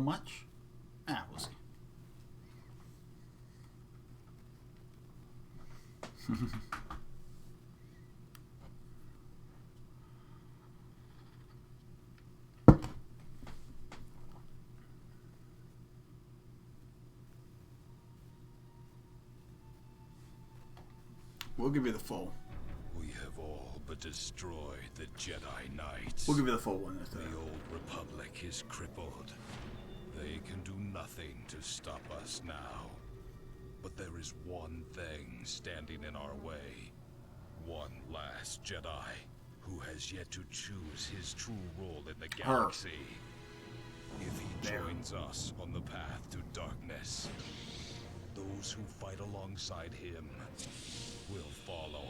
much? We'll see. We'll give you the full. We have all but destroyed the Jedi Knights. We'll give you the full one. The old Republic is crippled. They can do nothing to stop us now. But there is one thing standing in our way. One last Jedi who has yet to choose his true role in the galaxy. If he joins us on the path to darkness, those who fight alongside him will follow.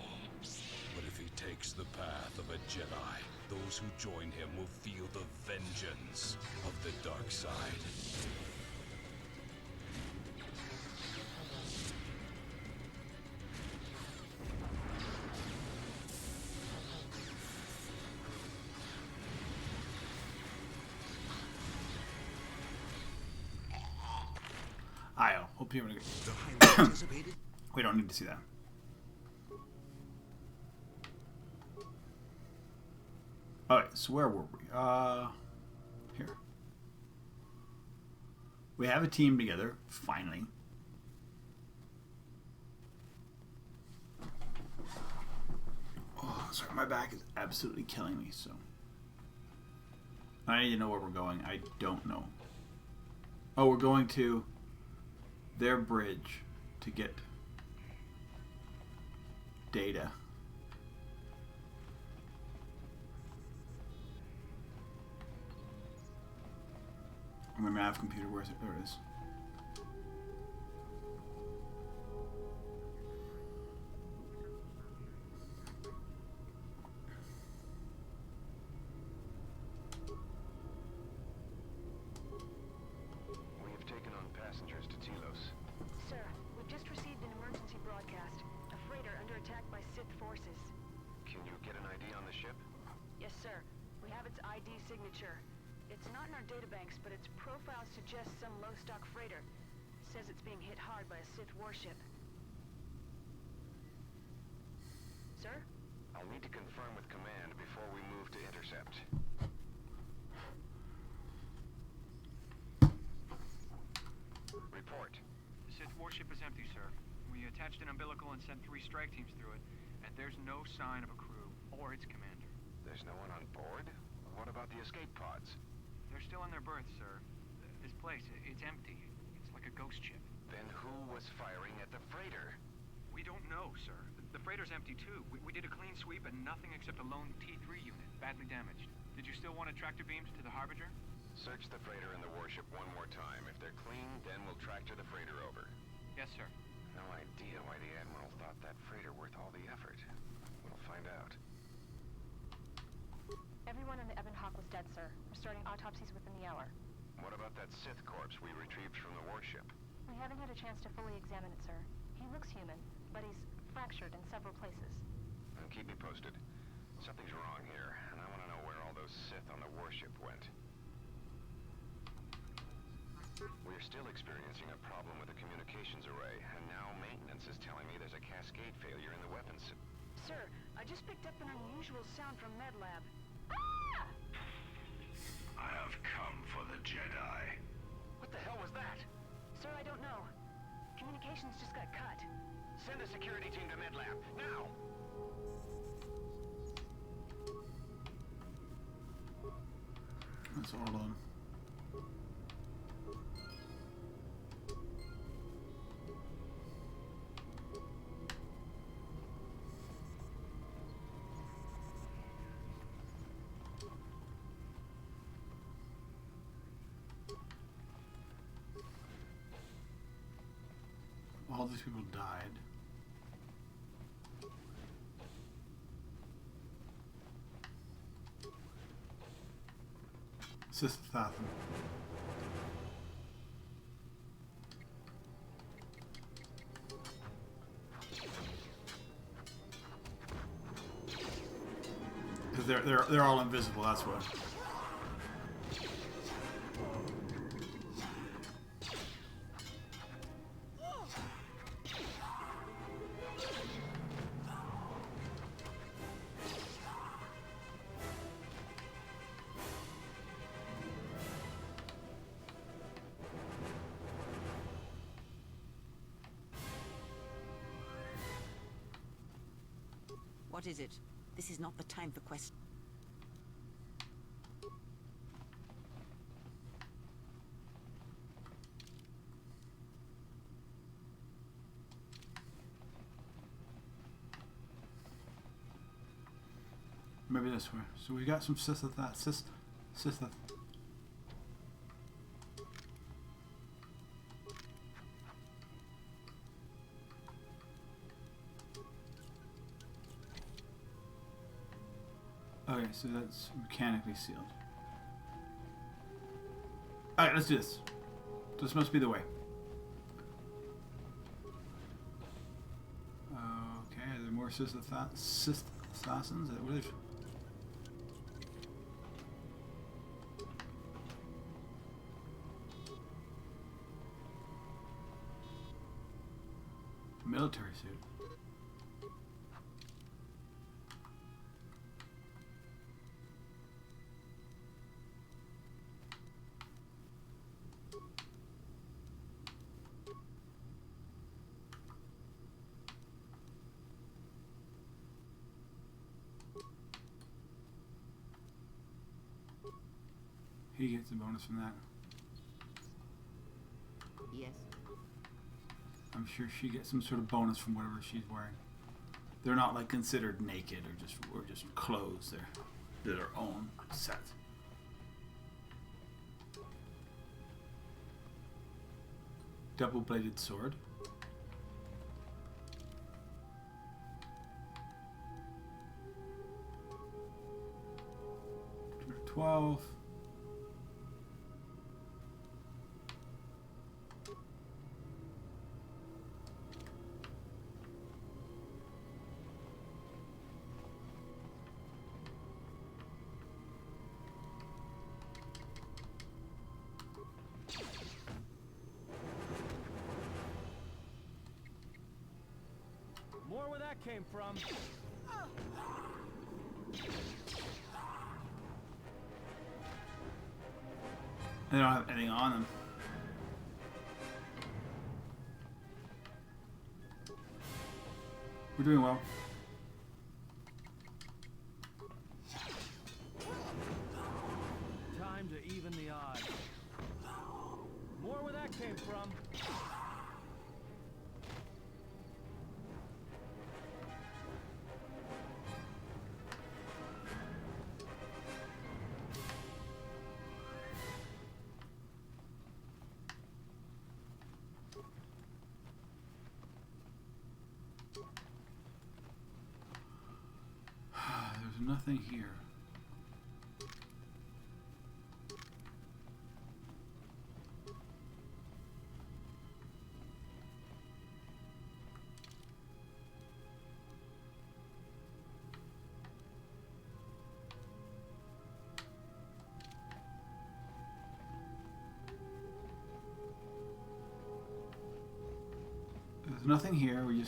But if he takes the path of a Jedi, those who join him will feel the vengeance of the dark side. Hope you're We don't need to see that. Alright, so where were we? Here. We have a team together, finally. Oh, sorry, my back is absolutely killing me, so. I need to know where we're going. I don't know. Oh, we're going to their bridge to get data. My math computer, where's it? There it is. We have taken on passengers to Telos. Sir, we've just received an emergency broadcast. A freighter under attack by Sith forces. Can you get an ID on the ship? Yes, sir. We have its ID signature. It's not in our databanks, but its profile suggests some low-stock freighter. It says it's being hit hard by a Sith warship. Sir? I'll need to confirm with command before we move to intercept. Report. The Sith warship is empty, sir. We attached an umbilical and sent 3 strike teams through it, and there's no sign of a crew or its commander. There's no one on board? What about the escape pods? They're still in their berths, sir. This place, it's empty. It's like a ghost ship. Then who was firing at the freighter? We don't know, sir. The freighter's empty, too. We did a clean sweep and nothing except a lone T3 unit, badly damaged. Did you still want to tractor beams to the Harbinger? Search the freighter and the warship one more time. If they're clean, then we'll tractor the freighter over. Yes, sir. No idea why the Admiral thought that freighter worth all the effort. We'll find out. Everyone in the Ebon Hawk was dead, sir. We're starting autopsies within the hour. What about that Sith corpse we retrieved from the warship? We haven't had a chance to fully examine it, sir. He looks human, but he's fractured in several places. And keep me posted. Something's wrong here, and I want to know where all those Sith on the warship went. We're still experiencing a problem with the communications array, and now maintenance is telling me there's a cascade failure in the weapons. Sir, I just picked up an unusual sound from MedLab. I have come for the Jedi. What the hell was that? Sir, I don't know. Communications just got cut. Send a security team to MedLab, now! That's all on. All these people died. Sister Thathan. Because they're all invisible. That's what. What is it? This is not the time for questions. Maybe this way. So we got some Sith. Okay, so that's mechanically sealed. Alright, let's do this. This must be the way. Okay, are there more Sith assassins? What is... Military suit. He gets a bonus from that. Yes. I'm sure she gets some sort of bonus from whatever she's wearing. They're not like considered naked or just clothes. They're their own set. Double-bladed sword. Number 12. More where that came from. They don't have anything on them. We're doing well. Time to even the odds. More where that came from. There's nothing here. There's nothing here. We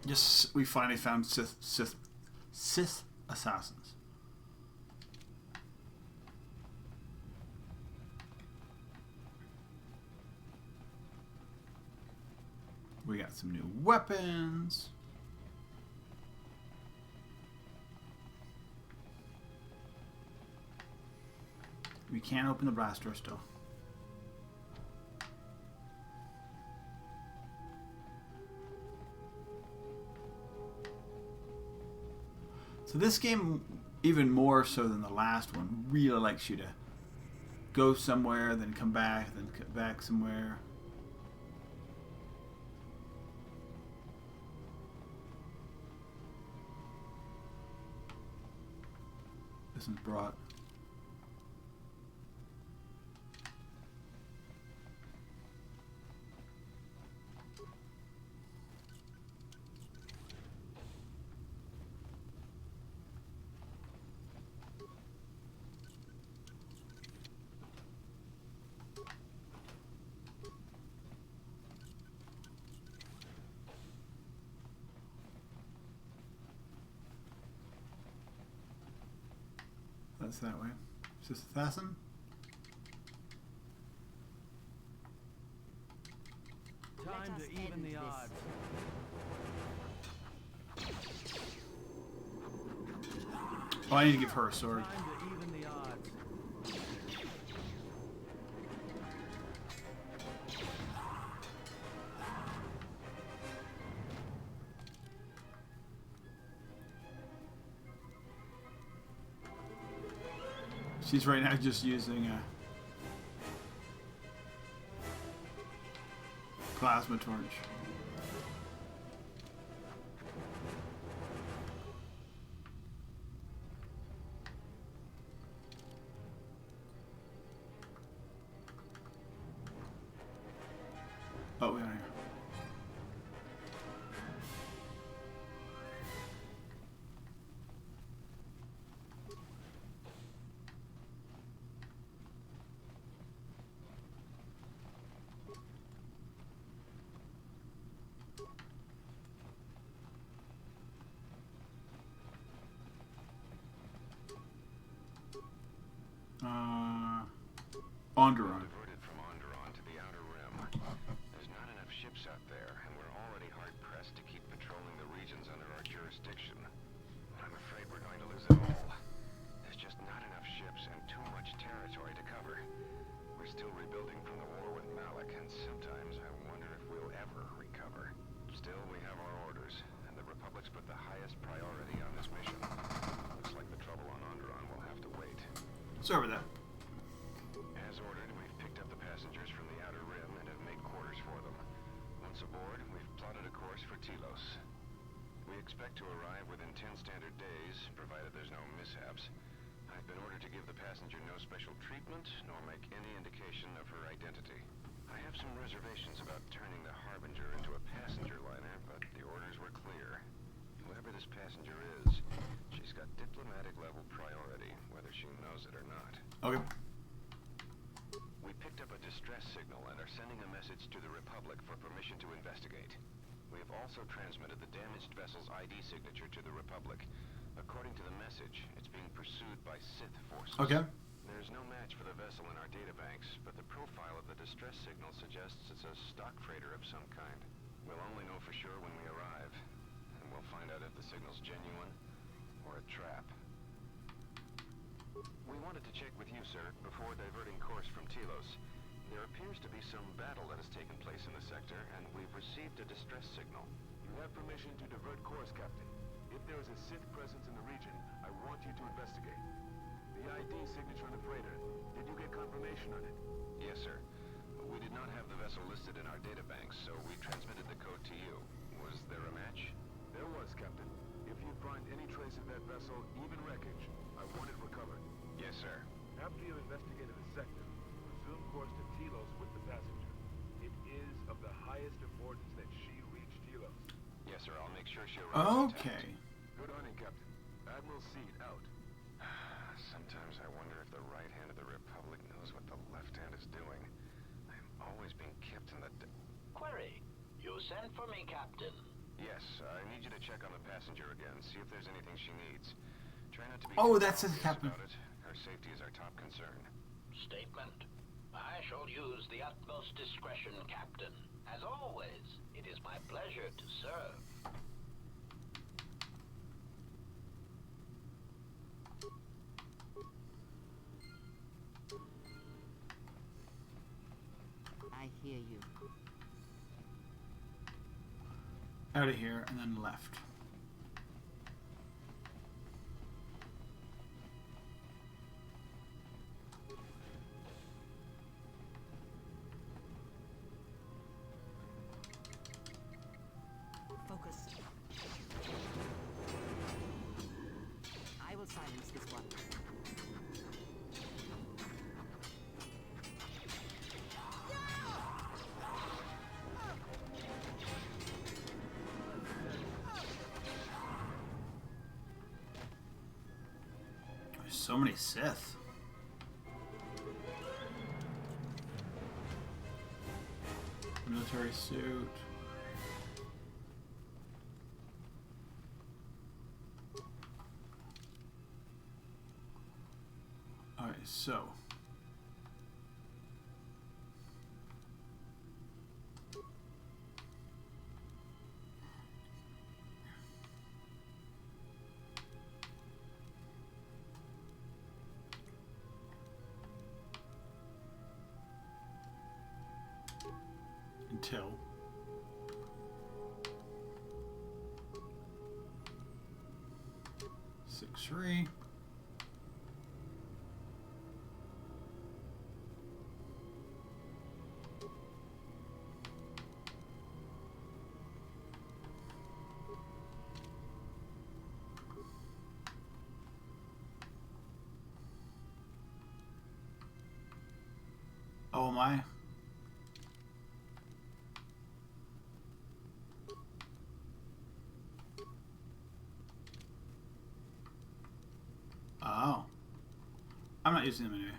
just we finally found Sith assassins. We got some new weapons. We can't open the blast door still. So this game, even more so than the last one, really likes you to go somewhere, then come back somewhere. This one's brought. That's that way. Is this assassin? Let Time us to even end the this. odds. Oh, I need to give her a sword. Time to even the odds. She's right now just using a plasma torch. Oh, we got here. Onderon. Diverted from Onderon to the Outer Rim. There's not enough ships out there, and we're already hard-pressed to keep patrolling the regions under our jurisdiction. I'm afraid we're going to lose it all. There's just not enough ships and too much territory to cover. We're still rebuilding from the war with Malik, and sometimes I wonder if we'll ever recover. Still, we have our orders, and the Republic's put the highest priority on this mission. Looks like the trouble on Onderon will have to wait. Sorry about that. As ordered, we've picked up the passengers from the Outer Rim and have made quarters for them. Once aboard, we've plotted a course for Telos. We expect to arrive within 10 standard days, provided there's no mishaps. I've been ordered to give the passenger no special treatment, nor make any indication of her identity. I have some reservations about turning the Harbinger into a passenger liner, but the orders were clear. Whoever this passenger is, she's got diplomatic level priority, whether she knows it or not. Okay. We picked up a distress signal and are sending a message to the Republic for permission to investigate. We have also transmitted the damaged vessel's ID signature to the Republic. According to the message, it's being pursued by Sith forces. Okay. There's no match for the vessel in our databanks, but the profile of the distress signal suggests it's a stock freighter of some kind. We'll only know for sure when we arrive, and we'll find out if the signal's genuine or a trap. We wanted to check with you, sir, before diverting course from Telos. There appears to be some battle that has taken place in the sector, and we've received a distress signal. You have permission to divert course, Captain. If there is a Sith presence in the region, I want you to investigate. The ID signature on the freighter, did you get confirmation on it? Yes, sir. We did not have the vessel listed in our databanks, so we transmitted the code to you. Was there a match? There was, Captain. If you find any trace of that vessel, even wreckage, I want it recovered. Yes, sir. After you investigated the sector, resume course to Telos with the passenger. It is of the highest importance that she reach Telos. Yes, sir. I'll make sure she arrives. Okay. Good hunting, Captain. Admiral Seed out. Sometimes I wonder if the right hand of the Republic knows what the left hand is doing. I'm always being kept in the... Query. You sent for me, Captain. Yes, I need you to check on the passenger again, see if there's anything she needs. Try not to be... Oh, that's it, Captain. About it. Her safety is our top concern. Statement. I shall use the utmost discretion, Captain. As always, it is my pleasure to serve. I hear you. Out of here and then left. Focus. I will silence this one. There's so many Sith. Military suit. Alright, so. Till. Six, 3. Oh my. Oh. I'm not using them anyway.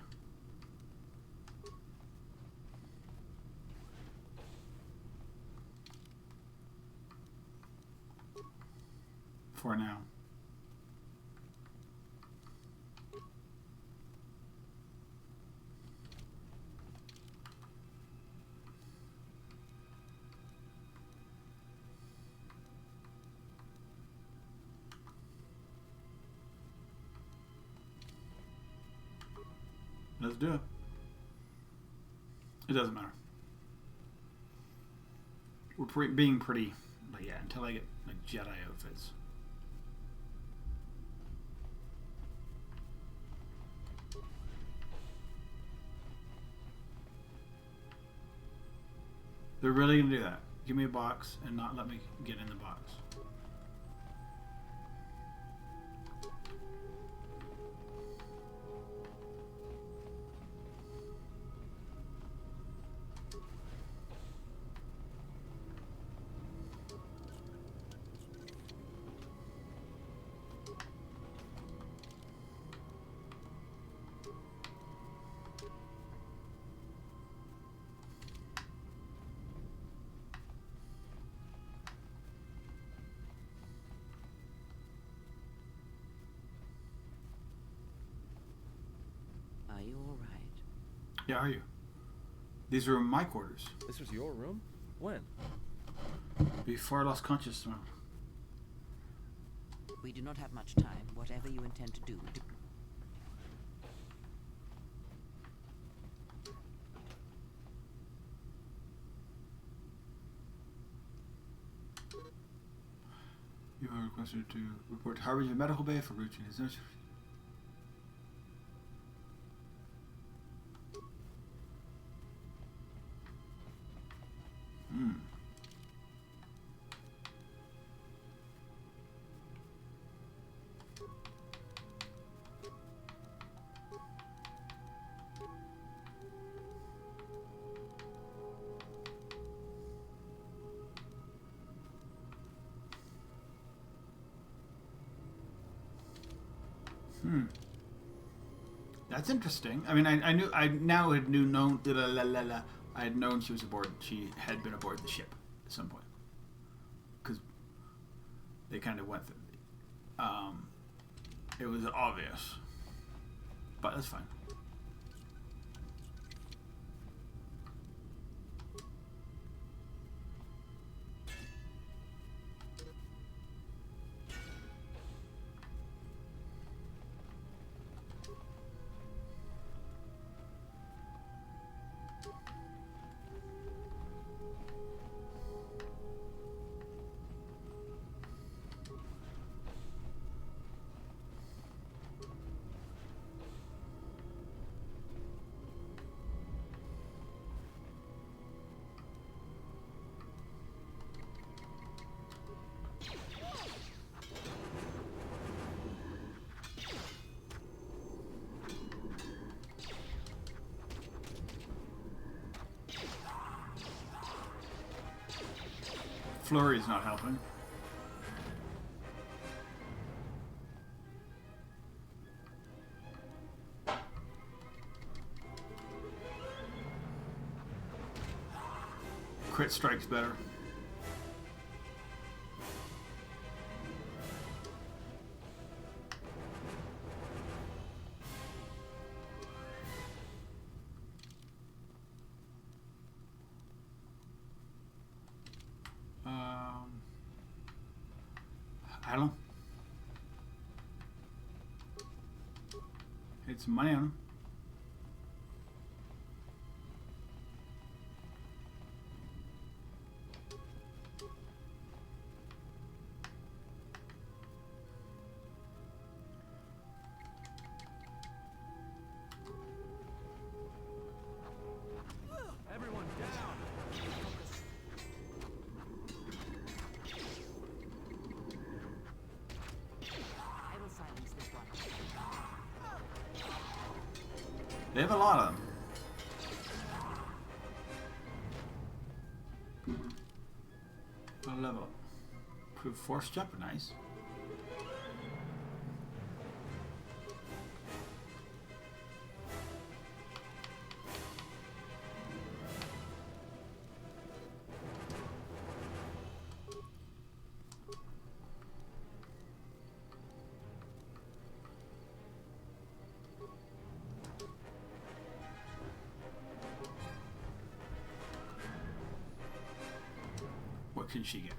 For now. Let's do it. It doesn't matter. We're being pretty, but yeah, until I get like Jedi outfits. They're really gonna do that. Give me a box and not let me get in the box. Are you all right? Yeah, are you? These were my quarters. This was your room? When? Before I lost consciousness. We do not have much time. Whatever you intend to do. You are requested to report to Harbinger Medical Bay for routine. Is there... That's interesting. I mean, I knew, I now had known, I had known she was aboard, she had been aboard the ship at some point. Because they kind of went through, it was obvious. But that's fine. Flurry's not helping. Crit strike's better. I don't know. It's some money on him. They have a lot of them. A level. Improve force jump, nice. What can she get?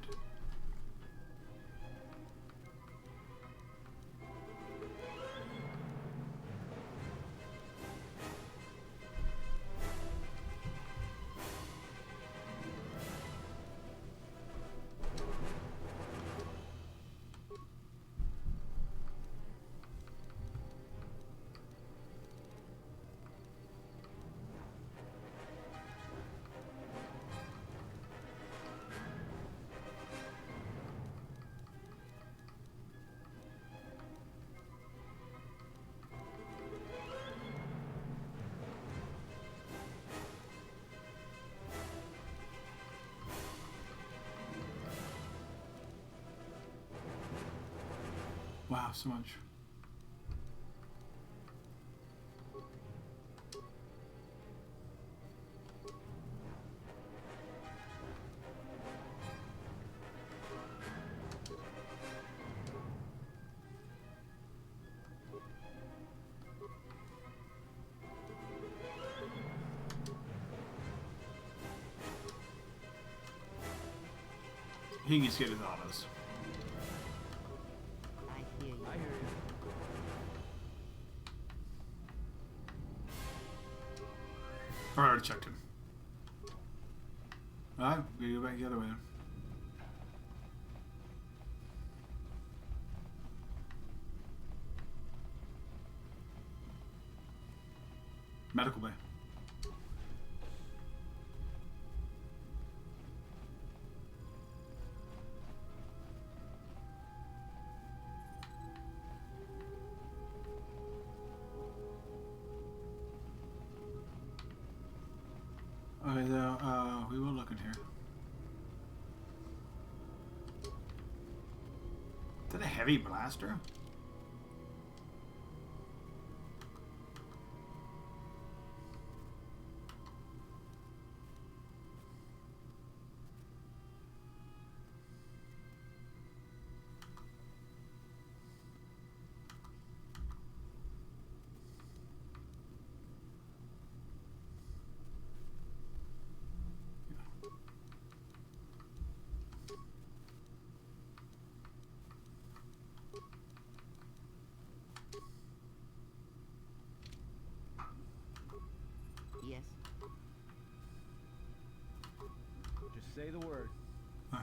Wow, so much. He can just get his autos. I hear you. I hear you. I already checked him. Alright, we go back the other way then. Medical bay. Okay, we will look in here. Is that a heavy blaster? Yes. Just say the word. Huh.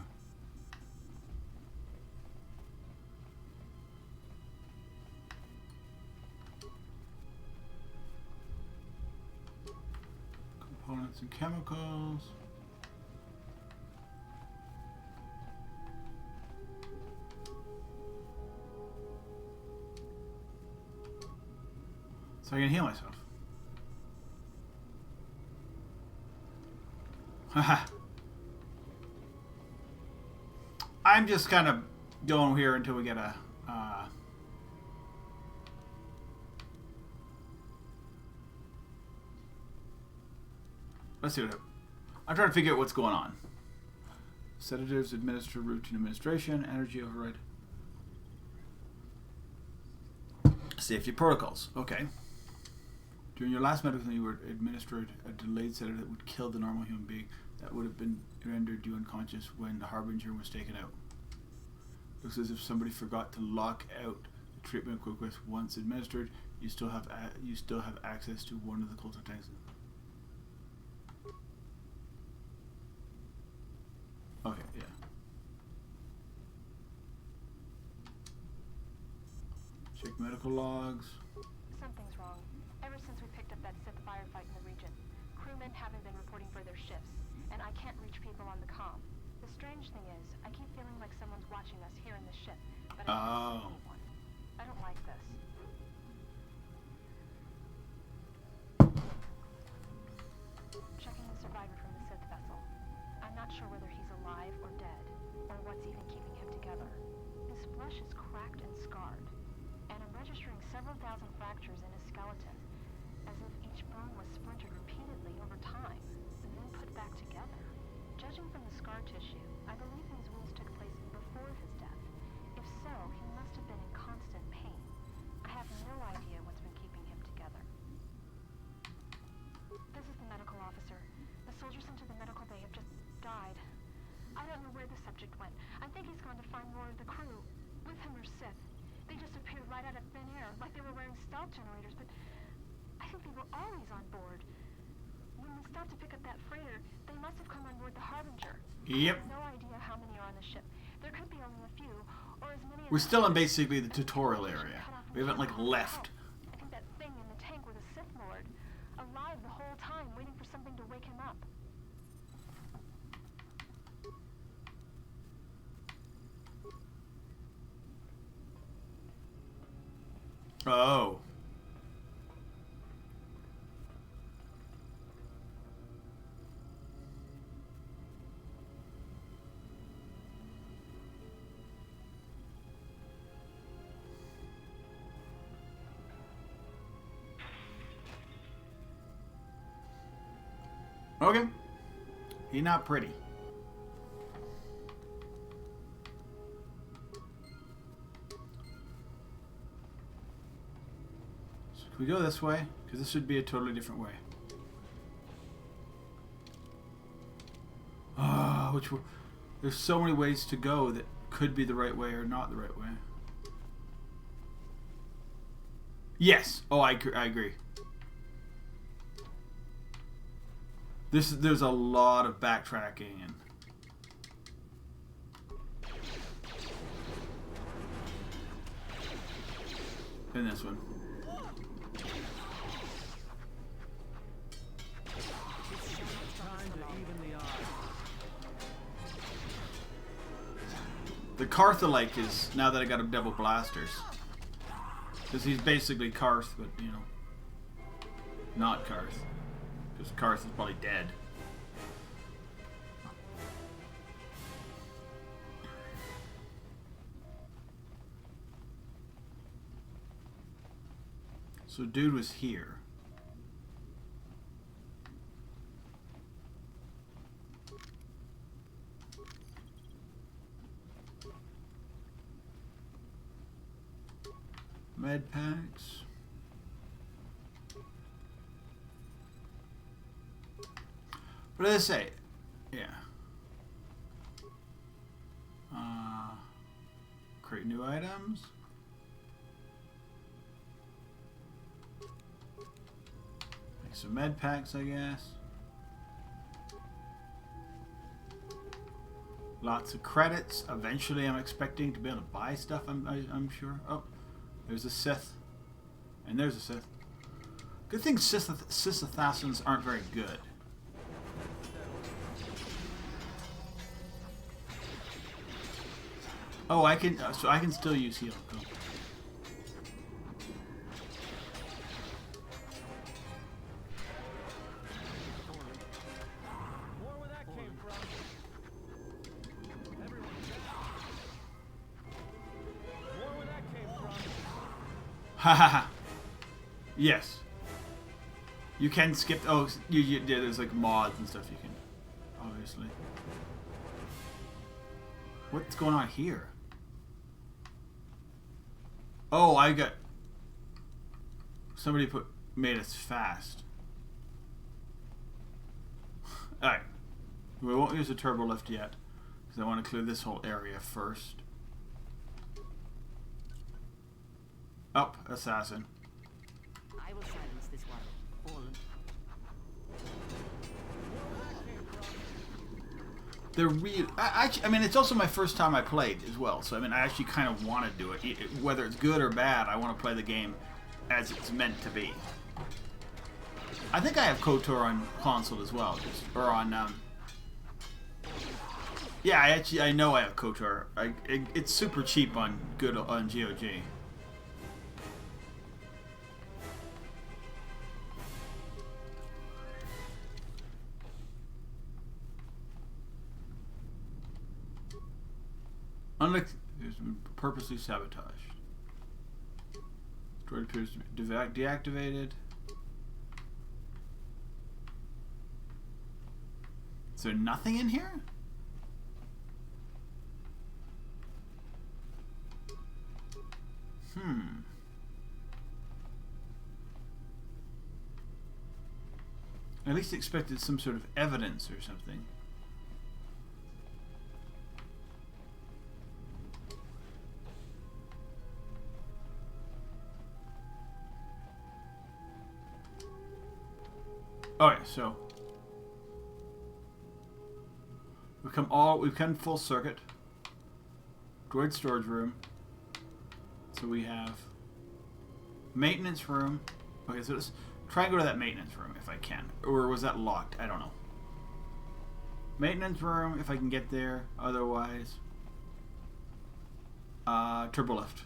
Components and chemicals. So I can heal myself. Haha. I'm just kind of going here until we get a let's see what I'm trying to figure out what's going on. Sedatives administer routine administration, energy override. Safety protocols. Okay. During your last medical, you were administered a delayed sedative that would kill the normal human being. That would have been rendered you unconscious when the Harbinger was taken out. Looks as if somebody forgot to lock out the treatment quick with. Once administered, you still have access to one of the culture tanks. Okay, yeah. Check medical logs. Something's wrong. Ever since we picked up that Sith firefight in the region, crewmen haven't been reporting for their shifts, and I can't reach people on the comm. The strange thing is, I keep feeling like someone's watching us here in the ship, but I can't see anyone. I don't like this. skeleton, as if each bone was splintered repeatedly over time, and then put back together. Judging from the scar tissue, I believe these wounds took place before his death. If so, he must have been in constant pain. I have no idea what's been keeping him together. This is the medical officer. The soldiers sent to the medical bay have just died. I don't know where the subject went. I think he's gone to find more of the crew. With him or Sith. They just appeared right out of thin air, like they were wearing stealth generators, but I think they were always on board. When we stopped to pick up that freighter, they must have come on board the Harbinger. Yep. I have no idea how many are on the ship. There could be only a few, or as many as... We're still in basically the tutorial area. We haven't, like, left. I think that thing in the tank was a Sith Lord. Alive the whole time, waiting for something to wake him up. Oh. Okay. He's not pretty. Can we go this way? Because this would be a totally different way. Ah, which way? There's so many ways to go that could be the right way or not the right way. Yes. Oh, I agree. There's a lot of backtracking and. In this one. The Karth-alike is, now that I got a double blasters. Because he's basically Karth, but, you know, not Karth. Because Karth is probably dead. So dude was here. Med packs. What did I say? Yeah. Create new items. Make some med packs, I guess. Lots of credits. Eventually, I'm expecting to be able to buy stuff. I'm sure. Oh. There's a Sith. And there's a Sith. Good thing Sith assassins aren't very good. Oh, I can. So I can still use heal. Cool. Hahaha. Yes. You can skip. Oh, yeah, there's like mods and stuff you can. Obviously. What's going on here? Oh, I got. Somebody made us fast. Alright. We won't use the turbo lift yet. Because I want to clear this whole area first. Up, assassin. I will silence this one. Fallen. They're real. I mean, it's also my first time I played as well. So I mean, I actually kind of want to do it. Whether it's good or bad, I want to play the game as it's meant to be. I think I have KOTOR on console as well, or on. Yeah, I know I have KOTOR. It's super cheap on GOG. Unlike, it's been purposely sabotaged. Droid appears to be deactivated. Is there nothing in here? I at least expected some sort of evidence or something. Okay, so we've come full circuit. Droid storage room. So we have maintenance room. Okay, so let's try and go to that maintenance room if I can. Or was that locked? I don't know. Maintenance room, if I can get there. Otherwise, turbo lift.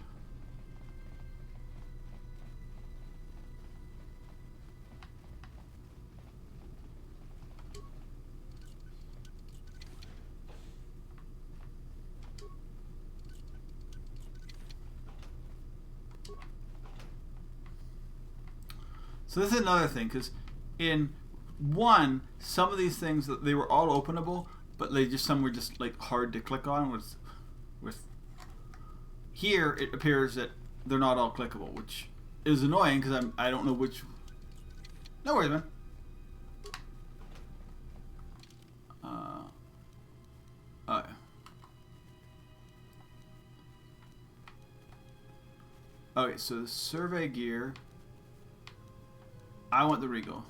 So this is another thing, because in 1, some of these things, they were all openable, but some were just like hard to click on. With here, it appears that they're not all clickable, which is annoying because I don't know which. No worries, man. Okay, so the survey gear. I want the Regal.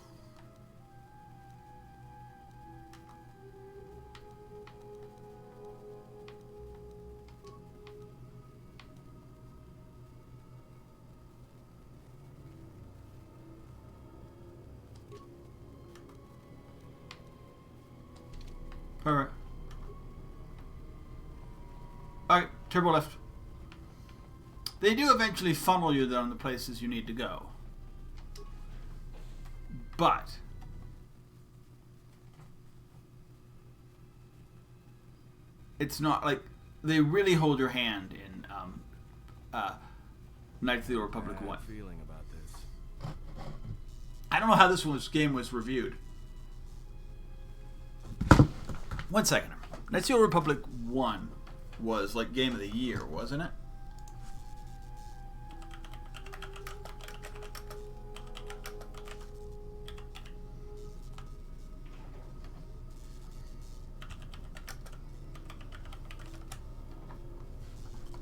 Alright. Alright, turbo lift. They do eventually funnel you down the places you need to go. But it's not like they really hold your hand in Knights of the Old Republic 1. Feeling about this. I don't know how this game was reviewed. 1 second. Knights of the Old Republic 1 was like Game of the Year, wasn't it?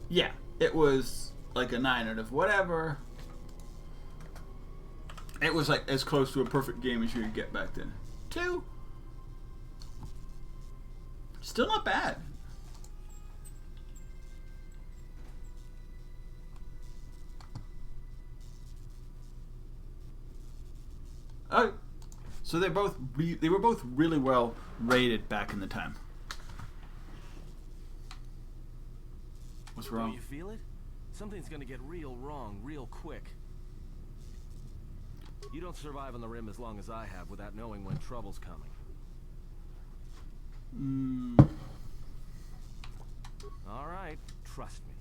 Yeah, it was like a 9 out of whatever. It was like as close to a perfect game as you could get back then. 2. Still not bad. Oh, so they were both really well rated back in the time. What's wrong? Oh, you feel it? Something's gonna get real wrong real quick. You don't survive on the rim as long as I have without knowing when trouble's coming. All right, trust me.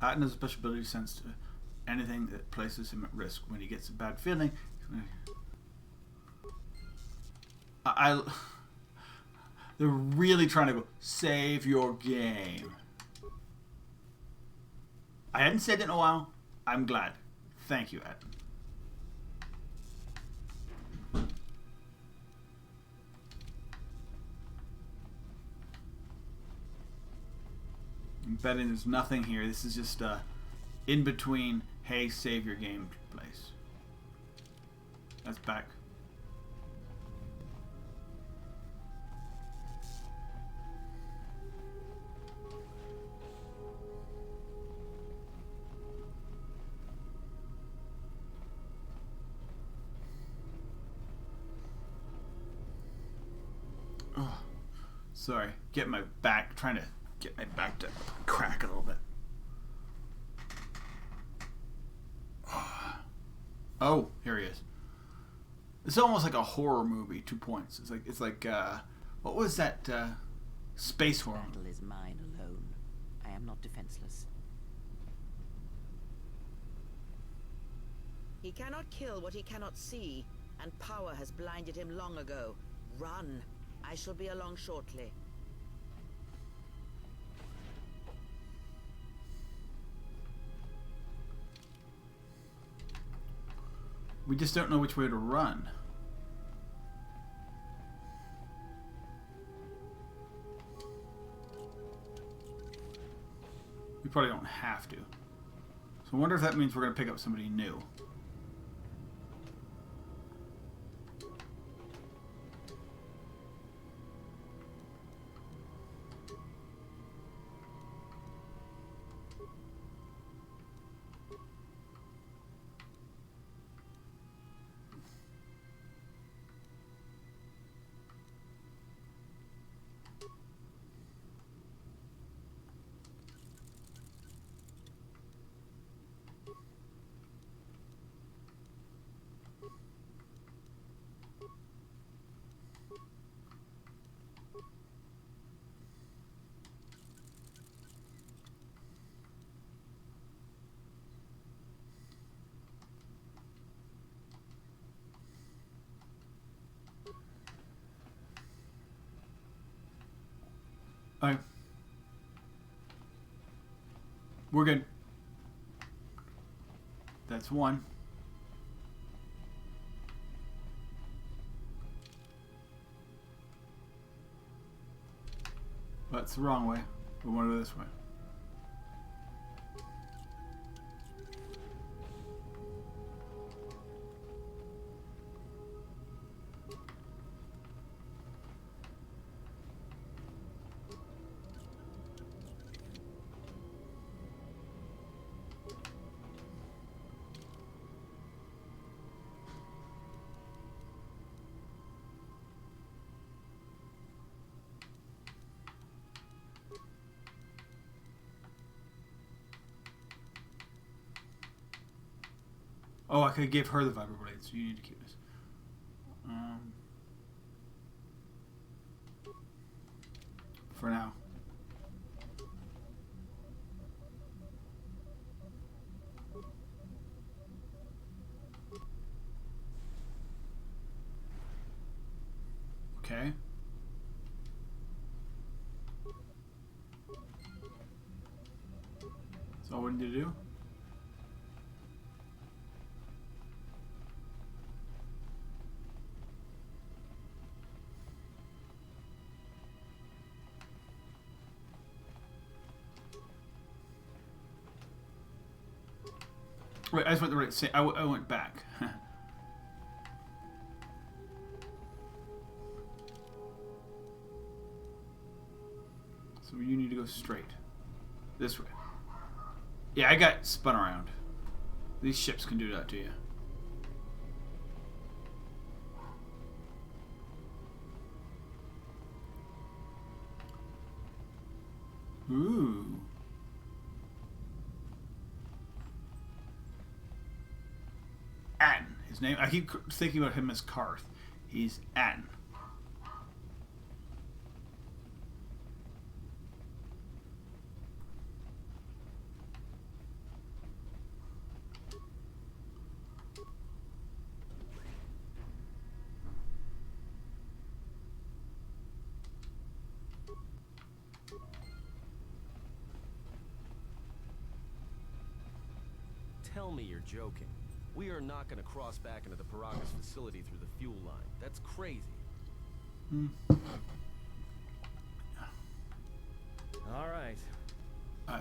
Atton has a special ability to sense to anything that places him at risk. When he gets a bad feeling, they're really trying to go save your game. I hadn't said it in a while. I'm glad. Thank you, Atton. I'm betting there's nothing here. This is just in between, hey, save your game place. That's back. Oh, sorry. Trying to get my back to crack a little bit. Oh, here he is. It's almost like a horror movie. 2 points. It's like what was that space horror? The battle is mine alone. I am not defenseless. He cannot kill what he cannot see, and power has blinded him long ago. Run. I shall be along shortly. We just don't know which way to run. We probably don't have to. So I wonder if that means we're going to pick up somebody new. Alright. We're good. That's one. That's the wrong way. We want to go this way. Oh, I could give her the vibroblade, so you need to keep this. For now. Okay. That's all we need to do. Wait, I just went the right side. I went back. So you need to go straight. This way. Yeah, I got spun around. These ships can do that to you. Ooh. Atten. His name. I keep thinking about him as Karth. He's Atten. Tell me you're joking. We are not going to cross back into the Peragus facility through the fuel line. That's crazy. All right. I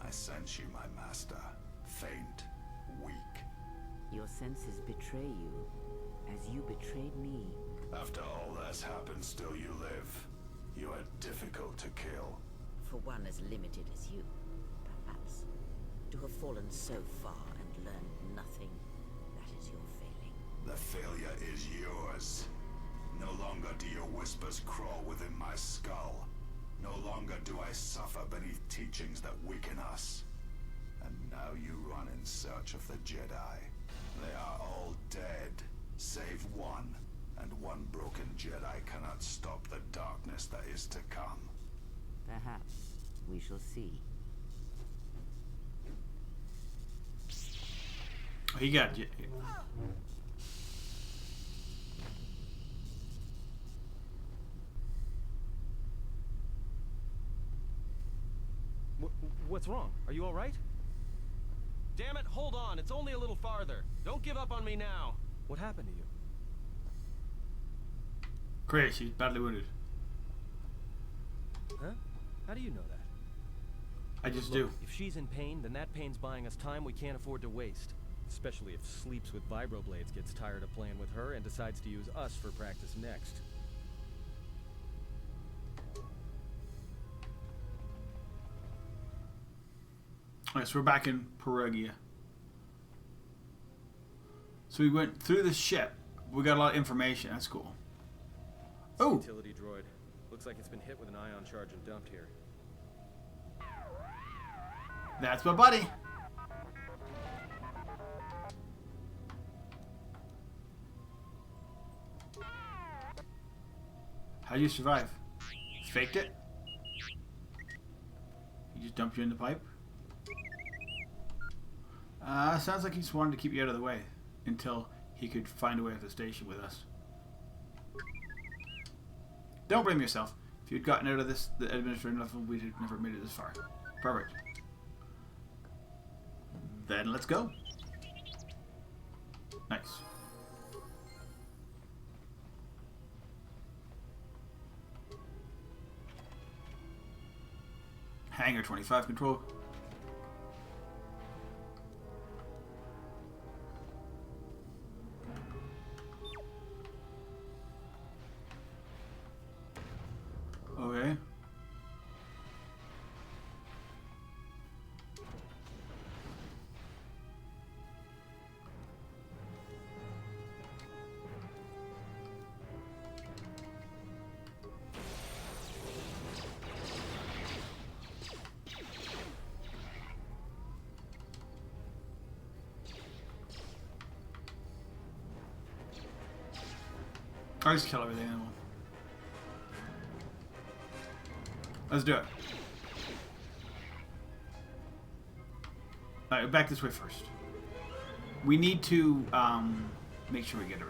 sense you, my master. Faint, weak. Your senses betray you, as you betrayed me. After all that's happened, still you live. You are difficult to kill. For one as limited as you, perhaps. To have fallen so far and learned nothing, that is your failing. The failure is yours. No longer do your whispers crawl within my skull. No longer do I suffer beneath teachings that weaken us. And now you run in search of the Jedi. They are all dead, save one. And one broken Jedi cannot stop the darkness that is to come. Perhaps we shall see. He got you. What's wrong? Are you all right? Damn it, hold on. It's only a little farther. Don't give up on me now. What happened to you? Great, she's badly wounded. Huh? How do you know that? I just Look, do. if she's in pain, then that pain's buying us time we can't afford to waste. Especially if Sleeps with Vibroblades gets tired of playing with her and decides to use us for practice next. Alright, so we're back in Perugia. So we went through the ship. We got a lot of information. That's cool. Oh! Utility droid. Looks like it's been hit with an ion charge and dumped here. That's my buddy. How'd you survive? Faked it? He just dumped you in the pipe? Sounds like he just wanted to keep you out of the way until he could find a way at the station with us. Don't blame yourself. If you'd gotten out of this, the administrative level, we'd have never made it this far. Perfect. Then let's go. Nice. Hangar 25 control. Okay. I just kill everything. Let's do it. Alright, back this way first. We need to make sure we get it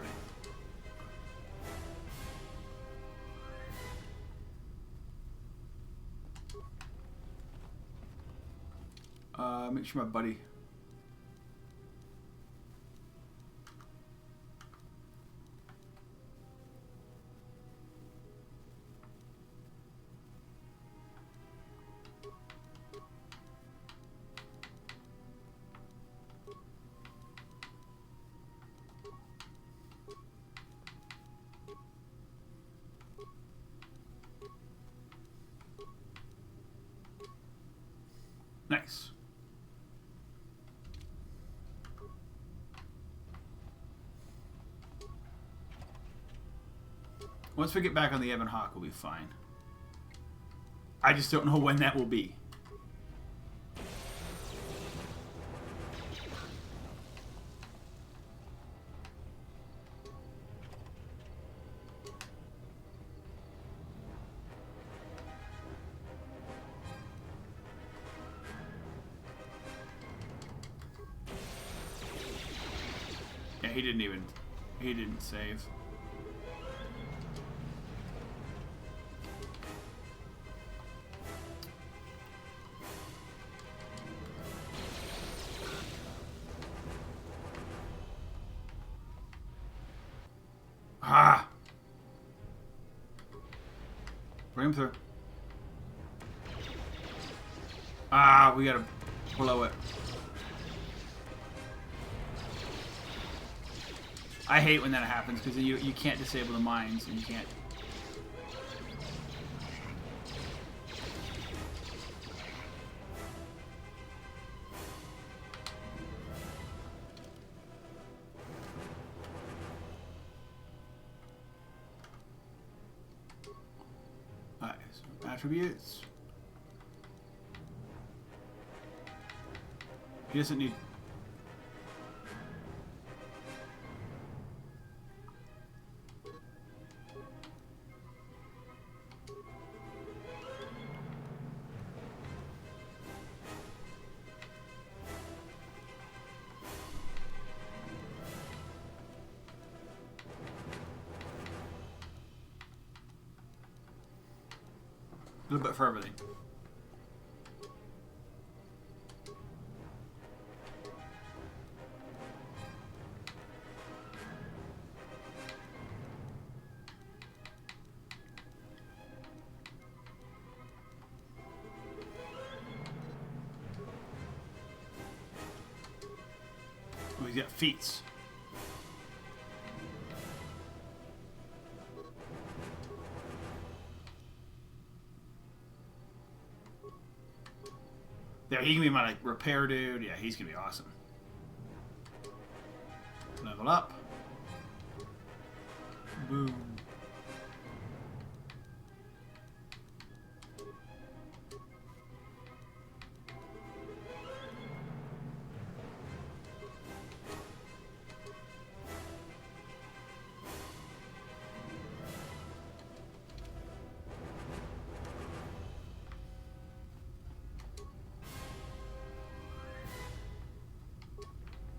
right. Make sure my buddy. Nice. Once we get back on the Ebon Hawk, we'll be fine. I just don't know when that will be. Yeah, he didn't save. Ah! Bring him through. Ah, we gotta blow it. I hate when that happens because you can't disable the mines and you can't. Alright, so attributes. He doesn't need. A little bit for everything. We got feats. Yeah, he can be my like repair dude. Yeah, he's gonna be awesome. Level up. Boom.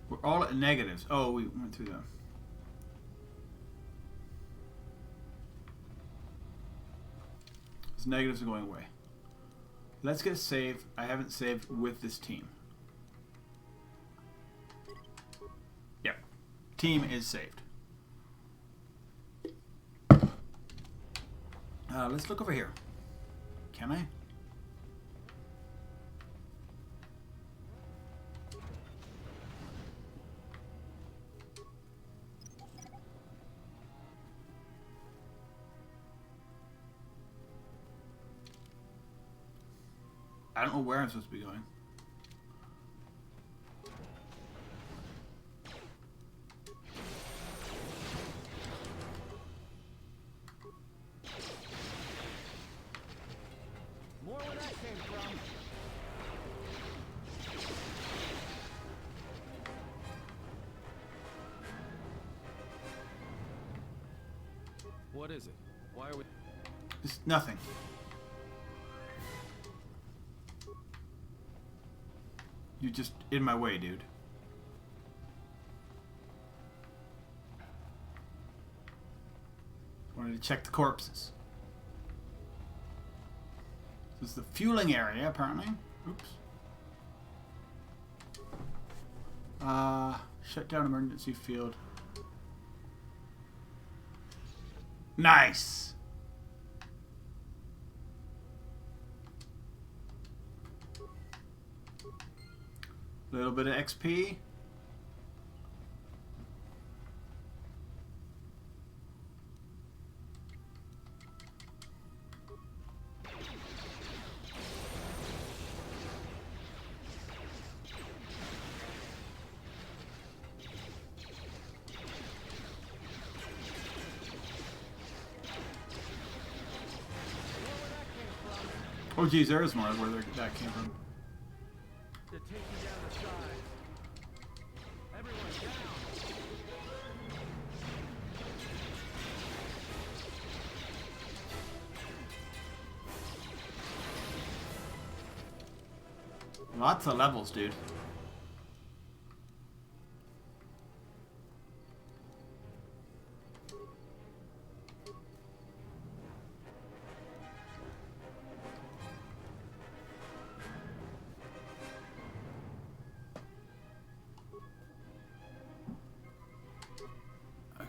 We're all at negatives. Oh, we went through them. Those negatives are going away. Let's get a save. I haven't saved with this team. Yep. Team is saved. Let's look over here. Can I? I don't know where I'm supposed to be going. More where that came from. What is it? Why are we... It's nothing. You're just in my way, dude. Wanted to check the corpses. This is the fueling area, apparently. Oops. Shut down emergency field. Nice! A little bit of XP. Oh geez, there is more where that came from. They're taking down the side. Everyone down. Lots of levels, dude.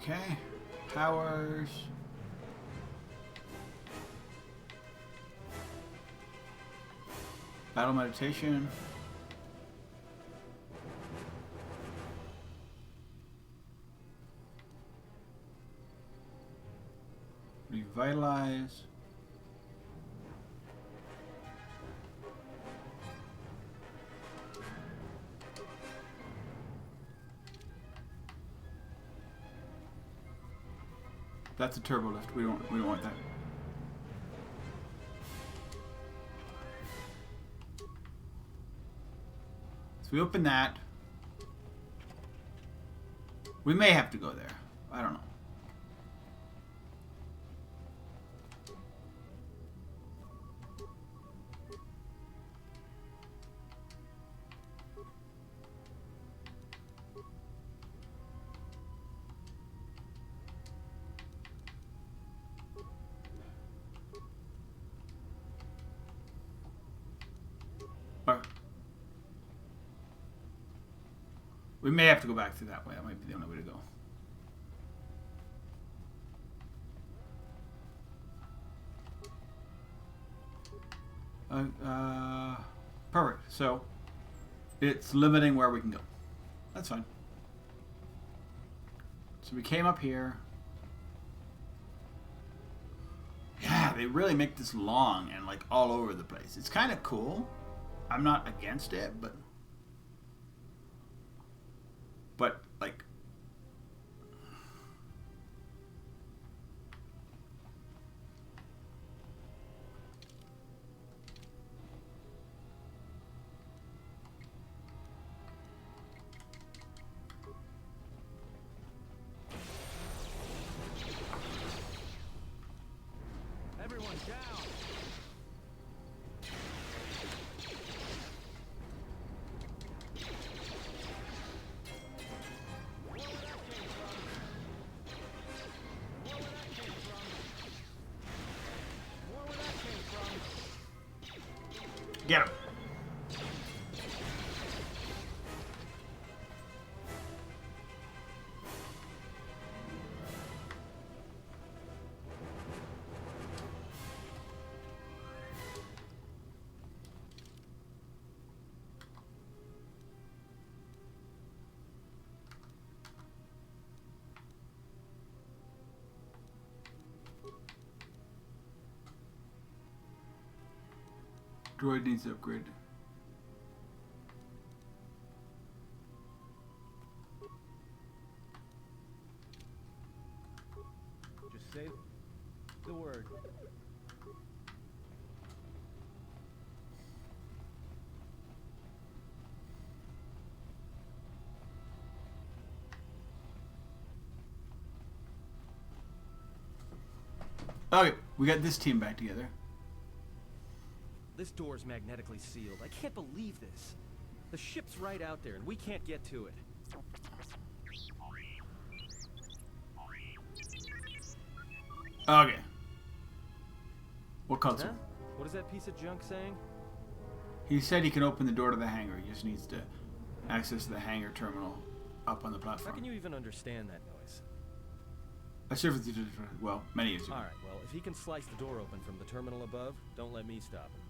Okay, powers. Battle meditation. Revitalize. That's a turbo lift. We don't want that. So we open that. We may have to go there. I don't know. We may have to go back through that way. That might be the only way to go. Perfect. So it's limiting where we can go. That's fine. So we came up here. Yeah, they really make this long and like all over the place. It's kind of cool. I'm not against it, but like Everyone down. get him. Droid needs to upgrade. Just say the word. Okay, we got this team back together. This door's magnetically sealed. I can't believe this. The ship's right out there, and we can't get to it. Okay. What console? Huh? What is that piece of junk saying? He said he can open the door to the hangar. He just needs to access the hangar terminal up on the platform. How can you even understand that noise? I served with you, well, many years ago. Alright, well, if he can slice the door open from the terminal above, don't let me stop him.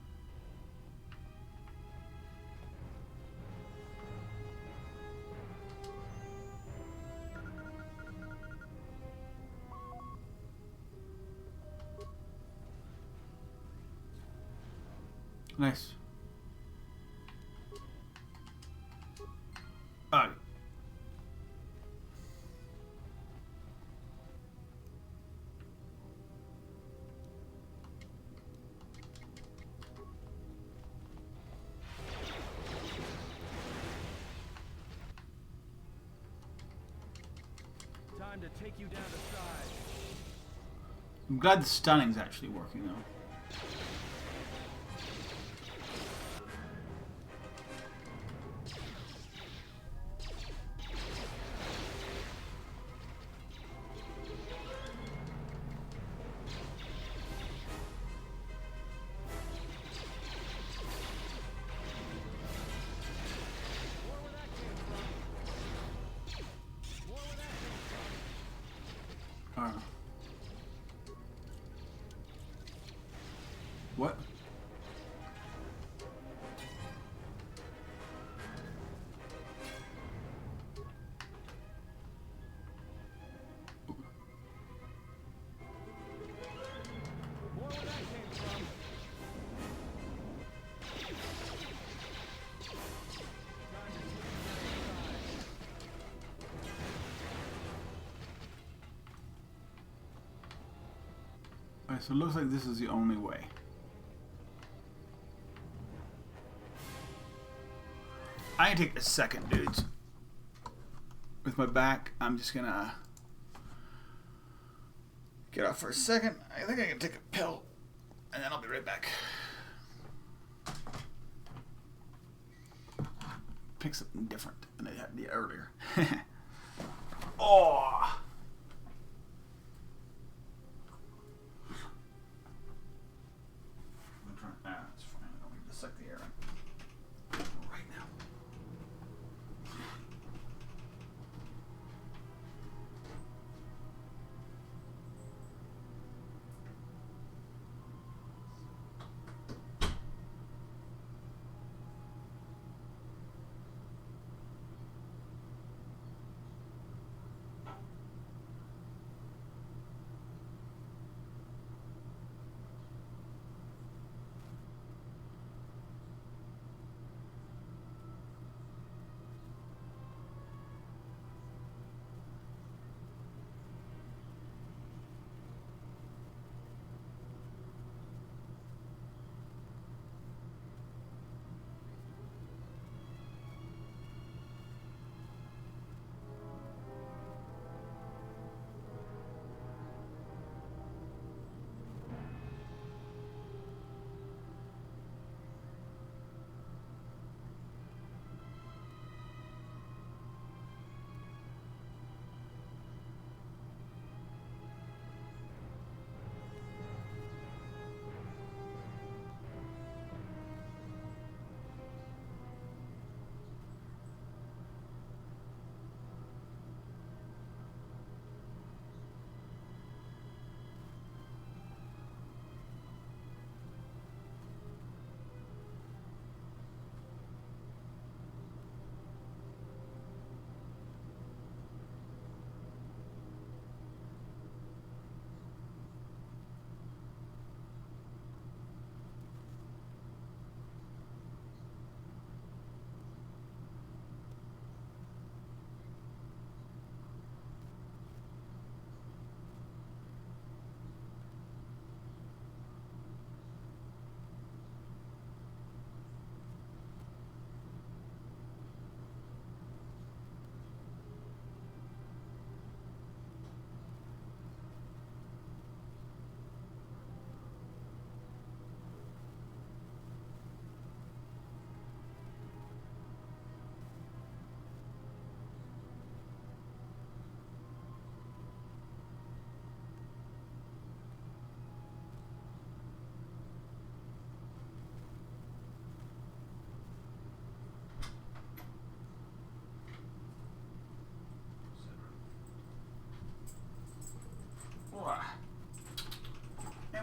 Nice. Alright. Time to take you down to size. I'm glad the stunning's actually working though. What? Alright, so it looks like this is the only way. I can take a second, dudes. With my back, I'm just gonna get off for a second. I think I can take a pill, and then I'll be right back. Pick something different than I had earlier. Oh! It's fine. I don't need to suck the air in right now.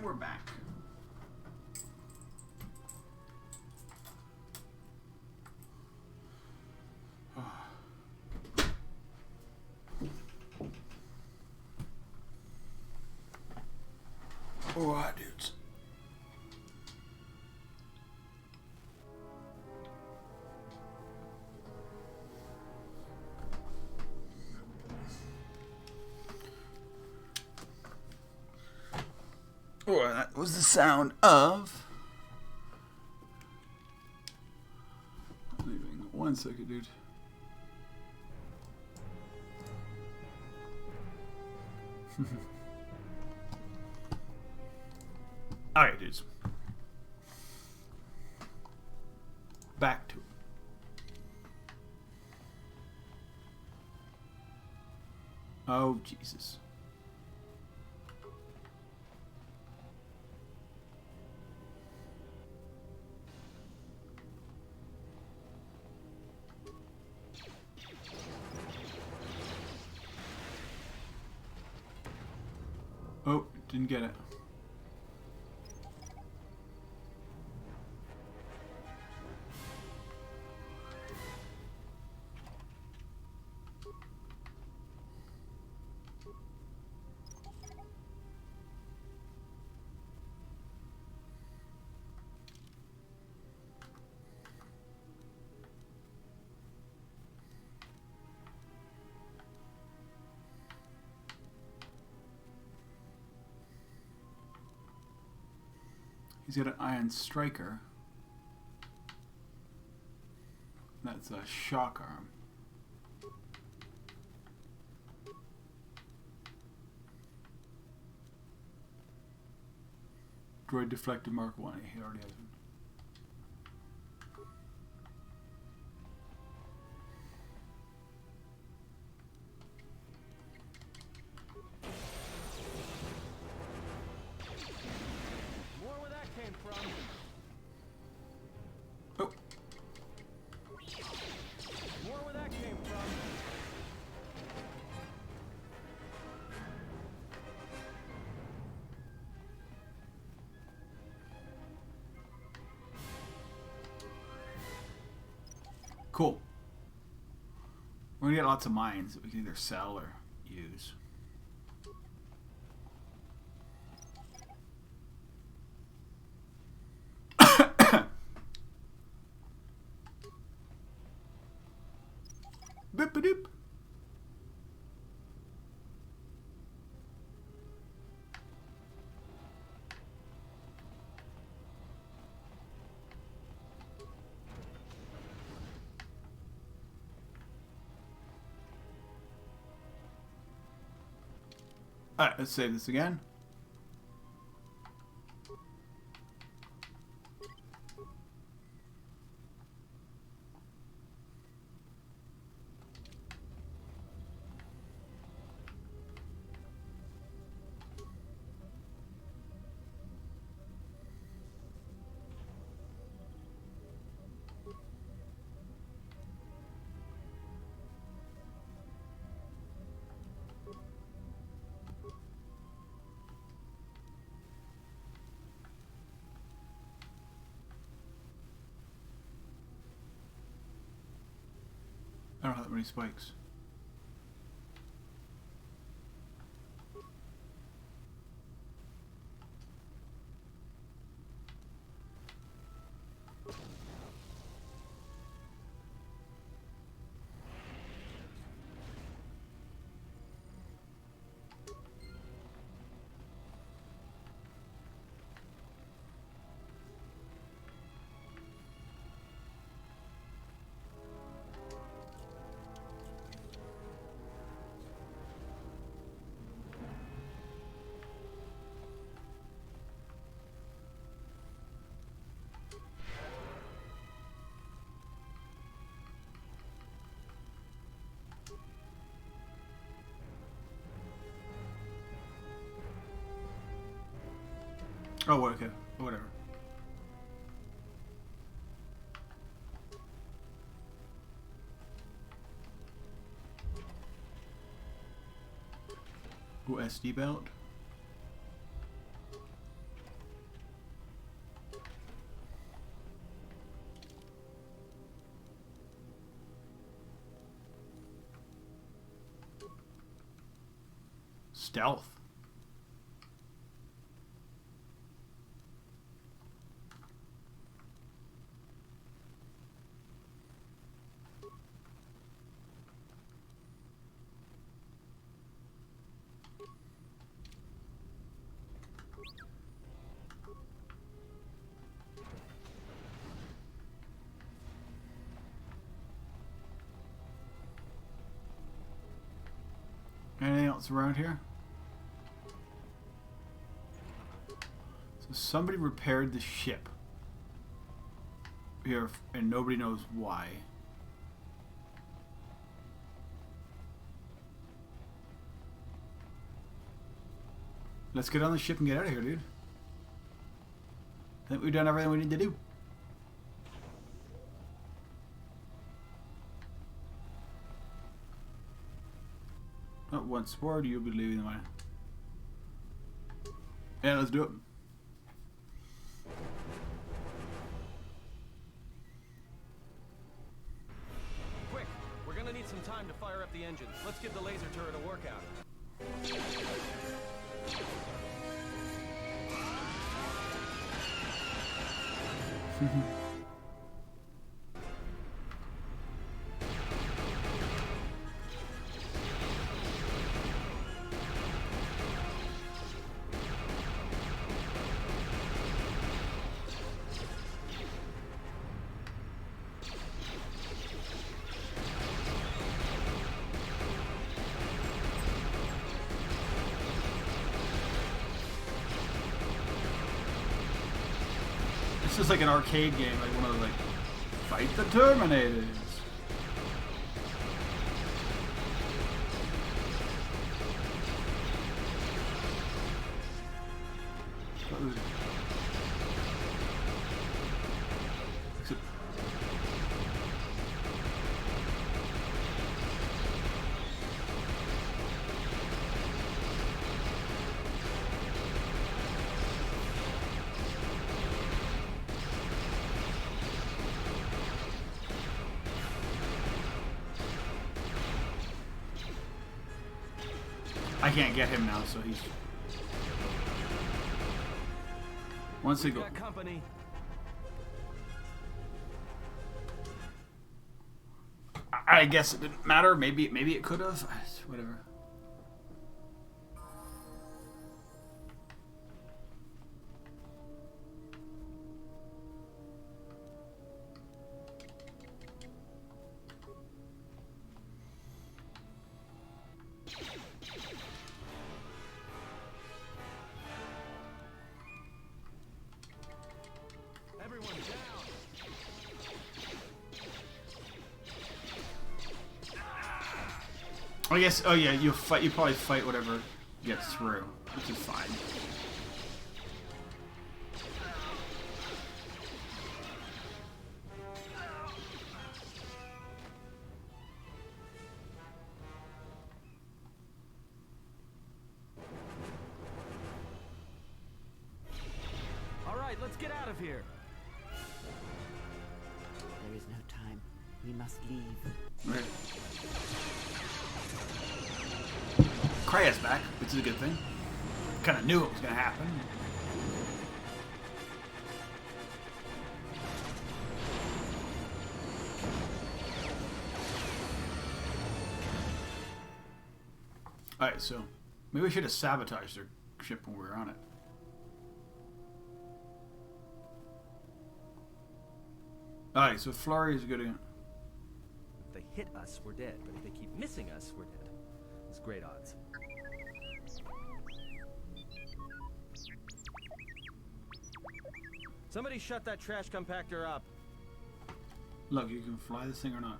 we're back. Alright, dudes. Alright, that was the sound of... I'm leaving. 1 second, dude. Alright, dudes. Back to it. Oh, Jesus. Oh, didn't get it. He's got an iron striker. That's a shock arm. Droid deflector Mark 1. He already has one. Cool. We're gonna get lots of mines that we can either sell or use. Boop-a-doop. Alright, let's save this again. I don't have that many spikes. Oh, okay. Whatever. Ooh, SD belt. stealth. Anything else around here? So somebody repaired the ship here, and nobody knows why. Let's get on the ship and get out of here, dude. I think we've done everything we need to do. Not once more do you be leaving the mine. Yeah, let's do it. Quick! We're gonna need some time to fire up the engines. Let's give the laser turret a workout. This is like an arcade game, like one of those, like, fight the Terminators. I can't get him now, so he's... Once they go... company. I guess it didn't matter. Maybe it could have. Whatever. Everyone down. I guess. Oh yeah, you fight. You probably fight whatever gets through, which is fine. All right, let's get out of here. There is no time. We must leave. Right. Krea's back, which is a good thing. Kind of knew it was going to happen. Alright, so maybe we should have sabotaged their ship when we were on it. Alright, so Flurry is good again. If they hit us, we're dead. But if they keep missing us, we're dead. It's great odds. Somebody shut that trash compactor up. Look, you can fly this thing or not.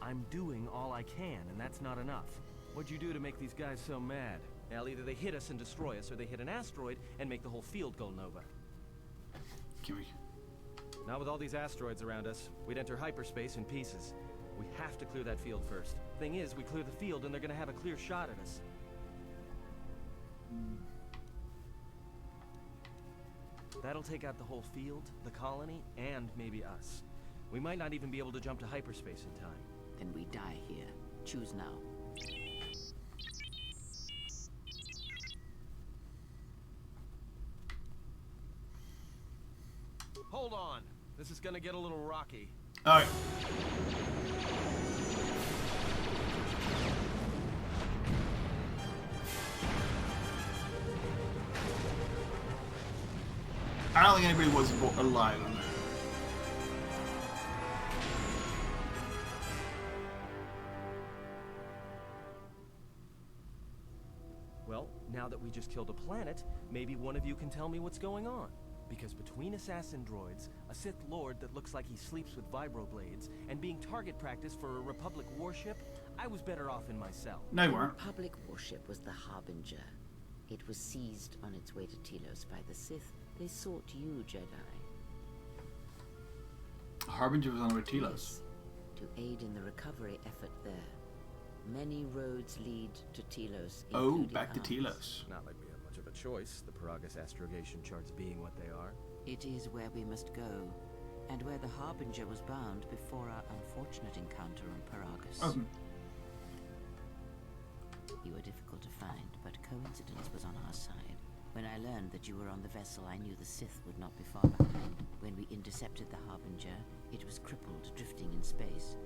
I'm doing all I can, and that's not enough. What'd you do to make these guys so mad? Well, either they hit us and destroy us, or they hit an asteroid and make the whole field go nova. Can we... Not with all these asteroids around us. We'd enter hyperspace in pieces. We have to clear that field first. Thing is, we clear the field and they're gonna have a clear shot at us. That'll take out the whole field, the colony, and maybe us. We might not even be able to jump to hyperspace in time. Then we die here. Choose now. Hold on. This is gonna get a little rocky. Alright. I don't think anybody was alive on that. Well, now that we just killed a planet, maybe one of you can tell me what's going on. Because between assassin droids, a Sith Lord that looks like he sleeps with vibroblades, and being target practice for a Republic warship, I was better off in my cell. No, you The weren't. Republic warship was the Harbinger. It was seized on its way to Telos by the Sith. They sought you, Jedi. Harbinger was on the way to Telos. Yes, to aid in the recovery effort there. Many roads lead to Telos. Oh, including back to ours. Telos. Not like we have much of a choice, the Paragus astrogation charts being what they are. It is where we must go, and where the Harbinger was bound before our unfortunate encounter on Paragus. Oh, You were difficult to find, but coincidence was on our side. When I learned that you were on the vessel, I knew the Sith would not be far behind. When we intercepted the Harbinger, it was crippled, drifting in space.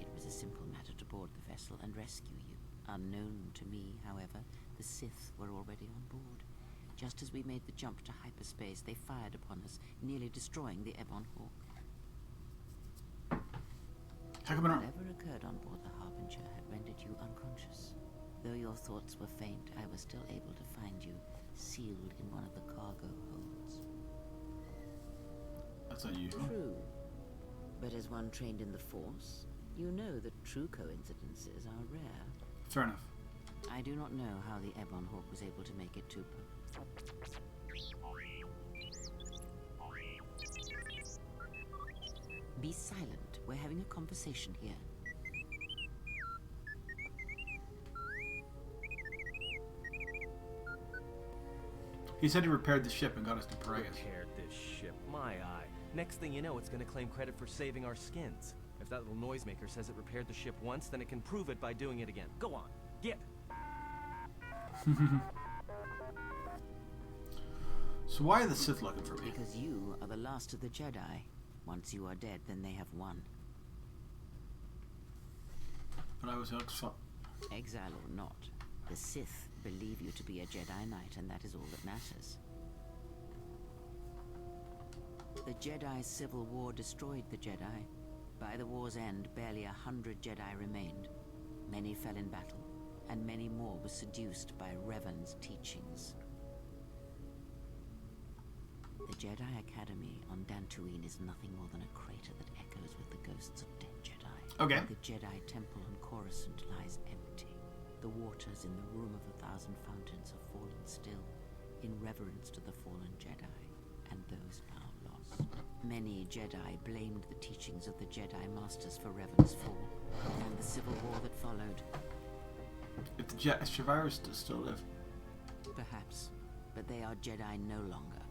It was a simple matter to board the vessel and rescue you. Unknown to me, however, the Sith were already on board. Just as we made the jump to hyperspace, they fired upon us, nearly destroying the Ebon Hawk. how come I don't? Whatever occurred on board the Harbinger had rendered you unconscious. Though your thoughts were faint, I was still able to find you, sealed in one of the cargo holds. That's unusual. True. But as one trained in the Force, you know that true coincidences are rare. Fair enough. I do not know how the Ebon Hawk was able to make it to... Be silent. We're having a conversation here. He said he repaired the ship and got us to Paragus. Repaired this ship, my eye. Next thing you know, it's gonna claim credit for saving our skins. If that little noisemaker says it repaired the ship once, then it can prove it by doing it again. Go on, get. So why are the Sith looking for me? Because you are the last of the Jedi. Once you are dead, then they have won. But I was Exile or not, the Sith believe you to be a Jedi Knight, and that is all that matters. The Jedi Civil War destroyed the Jedi. By the war's end, barely 100 Jedi remained. Many fell in battle, and many more were seduced by Revan's teachings. The Jedi Academy on Dantooine is nothing more than a crater that echoes with the ghosts of dead Jedi. Okay. The Jedi Temple on Coruscant lies empty. The waters in the Room of the Thousand Fountains have fallen still, in reverence to the fallen Jedi, and those now lost. Many Jedi blamed the teachings of the Jedi Masters for Revan's fall, and the civil war that followed. If the survivors still live. Perhaps, but they are Jedi no longer.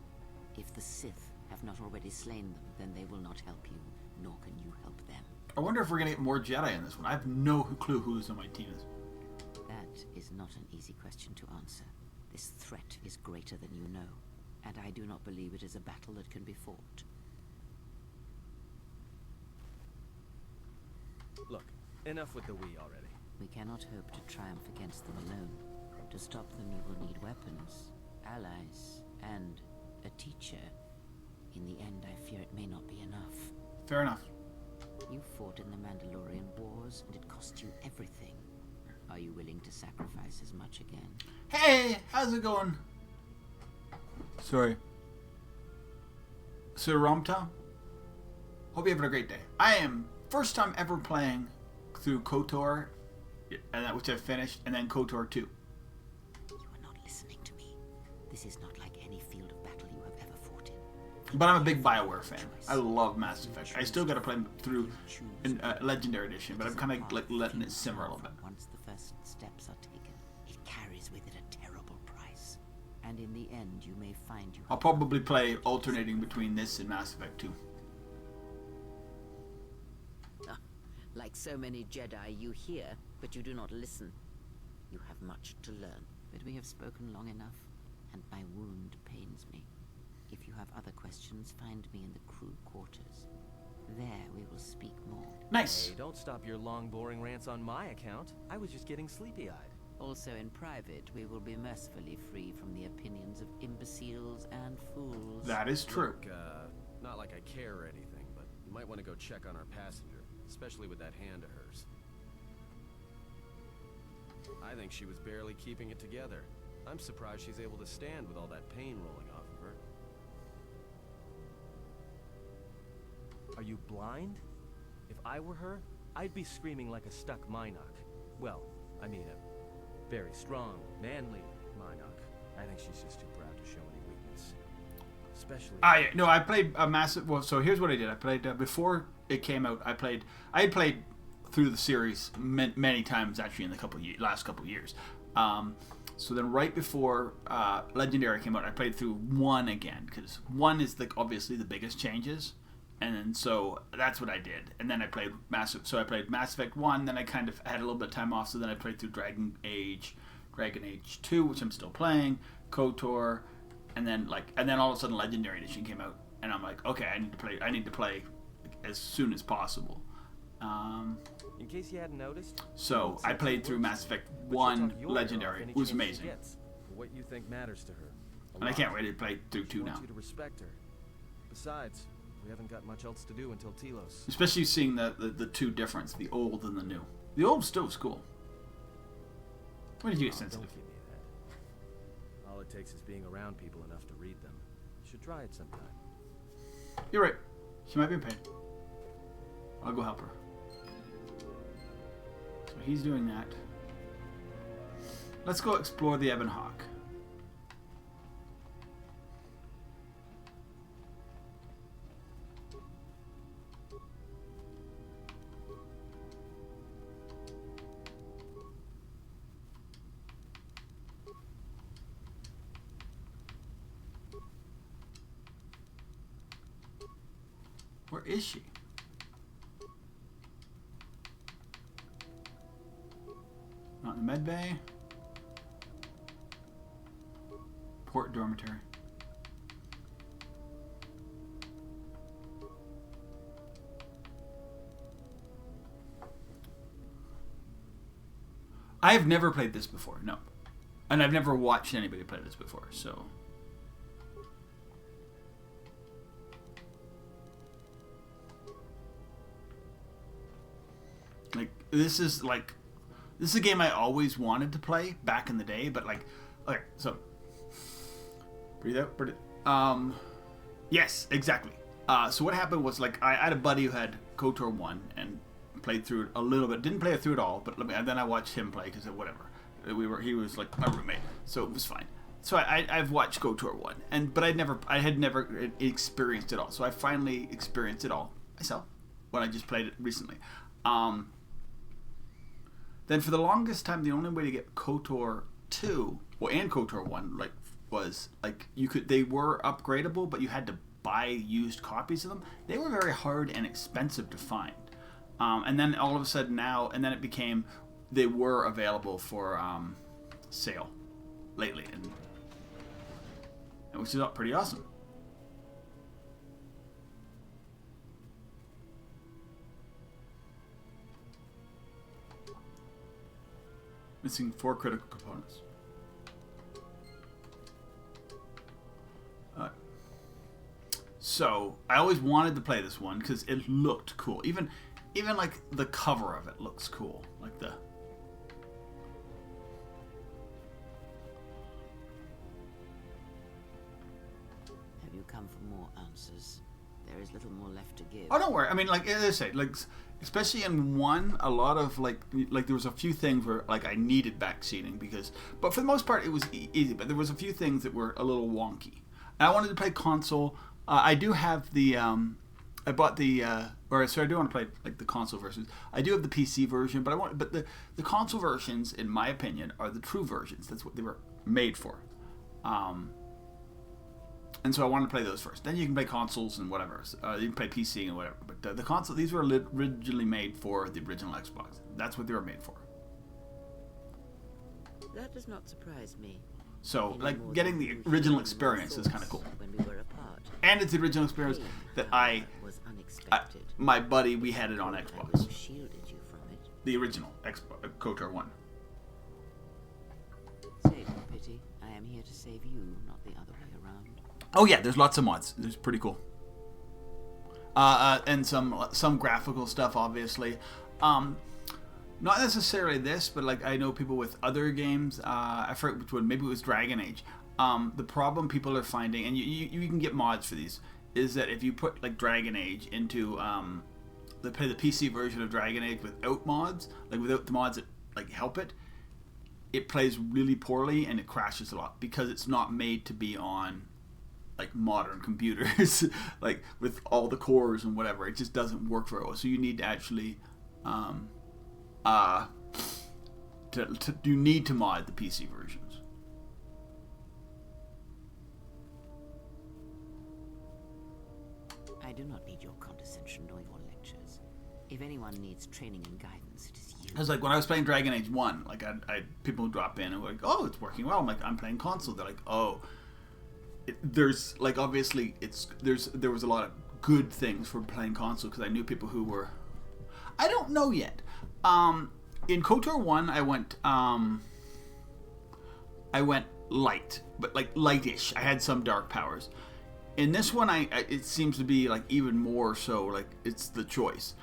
If the Sith have not already slain them, then they will not help you, nor can you help them. I wonder if we're gonna get more Jedi in this one. I have no clue who's on my team is. That is not an easy question to answer. This threat is greater than you know, and I do not believe it is a battle that can be fought. Look, enough with the we already. We cannot hope to triumph against them alone. To stop them, you will need weapons, allies, and a teacher. In the end, I fear it may not be enough. Fair enough. You fought in the Mandalorian Wars, and it cost you everything. Are you willing to sacrifice as much again? Hey, how's it going? Sorry. Sir Romta? Hope you're having a great day. I am first time ever playing through KOTOR, and that which I finished, and then KOTOR 2. You are not listening to me. This is not like any field of battle you have ever fought in. But I'm a big BioWare fan. I love Mass Effect. I still got to play through in Legendary Edition, but I'm kind of like letting it simmer a little bit. Once the first steps are taken, it carries with it a terrible price. And in the end, you may find you... I'll probably play alternating between this and Mass Effect 2. Like so many Jedi, you hear, but you do not listen. You have much to learn, but we have spoken long enough, and my wound pains me. If you have other questions, find me in the crew quarters. There we will speak more. Nice. Hey, don't stop your long, boring rants on my account. I was just getting sleepy-eyed. Also in private, we will be mercifully free from the opinions of imbeciles and fools. That is true. Look, not like I care or anything, but you might want to go check on our passenger, especially with that hand of hers. I think she was barely keeping it together. I'm surprised she's able to stand with all that pain rolling off of her. Are you blind? If I were her, I'd be screaming like a stuck Minoc. Well, I mean a very strong, manly Minoc. I think she's just too proud to show any weakness. Especially... Yeah, no, I played a massive... Well, so here's what I did. I played... before it came out, I had played through the series many times, actually, in the last couple years. So then right before Legendary came out, I played through 1 again, because 1 is obviously the biggest changes. And then, so that's what I did. And then I played Mass Effect 1, then I kind of had a little bit of time off, so then I played through Dragon Age 2, which I'm still playing, KOTOR, and then all of a sudden Legendary Edition came out, and I'm like, okay, I need to play as soon as possible. In case you hadn't noticed, so I played through Mass Effect 1 Legendary. It was amazing. What you think matters to her. And I can't wait to play through 2 now. I want you to respect her. Besides, we haven't got much else to do until Telos. Especially seeing the 2 difference, the old and the new. The old still was cool. When did you get sensitive? Don't give me that. All it takes is being around people enough to read them. You should try it sometime. You're right. She might be in pain. I'll go help her. So he's doing that. Let's go explore the Ebon Hawk. Where is she? Not in the med bay. Port dormitory. I have never played this before, no. And I've never watched anybody play this before, so... This is a game I always wanted to play back in the day, but okay, so breathe out, breathe in. Yes, exactly. So what happened was I had a buddy who had KOTOR 1 and played through it a little bit. Didn't play it through it all, but and then I watched him play because whatever. He was like my roommate, so it was fine. So I've watched KOTOR 1, but I had never experienced it all. So I finally experienced it all myself when I just played it recently. Then for the longest time, the only way to get KOTOR 2, and KOTOR 1, was they were upgradable, but you had to buy used copies of them. They were very hard and expensive to find. And then all of a sudden then it became, they were available for sale lately, and which is pretty awesome. Missing 4 critical components. So I always wanted to play this one because it looked cool. Even the cover of it looks cool. Have you come for more answers? There is little more left to give. Oh, don't worry. I mean, as I say, especially in 1, a lot of there was a few things where I needed backseating but for the most part it was easy. But there was a few things that were a little wonky. And I wanted to play console. I do have the I bought the I do want to play the console versions. I do have the PC version, but the console versions, in my opinion, are the true versions. That's what they were made for. And so I wanted to play those first. Then you can play consoles and whatever. You can play PC and whatever. But the console, these were originally made for the original Xbox. That's what they were made for. That does not surprise me. So, getting the original experience is kind of cool. When we were apart. and it's the original experience that I was unexpected. my buddy, we had it on I would Xbox. have shielded you from it. The original Xbox, KOTOR 1. Save no pity. I am here to save you, not the other way around. Oh yeah, there's lots of mods. It's pretty cool. And some graphical stuff, obviously. Not necessarily this, but like I know people with other games. I forget which one. Maybe it was Dragon Age. The problem people are finding, and you can get mods for these, is that if you put like Dragon Age into the PC version of Dragon Age without mods, like without the mods that like help it, it plays really poorly and it crashes a lot because it's not made to be on like modern computers, like with all the cores and whatever. It just doesn't work very well. So you need to actually you need to mod the PC versions. I do not need your condescension nor your lectures. If anyone needs training and guidance, it is you. It's like when I was playing Dragon Age 1, like I people would drop in and were like, oh, it's working well. I'm like, I'm playing console. They're like, oh, there's like obviously there was a lot of good things for playing console because I knew people who were, I don't know yet. In KOTOR 1, I went light, but like lightish. I had some dark powers. In this one, it seems to be like even more so. Like it's the choice.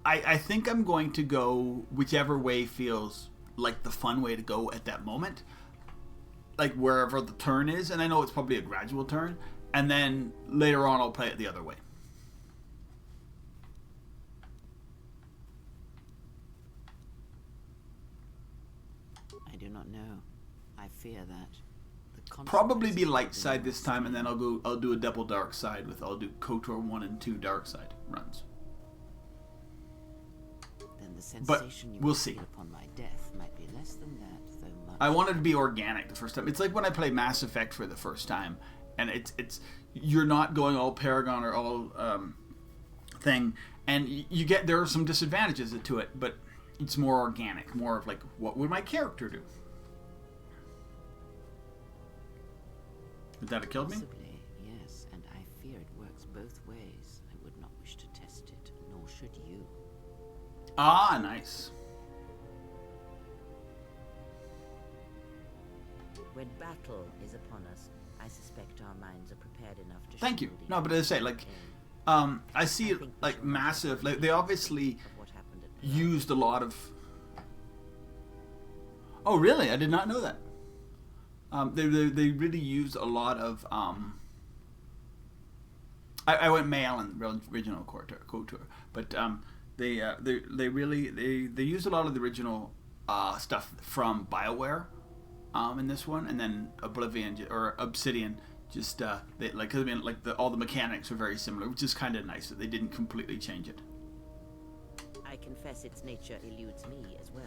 I think I'm going to go whichever way feels like the fun way to go at that moment. Like wherever the turn is, and I know it's probably a gradual turn, and then later on I'll play it the other way. I do not know. I fear that. Probably be light side this time, and then I'll do a double dark side with I'll do KOTOR 1 and 2 dark side runs. Then the sensation you we'll feel see. upon my death might be less than that, though much. I wanted to be organic the first time. It's like when I play Mass Effect for the first time, and it's you're not going all Paragon or all thing, and you get there are some disadvantages to it, but it's more organic, more of like what would my character do? Would that have killed me? Possibly, yes, and I fear it works both ways. I would not wish to test it, nor should you. Ah, nice. When battle is upon us, I suspect our minds are prepared enough to. Thank you. No, but as I say, like, I see it like massive. Like they obviously used a lot of. Oh, really? I did not know that. They really used a lot of. I went male in the original KOTOR, but they really used a lot of the original stuff from BioWare in this one, and then Oblivion or Obsidian just they like I mean like all the mechanics are very similar, which is kind of nice that they didn't completely change it. I confess its nature eludes me as well.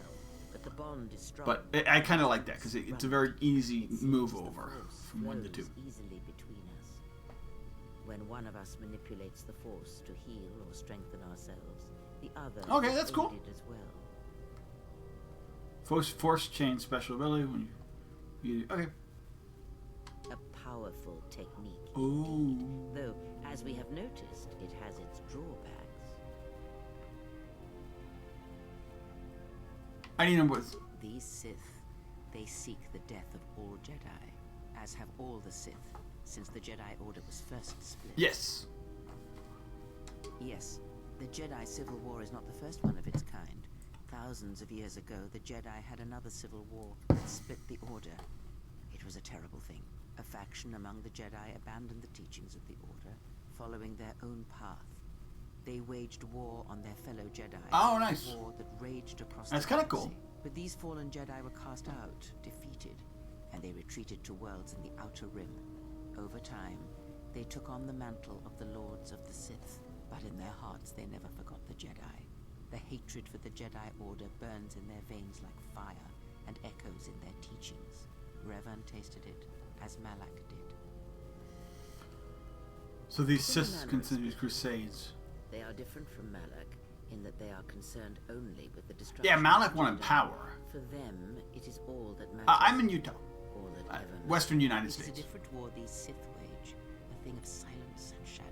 But the bond is strong. But I kind of like that because it's a very easy move over from 1 to 2. Easily between us. When one of us manipulates the force to heal or strengthen ourselves, the other Okay, that's cool. as well. Force chain special ability when you okay. A powerful technique. Ooh. Though, as we have noticed, it has its drawbacks. I need numbers. These Sith, they seek the death of all Jedi, as have all the Sith, since the Jedi Order was first split. Yes. Yes, the Jedi Civil War is not the first one of its kind. Thousands of years ago, the Jedi had another civil war that split the Order. It was a terrible thing. A faction among the Jedi abandoned the teachings of the Order, following their own path. They waged war on their fellow Jedi. Oh, nice. A war that raged across That's the kind of galaxy. cool. But these fallen Jedi were cast out, defeated, and they retreated to worlds in the Outer Rim. Over time, they took on the mantle of the Lords of the Sith, but in their hearts they never forgot the Jedi. The hatred for the Jedi Order burns in their veins like fire and echoes in their teachings. Revan tasted it, as Malak did. So these Sith continue crusades. They are different from Malak in that they are concerned only with the destruction. Yeah, Malak of wanted Jedi. power. For them, it is all that matters. I'm in Utah, All that ever Western United It is States. a different war these Sith wage, a thing of silence and shadow.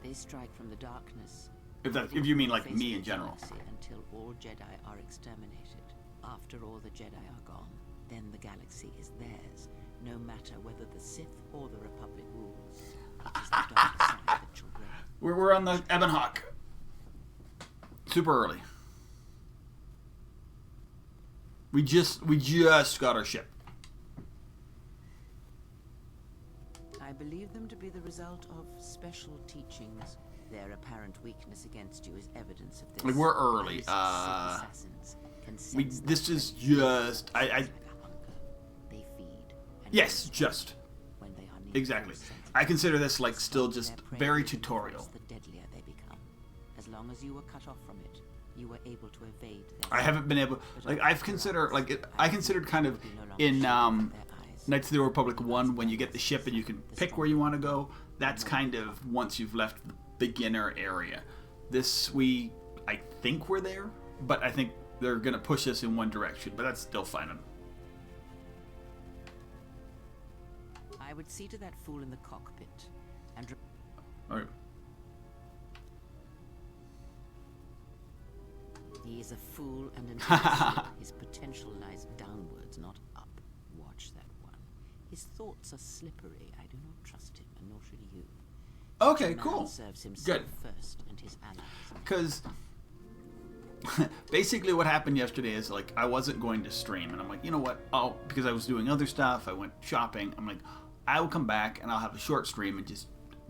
They strike from the darkness. If you mean like me in general. Until all Jedi are exterminated. After all the Jedi are gone, then the galaxy is theirs, no matter whether the Sith or the Republic rules. It is the dark side that shall reign. We're on the Ebon Hawk. Super early. We just got our ship. I believe them to be the result of special teachings. Their apparent weakness against you is evidence of this. Like, we're early. This is just they feed. Yes, just. When they are exactly. I consider this like still just very tutorial. The deadlier they become. As long as you were cut off from it, you were able to evade their I haven't been able, like, I considered kind of in Knights of the Republic 1 when you get the ship and you can pick where you want to go. That's kind of once you've left the beginner area. This, I think we're there, but I think they're going to push us in one direction, but that's still fine. I would see to that fool in the cockpit and... All right. He is a fool and an imbecile. His potential lies downwards, not up. Watch that one. His thoughts are slippery. I do not trust him, and nor should you. Okay, cool. Serves himself Good. First and his allies. Because basically what happened yesterday is, like, I wasn't going to stream, and I'm like, you know what? Because I was doing other stuff. I went shopping. I'm like, I will come back and I'll have a short stream and just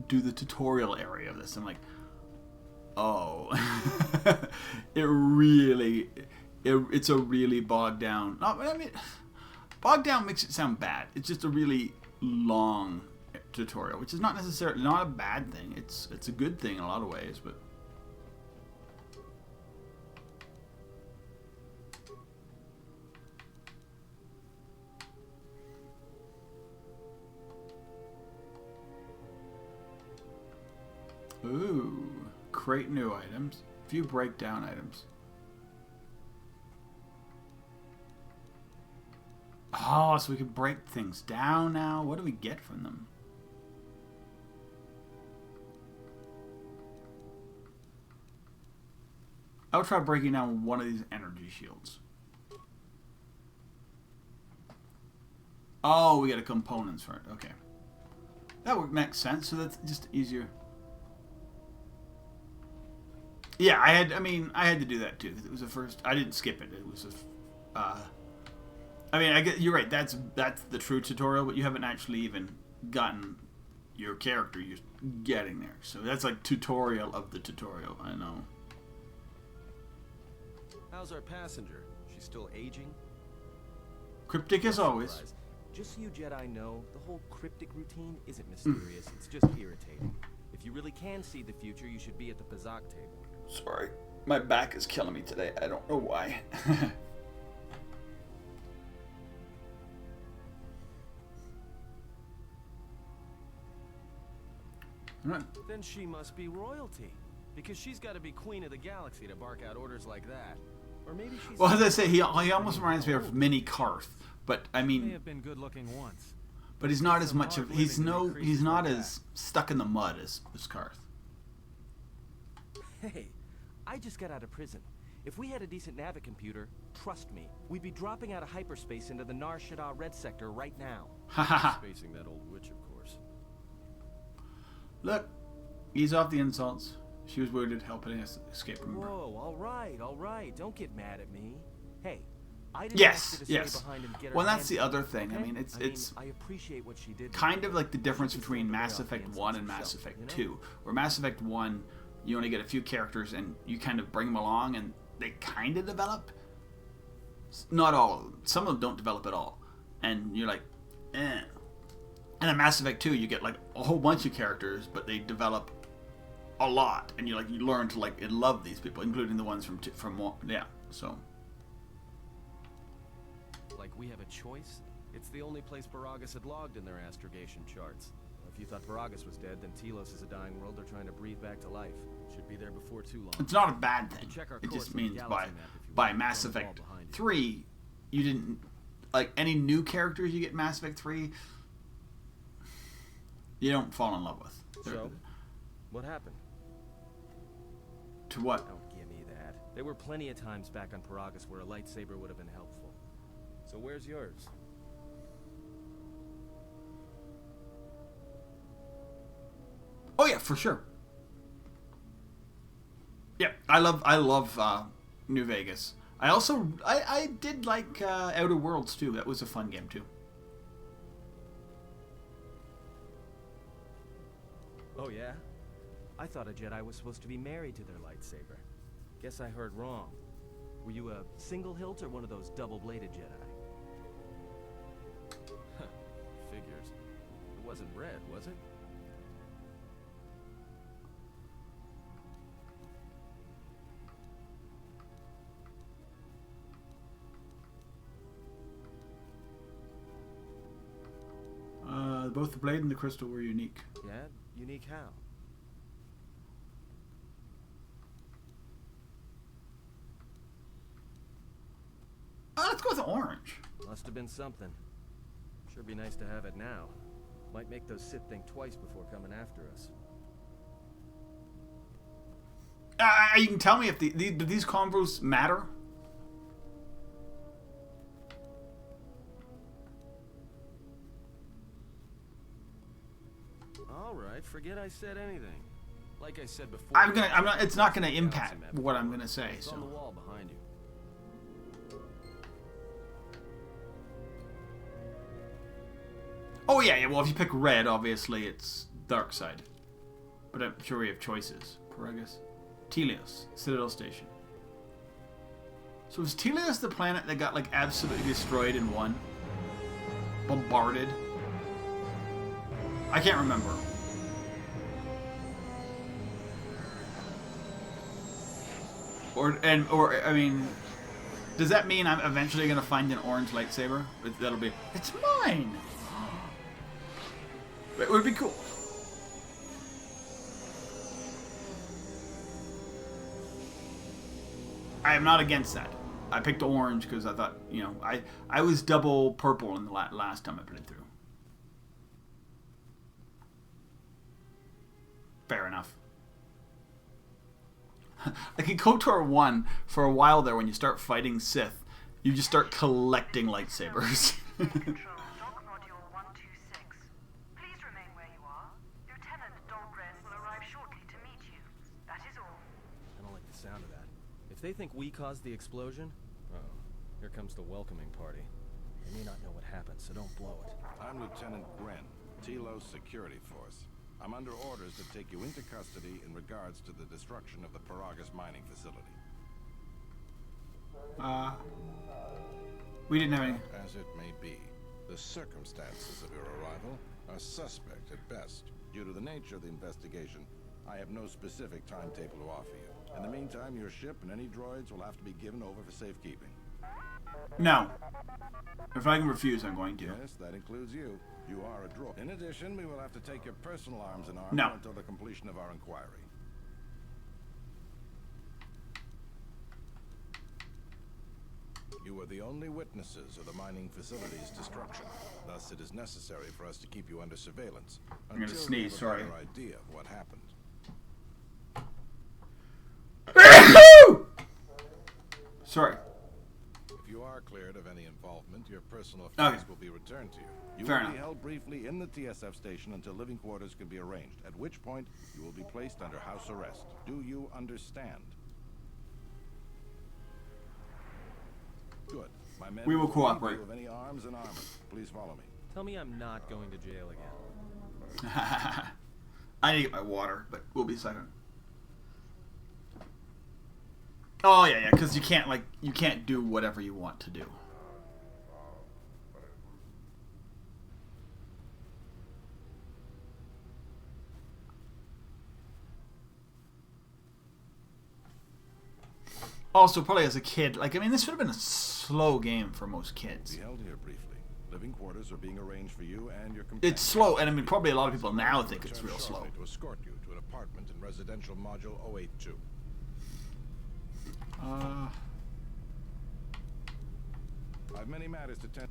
do the tutorial area of this. I'm like, oh, it's a really bogged down. Bogged down makes it sound bad. It's just a really long tutorial, which is not necessarily not a bad thing. It's a good thing in a lot of ways, but. Ooh, crate new items. Few breakdown items. Oh, so we can break things down now. What do we get from them? I'll try breaking down one of these energy shields. Oh, we get a components for it. Okay. That would make sense. So that's just easier. Yeah, I had to do that too. It was the first. I didn't skip it. It was I get you're right. That's the true tutorial, but you haven't actually even gotten your character. You're getting there, so that's like tutorial of the tutorial. I know. How's our passenger? She's still aging? Cryptic as always. Just so you Jedi know, the whole cryptic routine isn't mysterious. It's just irritating. If you really can see the future, you should be at the Pazak table. Sorry, my back is killing me today. I don't know why. Then she must be royalty, because she's got to be queen of the galaxy to bark out orders like that. Or maybe she's... Well, as I say, he almost reminds me of Mini Karth, but I mean... May have been good looking once. But he's not as much of... He's not as stuck in the mud as Karth. Hey, I just got out of prison. If we had a decent Navicomputer, trust me, we'd be dropping out of hyperspace into the Nar Shaddaa Red Sector right now. Spacing that old witch, of course. Look, ease off the insults. She was wounded helping us escape from her. Whoa, all right. Don't get mad at me. Hey, I didn't yes. Stay behind and get well, her that's the other thing. Okay? I mean, it's I appreciate what she did. Kind of like the difference between Mass Effect 1 and Mass Effect 2. Where Mass Effect 1, you only get a few characters and you kind of bring them along and they kind of develop. Not all of them. Some of them don't develop at all. And you're like, eh. And in Mass Effect 2, you get like a whole bunch of characters, but they develop a lot, and you learn to like and love these people, including the ones from one. Yeah, so. Like we have a choice. It's the only place Baragas had logged in their astrogation charts. If you thought Baragas was dead, then Telos is a dying world they're trying to breathe back to life. Should be there before too long. It's not a bad thing. It just means by Mass Effect 3, you didn't like any new characters you get in Mass Effect 3. You don't fall in love with. So, what happened? To what? Don't give me that. There were plenty of times back on Paragus where a lightsaber would have been helpful. So where's yours? Oh yeah, for sure. Yeah, I love New Vegas. I did like Outer Worlds too. That was a fun game too. Oh yeah? I thought a Jedi was supposed to be married to their lightsaber. Guess I heard wrong. Were you a single hilt or one of those double-bladed Jedi? Figures. It wasn't red, was it? Both the blade and the crystal were unique. Yeah? Unique how? Let's go with orange. Must have been something. Sure be nice to have it now. Might make those Sith think twice before coming after us. You can tell me if do these combos matter? Alright, forget I said anything. Like I said before... it's not gonna impact what I'm gonna say, it's so... on the wall behind you. Oh yeah, well if you pick red, obviously it's dark side. But I'm sure we have choices. Paragus. Telios, Citadel Station. So was Telios the planet that got like absolutely destroyed in one? Bombarded? I can't remember. Or I mean, does that mean I'm eventually gonna find an orange lightsaber? That'll be, it's mine. It would be cool. I am not against that. I picked orange because I thought, you know, I was double purple in the last time I put it through. Fair enough. Like in KOTOR 1, for a while there, when you start fighting Sith, you just start collecting lightsabers. If they think we caused the explosion, oh, here comes the welcoming party. They may not know what happened, so don't blow it. I'm Lieutenant Gren, Telos Security Force. I'm under orders to take you into custody in regards to the destruction of the Paragus mining facility. We didn't have any... As it may be, the circumstances of your arrival are suspect at best. Due to the nature of the investigation, I have no specific timetable to offer you. In the meantime, your ship and any droids will have to be given over for safekeeping. No. If I can refuse, I'm going to. Yes, that includes you. You are a droid. In addition, we will have to take your personal arms and armor until the completion of our inquiry. You are the only witnesses of the mining facility's destruction. Thus, it is necessary for us to keep you under surveillance. I'm gonna sneeze, sorry. Until we have a better idea of what happened. Sorry. If you are cleared of any involvement, your personal effects will be returned to you. You will be held briefly in the TSF station until living quarters can be arranged, at which point you will be placed under house arrest. Do you understand? Good. My men we will cooperate. Of any arms and armor. Please follow me. Tell me I'm not going to jail again. I need to get my water, but we'll be a second. Oh yeah, because you can't do whatever you want to do. Also, probably as a kid, like, I mean, this would have been a slow game for most kids. Be held here briefly. Living quarters are being arranged for you and your companions. It's slow, and I mean, probably a lot of people now think it's real slow. To escort you to an apartment in residential module 082. I've many matters to tend.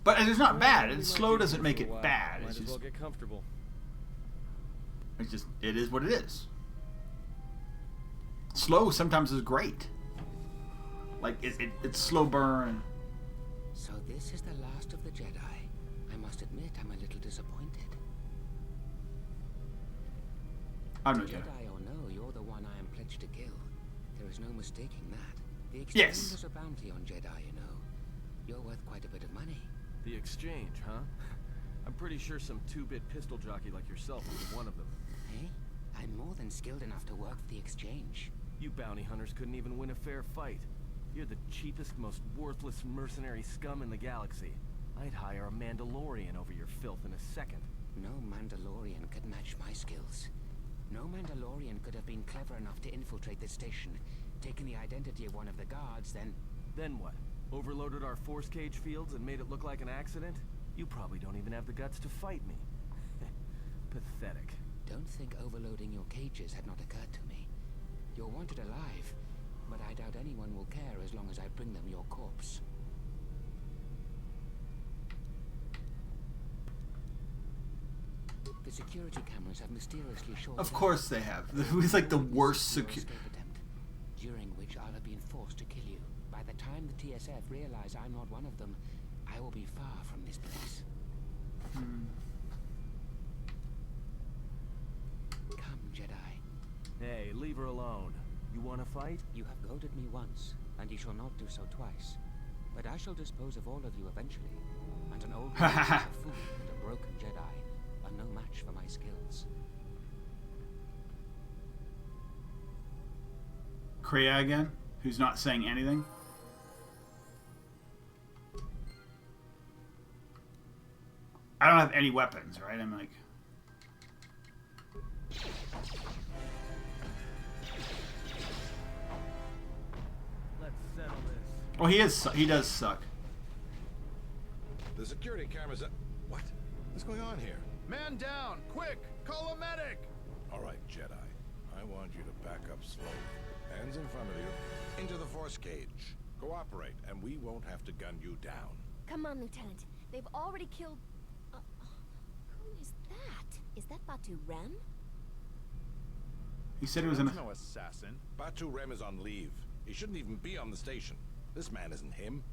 But it's not bad. We It's might slow be doesn't here make for a it while. bad. Might It's as well just, get comfortable. it is what it is. Slow sometimes is great. Like it's slow burn. So this is the last of the Jedi. I must admit, I'm a little disappointed. I'm not Jedi. Jedi or no, you're the one I am pledged to kill. There is no mistaking that. The exchange Yes. was a bounty on Jedi, you know. You're worth quite a bit of money. The exchange, huh? I'm pretty sure some two-bit pistol jockey like yourself was one of them. Eh? I'm more than skilled enough to work for the exchange. You bounty hunters couldn't even win a fair fight. You're the cheapest, most worthless mercenary scum in the galaxy. I'd hire a Mandalorian over your filth in a second. No Mandalorian could match my skills. No Mandalorian could have been clever enough to infiltrate this station, taken the identity of one of the guards, then... Then what? Overloaded our force cage fields and made it look like an accident? You probably don't even have the guts to fight me. Pathetic. Don't think overloading your cages had not occurred to me. You're wanted alive, but I doubt anyone will care as long as I bring them your corpse. The security cameras have mysteriously short. Of course they have. It was like the worst escape attempt, during which I'll have been forced to kill you. By the time the TSF realize I'm not one of them, I will be far from this place. Come, Jedi. Hey, leave her alone. You want to fight? You have goaded me once, and you shall not do so twice. But I shall dispose of all of you eventually. And an old man, a fool, and a broken Jedi are no match for my skills. Kreia again, who's not saying anything. I don't have any weapons, right? I'm like... Let's settle this. Oh, he does suck. The security cameras are... What? What's going on here? Man down! Quick! Call a medic! All right, Jedi. I want you to back up slowly. Hands in front of you. Into the force cage. Cooperate, and we won't have to gun you down. Come on, Lieutenant. They've already killed... who is that? Is that Batu Rem? He said he was an... no assassin. Batu Rem is on leave. He shouldn't even be on the station. This man isn't him.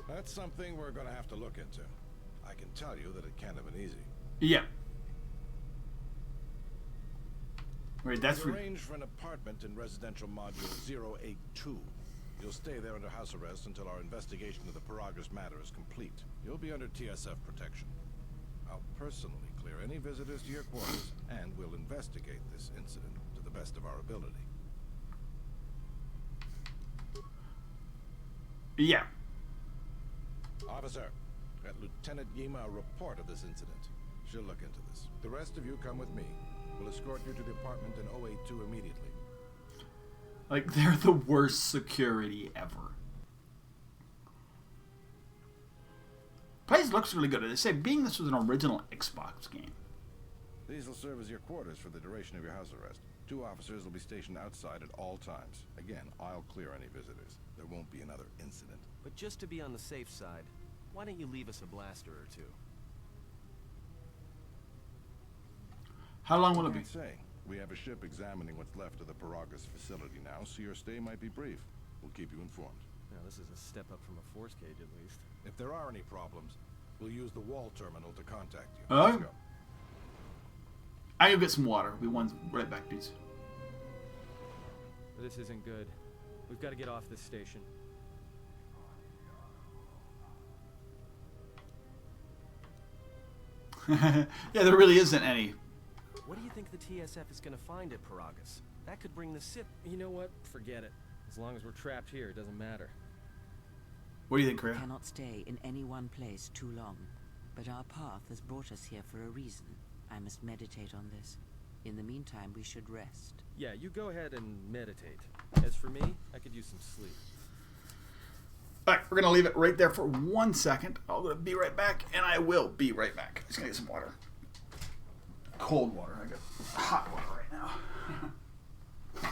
That's something we're gonna have to look into. I can tell you that it can't have been easy. Yeah. Wait, that's... We've arranged for an apartment in residential module 082. You'll stay there under house arrest until our investigation of the Peragus matter is complete. You'll be under TSF protection. I'll personally clear any visitors to your quarters, and we'll investigate this incident to the best of our ability. Yeah. Officer, get Lieutenant Yima a report of this incident. She'll look into this. The rest of you come with me. We'll escort you to the apartment in 082 immediately. Like, they're the worst security ever. Place looks really good. They say, being this was an original Xbox game. These will serve as your quarters for the duration of your house arrest. 2 officers will be stationed outside at all times. Again, I'll clear any visitors. There won't be another incident. But just to be on the safe side, why don't you leave us a blaster or two? How long will it be? I can't say. We have a ship examining what's left of the Peragus facility now, so your stay might be brief. We'll keep you informed. Now, this is a step up from a force cage, at least. If there are any problems, we'll use the wall terminal to contact you. Oh? Let's go. I go get some water. We won right back, dudes. This isn't good. We've got to get off this station. Yeah, there really isn't any. What do you think the TSF is going to find at Peragus? That could bring the Sith... You know what? Forget it. As long as we're trapped here, it doesn't matter. What do you think, We Kreia? cannot stay in any one place too long. But our path has brought us here for a reason. I must meditate on this. In the meantime, we should rest. Yeah, you go ahead and meditate. As for me, I could use some sleep. Alright, we're going to leave it right there for 1 second. I'll be right back, and I will be right back. Just going to get some water. Cold water. I got hot water right now.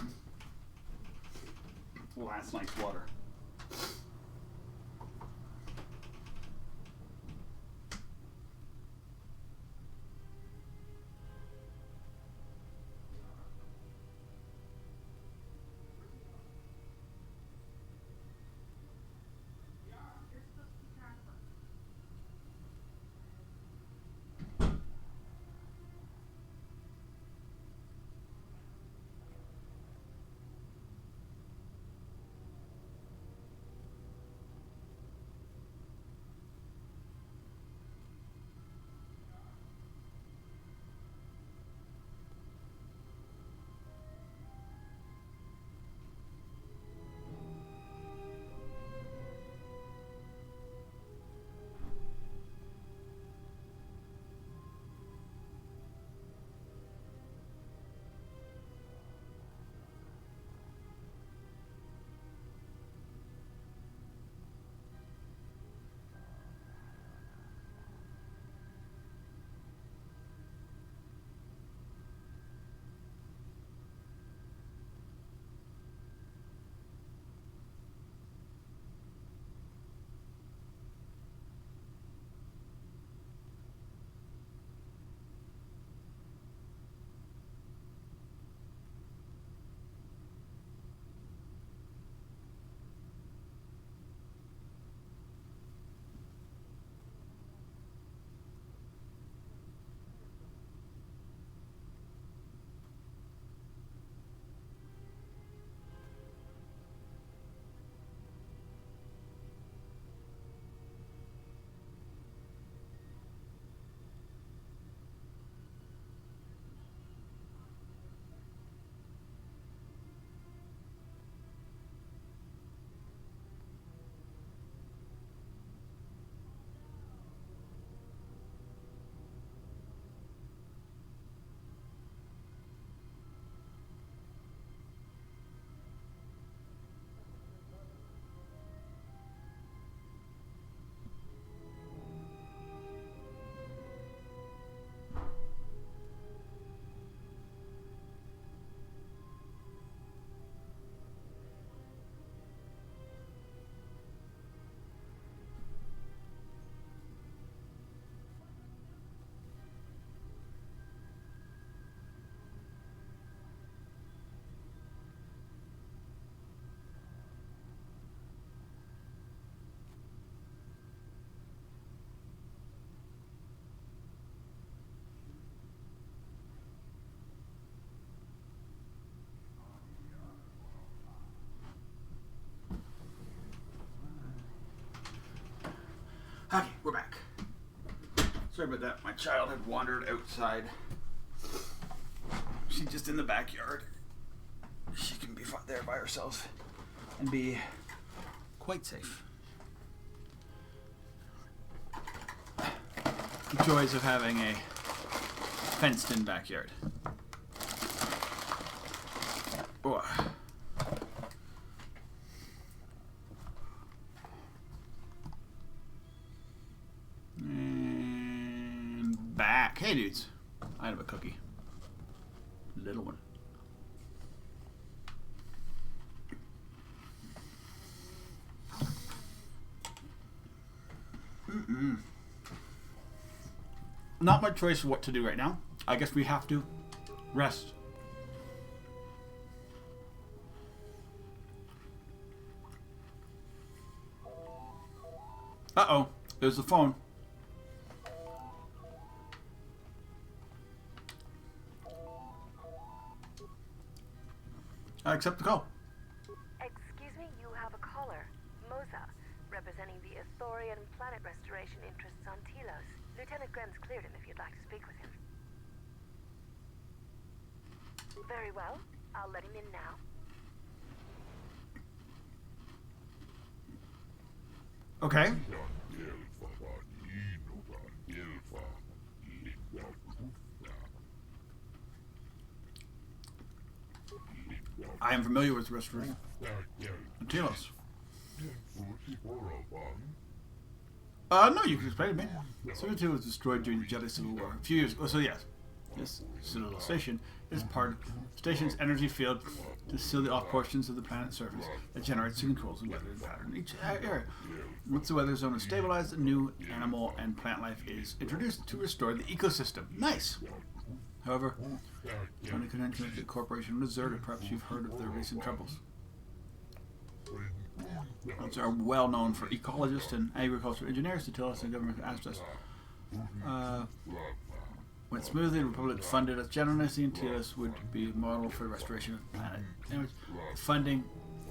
Last night's water. Okay, we're back. Sorry about that. My child had wandered outside. She's just in the backyard. She can be there by herself and be quite safe. The joys of having a fenced-in backyard. Oh. And back. Hey, dudes. I have a cookie. Little one. Not much choice of what to do right now. I guess we have to rest. Uh-oh. There's the phone. I accept the call. Excuse me, you have a caller. Moza, representing the Athorian planet restoration interests on Telos. Lieutenant Grem's cleared him if you'd like to speak with him. Very well. I'll let him in now. Okay. I am familiar with restoration. Telos. No, you can explain it to me. Servitude was destroyed during the Jedi Civil War a few years ago. So yes, this Citadel Station is part of the station's energy field to seal the off portions of the planet's surface that generates and controls the weather and pattern in each area. Once the weather zone is stabilized, new animal and plant life is introduced to restore the ecosystem. Nice. However, when a connected corporation deserted, perhaps you've heard of their recent troubles. Those are well known for ecologists and agricultural engineers to tell us the government asked us. Went smoothly, the Republic funded us generously, and Telos would be a model for the restoration of the planet. Anyways, the funding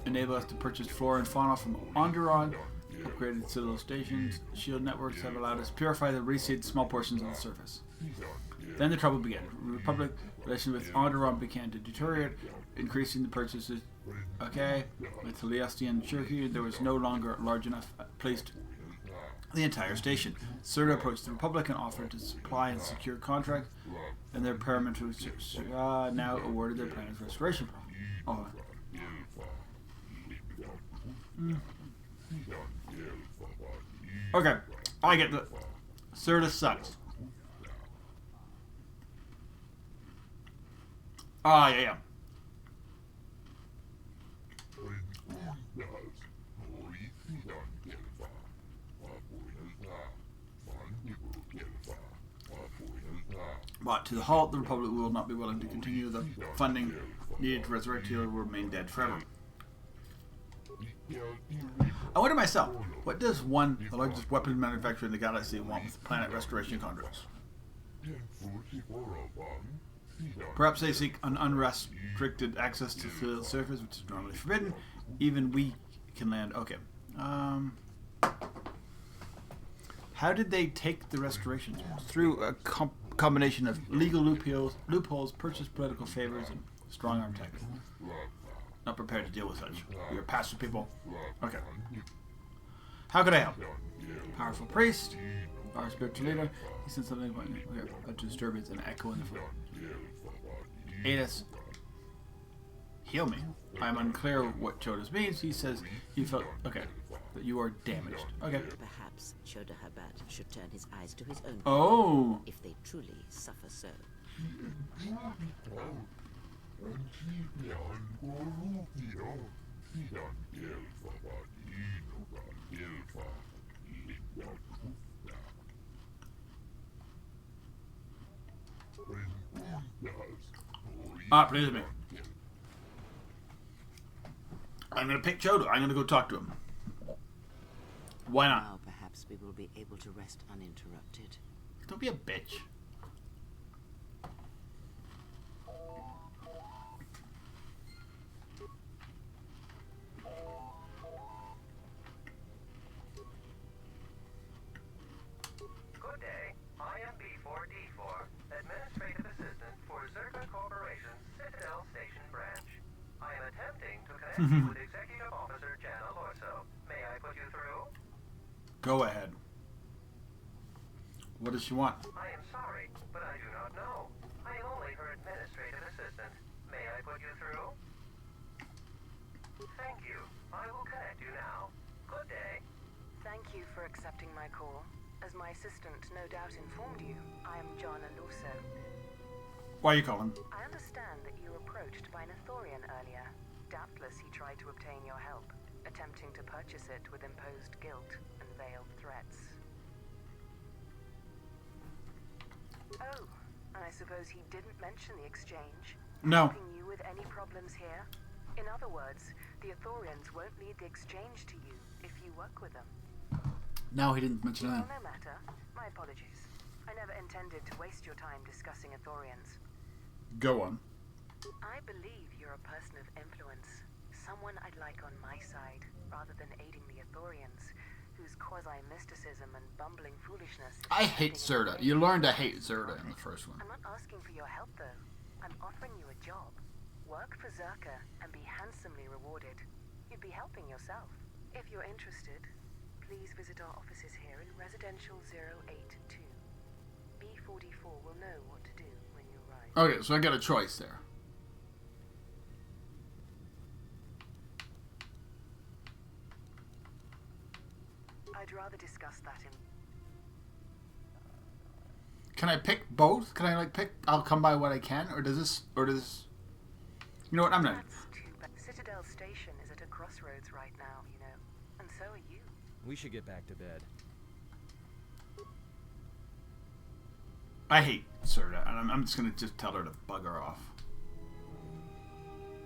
enabled us to purchase flora and fauna from Onderon, upgraded Citadel stations, shield networks have allowed us to purify the reseed small portions of the surface. Then the trouble began. The Republic relations with Onderon began to deteriorate, increasing the purchases. Okay, with Teleostian and Cherokee, there was no longer large enough place to the entire station. Serta approached the Republic and offered to supply and secure contracts, and their paramilitary now awarded their planet's restoration program. Okay, I get that. Serta sucks. Yeah. But to the halt, the Republic will not be willing to continue the funding needed to resurrect Telos will remain dead forever. I wonder myself, what does the largest weapons manufacturer in the galaxy want with planet restoration contracts? Perhaps they seek an unrestricted access to the surface, which is normally forbidden. Even we can land. Okay. How did they take the restorations? Through a combination of legal loopholes, purchased political favors, and strong arm tactics. Not prepared to deal with such. We are passive people. Okay. How could I help? Powerful priest, our spiritual leader. He said something about a disturbance and echo in the phone. Aid us. Heal me. I'm unclear what Chodas means. He says he felt that you are damaged. Okay. Perhaps Choda Habat should turn his eyes to his own. Oh. If they truly suffer so. Please me. I'm gonna pick Choda. I'm gonna go talk to him. Why not? Now perhaps we will be able to rest uninterrupted. Don't be a bitch. connect you with Executive Officer Jana Lorso. May I put you through? Go ahead. What does she want? I am sorry, but I do not know. I am only her administrative assistant. May I put you through? Thank you. I will connect you now. Good day. Thank you for accepting my call. As my assistant no doubt informed you, I am Jana Lorso. Why are you calling? I understand that you were approached by an Ithorian earlier. Doubtless he tried to obtain your help, attempting to purchase it with imposed guilt and veiled threats. Oh, and I suppose he didn't mention the exchange? No. Helping you with any problems here? In other words, the Ithorians won't need the exchange to you if you work with them. No, he didn't mention Well, anything. no matter. My apologies. I never intended to waste your time discussing Ithorians. Go on. I believe you're a person of influence. Someone I'd like on my side, rather than aiding the Ithorians, whose quasi-mysticism and bumbling foolishness... I hate Zerda. You learned to hate Zerda in the first one. I'm not asking for your help, though. I'm offering you a job. Work for Zerka and be handsomely rewarded. You'd be helping yourself. If you're interested, please visit our offices here in Residential 082. B44 will know what to do when you arrive. Okay, so I got a choice there. I'd rather discuss that in... Can I pick both? Can I like pick? I'll come by what I can, or does this? You know what? I'm not. That's too bad. Citadel Station is at a crossroads right now, you know, and so are you. We should get back to bed. I hate Zerda, and I'm just gonna tell her to bugger off.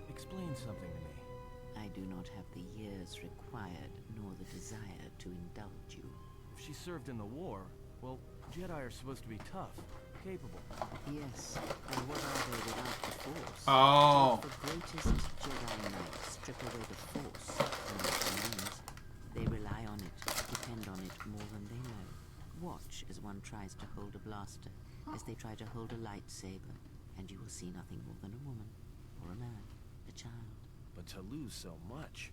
Explain something to me. I do not have the years required, nor the desire to indulge you. If she served in the war, well, Jedi are supposed to be tough, capable. Yes, and what are they without the Force? Oh. If the greatest Jedi Knights strip away the Force from their remains, they rely on it, depend on it more than they know. Watch as one tries to hold a blaster, as they try to hold a lightsaber, and you will see nothing more than a woman, or a man, a child. But to lose so much,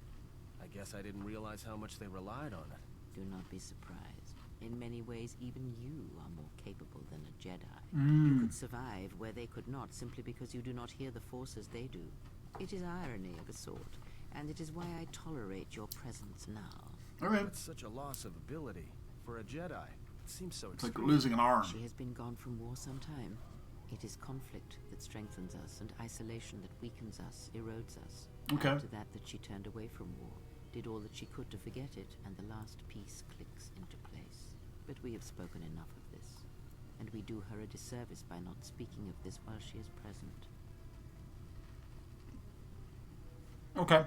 I guess I didn't realize how much they relied on it. Do not be surprised. In many ways, even you are more capable than a Jedi. You could survive where they could not, simply because you do not hear the Force as they do. It is irony of a sort, and it is why I tolerate your presence now. Okay. That's such a loss of ability. For a Jedi, it seems so It's like extreme. losing an arm. She has been gone from war some time. It is conflict that strengthens us, and isolation that weakens us, erodes us. Okay. After that she turned away from war, did all that she could to forget it, and the last piece clicks into place. But we have spoken enough of this, and we do her a disservice by not speaking of this while she is present. Okay.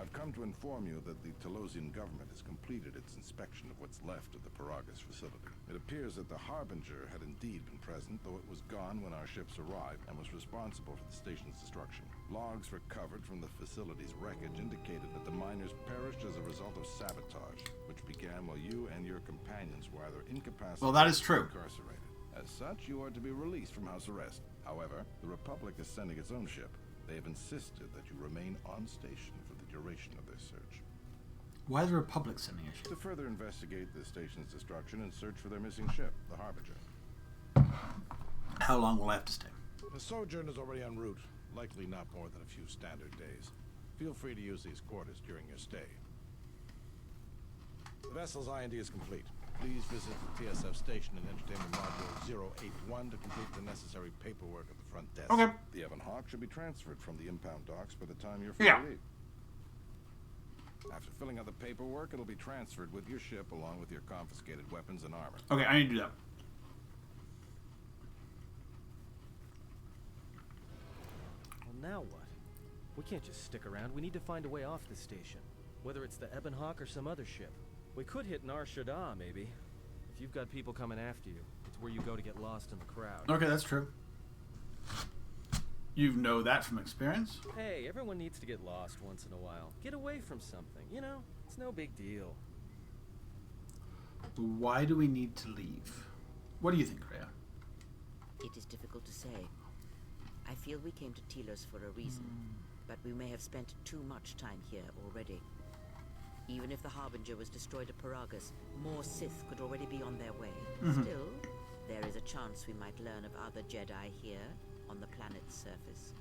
I've come to inform you that the Telosian government has completed its inspection of what's left of the Paragus facility. It appears that the Harbinger had indeed been present, though it was gone when our ships arrived, and was responsible for the station's destruction. Logs recovered from the facility's wreckage indicated that the miners perished as a result of sabotage, which began while you and your companions were either incapacitated Well, that is true. or incarcerated. As such, you are to be released from house arrest. However, the Republic is sending its own ship. They have insisted that you remain on station for the duration of their search. Why is the Republic sending a ship? To further investigate the station's destruction and search for their missing ship, the Harbinger. How long will I have to stay? The Sojourn is already en route. Likely not more than a few standard days. Feel free to use these quarters during your stay. The vessel's IND is complete. Please visit the TSF station and Entertainment Module 081 to complete the necessary paperwork at the front desk. Okay. The Evan Hawk should be transferred from the impound docks by the time you're free Yeah. to leave. After filling out the paperwork, it'll be transferred with your ship along with your confiscated weapons and armor. Okay, I need to do that. Well, now what? We can't just stick around. We need to find a way off this station. Whether it's the Ebon Hawk or some other ship. We could hit Nar Shaddaa, maybe. If you've got people coming after you, it's where you go to get lost in the crowd. Okay, that's true. You know that from experience? Hey, everyone needs to get lost once in a while. Get away from something, you know? It's no big deal. Why do we need to leave? What do you think, Rhea? It is difficult to say. I feel we came to Telos for a reason, but we may have spent too much time here already. Even if the Harbinger was destroyed at Paragus, more Sith could already be on their way. Still, there is a chance we might learn of other Jedi here on the planet's surface.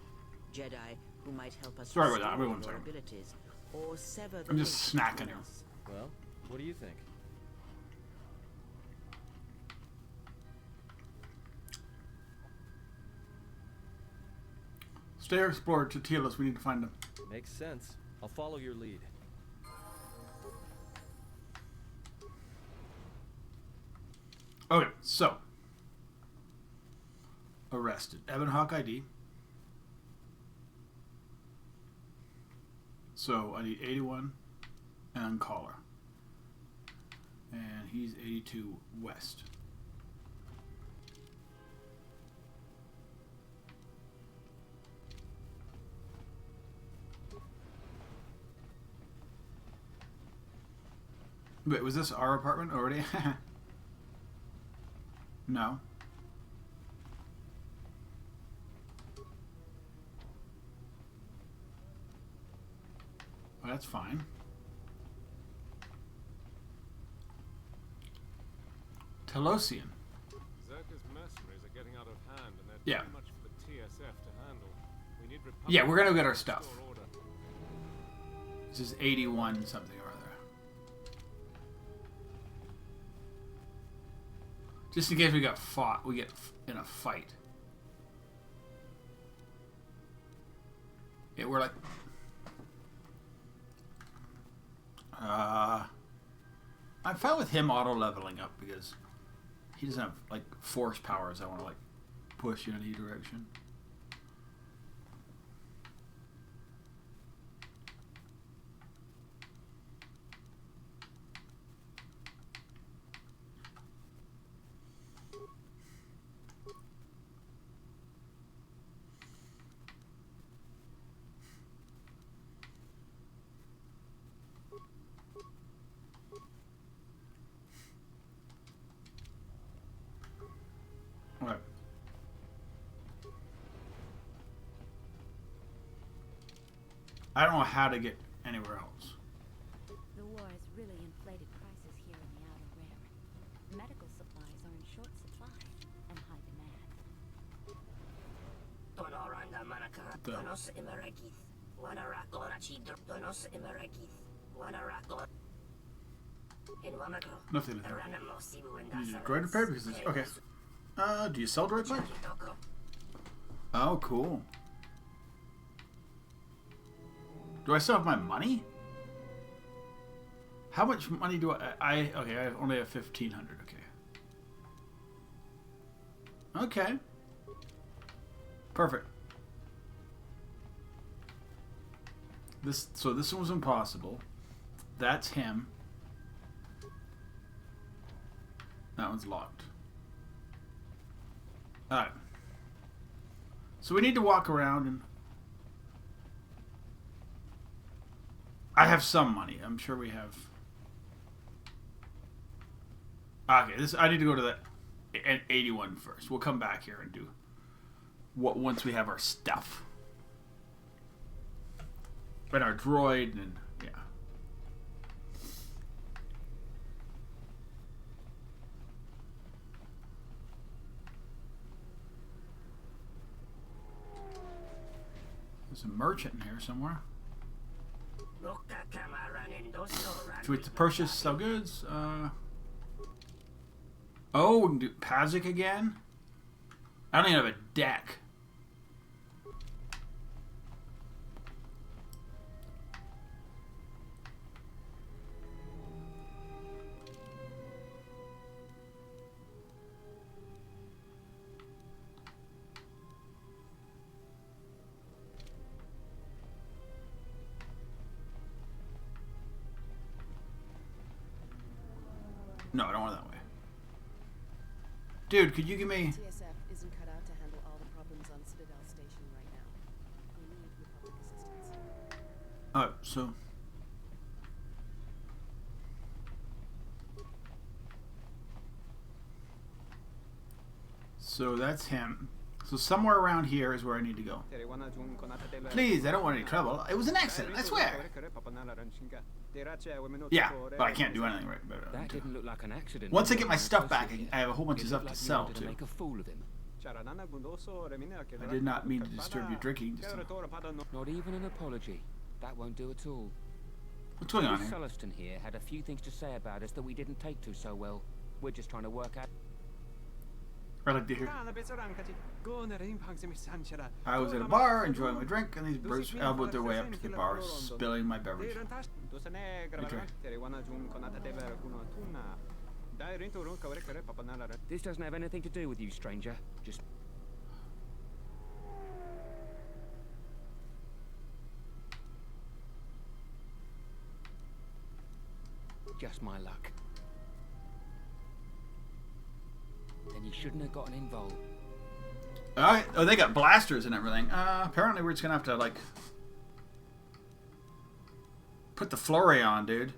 Jedi who might help us Sorry about that, restore everyone's your sorry. abilities or sever the I'm just link snacking between here. us. Well, what do you think? Stay or explore to Telos. We need to find them. Makes sense. I'll follow your lead. Okay, so arrested. Ebon Hawk ID. So I need 81 and caller. And he's 82 west. Wait, was this our apartment already? No. Well, that's fine. Telosian. Zerka's mercenaries are getting out of hand, and they're Yeah. too much for the TSF to handle. We need Republic Yeah, we're gonna get our stuff. restore order. This is 81 something or other. Just in case we get in a fight. Yeah, we're like... I'm fine with him auto-leveling up because he doesn't have, like, force powers I want to, like, push in any direction. Right. I don't know how to get anywhere else. The war has really inflated prices here in the Outer Rim. Medical supplies are in short supply and high demand. Tonoranda Manaka, Donos Imerakith, Wanarakora Chidr, Donos Imerakith, Wanarakor. In Wamako, Nothing. Ranamo Sibu and You need a droid repair because it's okay. Do you sell droid parts? Oh, cool. Do I still have my money? How much money do I okay, I only have 1,500, okay. Okay. Perfect. So this one was impossible. That's him. That one's locked. Alright. So we need to walk around and... I have some money. I'm sure we have... Okay, I need to go to the 81 first. We'll come back here and do... once we have our stuff. And our droid and... yeah. There's a merchant in here somewhere. Do we have to purchase sell goods? Oh, we can do Pazik again? I don't even have a deck. No, I don't want it that way. Dude, could you give me... TSF isn't cut out to handle all the problems on Citadel Station right now. We need Republic assistance. Alright, so... So that's him. So somewhere around here is where I need to go. Please, I don't want any trouble. It was an accident, I swear. Yeah, but I can't do anything right about it. That didn't look like an accident. Once I get my stuff back, I have a whole bunch of It stuff looked to like you sell wanted to too. make a fool of him. I did not mean to disturb your drinking. Just Not even an apology. That won't do at all. What's going on here? Sulluston here had a few things to say about us that we didn't take to so well. We're just trying to work out. I like to hear. I was at a bar enjoying my drink, and these brutes elbowed their way up to the bar, spilling my beverage. Okay. This doesn't have anything to do with you, stranger. Just my luck. Then you shouldn't have gotten involved. Alright, oh, they got blasters and everything. Apparently we're just gonna have to, like, put the flurry on, dude.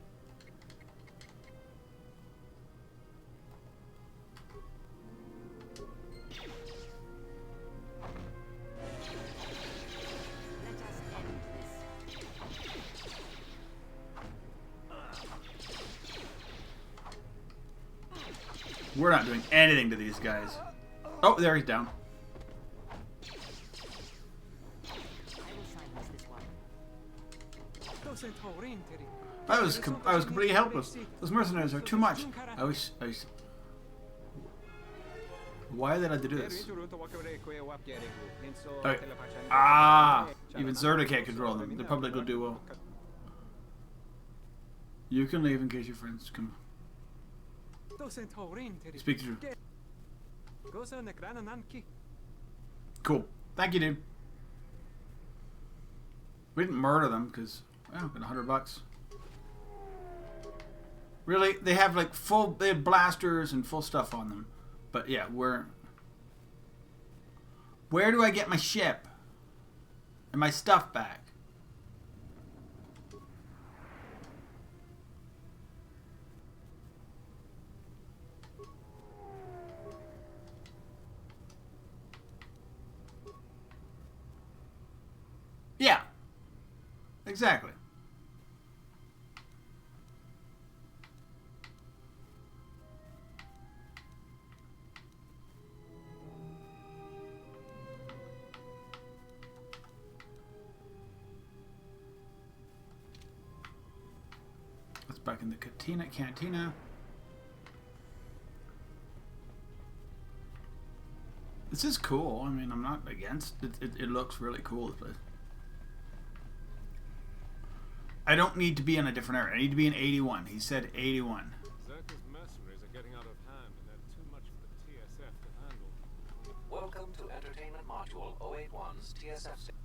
We're not doing anything to these guys. Oh, there he's down. I was completely helpless. Those mercenaries are too much. I was. Why did I do this? Okay. Ah! Even Zerda can't control them. The public will do well. You can leave in case your friends come. Speak the truth. Cool. Thank you, dude. We didn't murder them because, well, got $100. Really? They have like they have blasters and full stuff on them. But yeah, where do I get my ship? And my stuff back? Yeah. Exactly. That's back in the cantina. This is cool. I mean, I'm not against it. It looks really cool, this place. I don't need to be in a different area. I need to be in 81. He said 81. Zerka's mercenaries are getting out of hand and they're too much for the TSF to handle. Welcome to Entertainment Module 081's TSF station.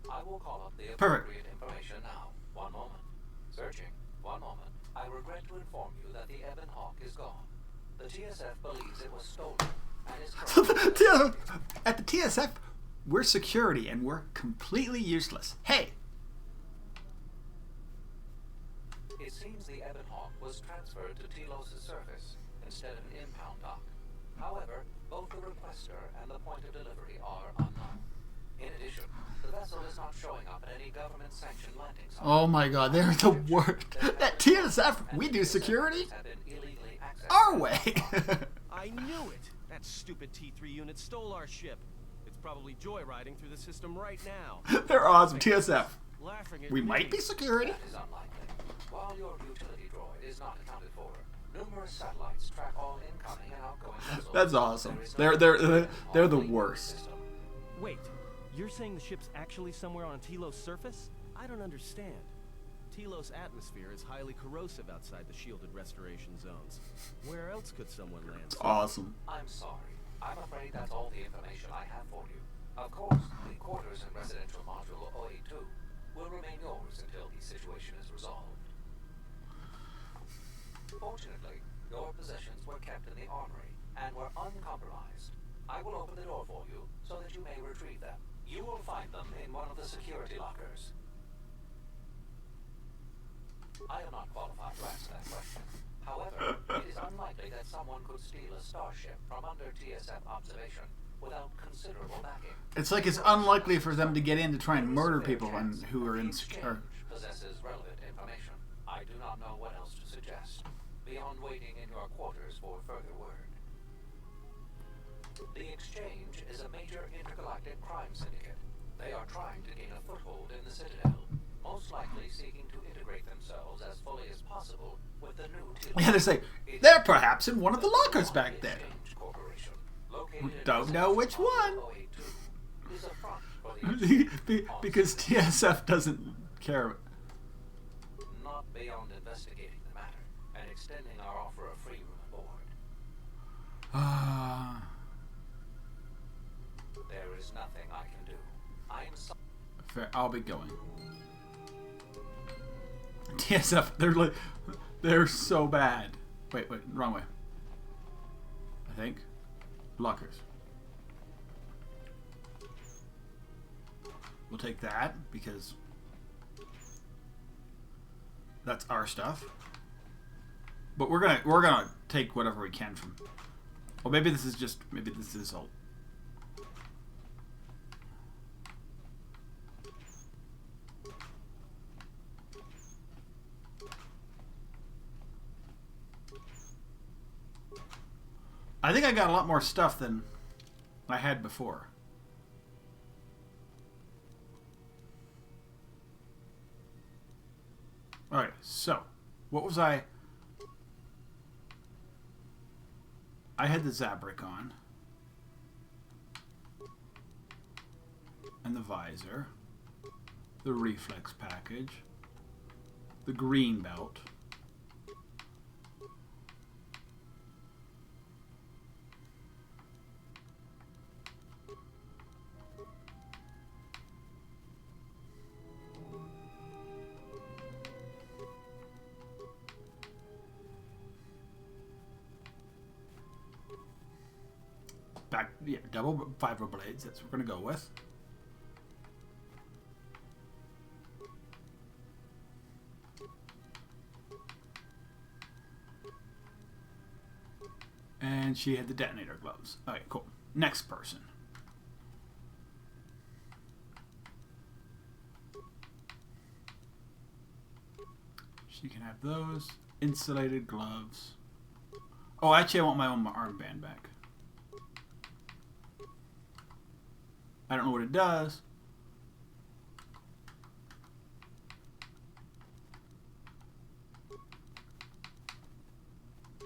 I will call up the appropriate information now. One moment. Searching. One moment. I regret to inform you that the Ebon Hawk is gone. The TSF believes it was stolen and is currently... At the TSF, we're security and we're completely useless. Hey! It seems the Ebon Hawk was transferred to Telos' surface instead of an impound dock. However, both the requester and the point of delivery are unknown. In addition, the vessel is not showing up at any government-sanctioned landing site. Oh my god, they're the worst. At TSF, we do security our way. I knew it! That stupid T3 unit stole our ship. It's probably joyriding through the system right now. They're awesome, TSF. Laughing at We me. might be security. That is unlikely. While your utility droid is not accounted for, numerous satellites track all incoming and outgoing vessels. That's awesome. There is no They're the worst. Wait, you're saying the ship's actually somewhere on Telos' surface? I don't understand. Telos' atmosphere is highly corrosive outside the shielded restoration zones. Where else could someone land? It's awesome. I'm sorry. I'm afraid that's all the information I have for you. Of course, the quarters in Residential Module 082 will remain yours until the situation is resolved. Fortunately, your possessions were kept in the armory and were uncompromised. I will open the door for you so that you may retrieve them. You will find them in one of the security lockers. I am not qualified to answer that question. However, it is unlikely that that someone could steal a starship from under TSF observation without considerable backing. It's like it's unlikely for them to get in to try and murder people and who are in possesses relevant information. I do not know what else to suggest beyond waiting in your quarters for further word. The Exchange is a major intergalactic crime syndicate. They are trying to gain a foothold in the Citadel, most likely seeking to integrate themselves as fully as possible with the new Telos. Yeah, they say they're perhaps in one of the lockers back there. We don't know which one. Because TSF doesn't care. Not beyond investigating the matter and extending our offer of free room aboard. There is nothing I can do. I am sorry. Fair, I'll be going. TSF, they're so bad. Wait, wrong way. I think. Lockers. We'll take that because that's our stuff. But we're gonna take whatever we can from. Well, maybe this is all. I think I got a lot more stuff than I had before. Alright, so, what was I had the Zabrak on. And the visor. The reflex package. The green belt. Double vibroblades, that's what we're going to go with. And she had the detonator gloves. Okay, cool. Next person. She can have those. Insulated gloves. Oh, actually I want my own armband back. I don't know what it does.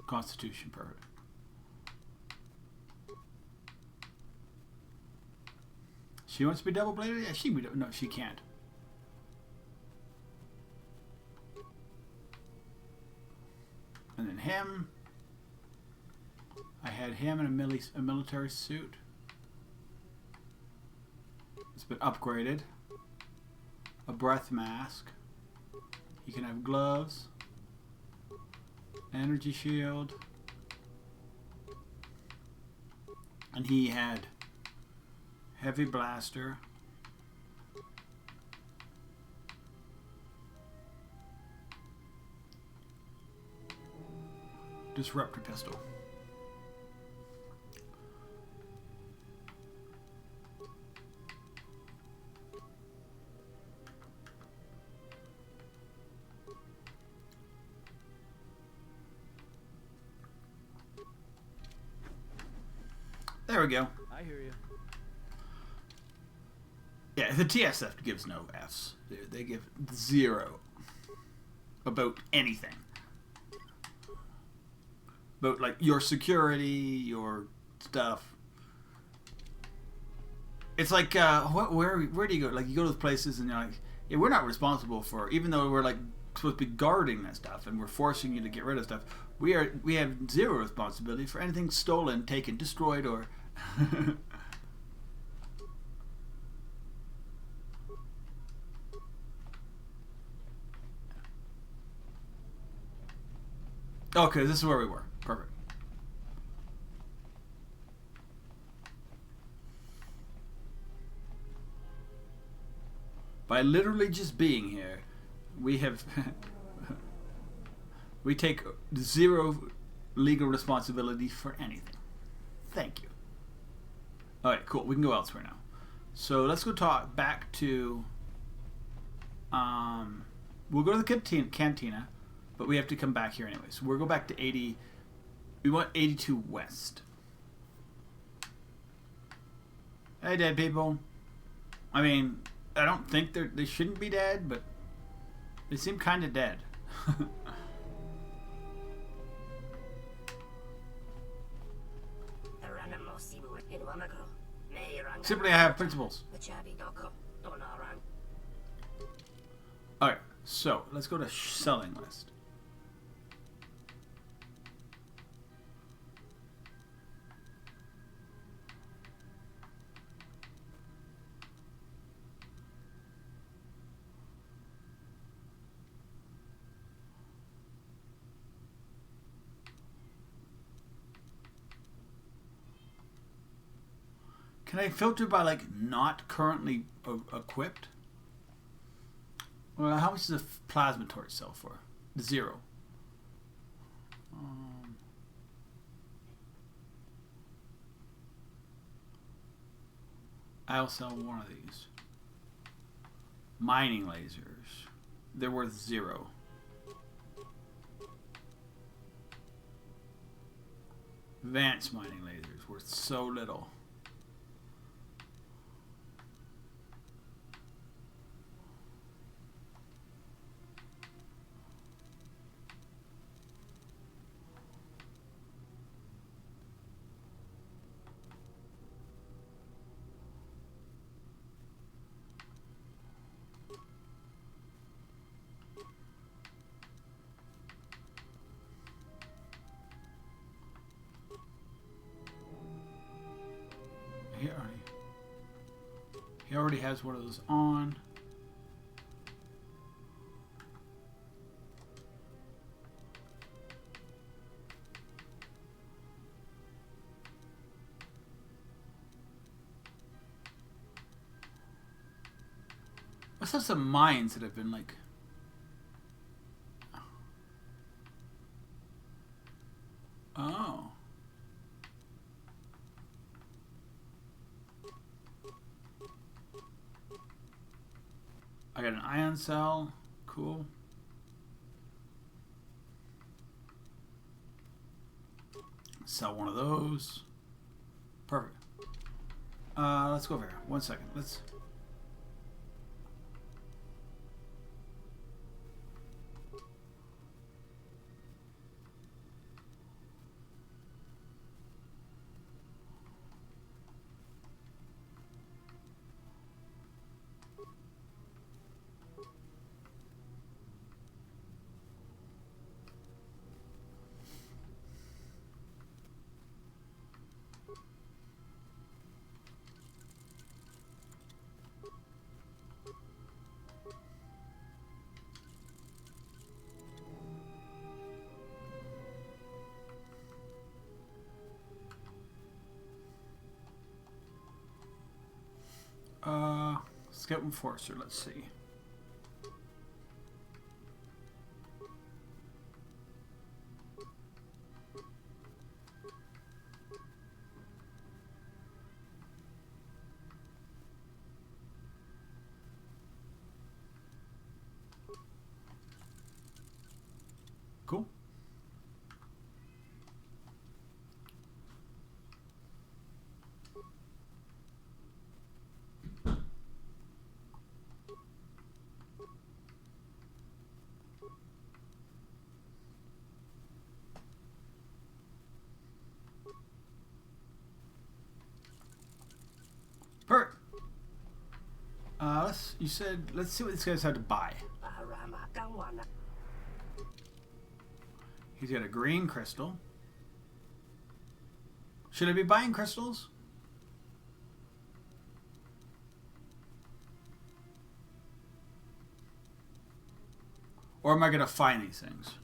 Constitution, perfect. She wants to be double bladed? Yeah, no, she can't. And then him. I had him in a military suit. It's been upgraded. A breath mask. He can have gloves. Energy shield. And he had heavy blaster. Disruptor pistol. There we go. I hear you. Yeah, the TSF gives no Fs. They give 0 about anything. About like your security, your stuff. It's like where do you go? Like you go to those places and you're like, yeah, we're not responsible for, even though we're like supposed to be guarding that stuff and we're forcing you to get rid of stuff. We have 0 responsibility for anything stolen, taken, destroyed, or okay, this is where we were. Perfect. By literally just being here, we have we take 0 legal responsibility for anything. Thank you. Alright, cool. We can go elsewhere now. So let's go talk back to... we'll go to the cantina, but we have to come back here anyway. So we'll go back to 80... We want 82 West. Hey, dead people. I mean, I don't think they shouldn't be dead, but they seem kind of dead. Simply, I have principles. Alright, so let's go to selling list. Can I filter by, like, not currently equipped? Well, how much does a plasma torch sell for? 0. I'll sell one of these. Mining lasers. They're worth 0. Advanced mining lasers worth so little. He already has one of those on. Let's have some mines that have been like... Oh. I got an ion cell. Cool. Sell one of those. Perfect. Let's go over here. 1 second. Let's... Scout Enforcer, let's see. Cool. Bert, you said, let's see what these guys had to buy. He's got a green crystal. Should I be buying crystals? Or am I going to find these things?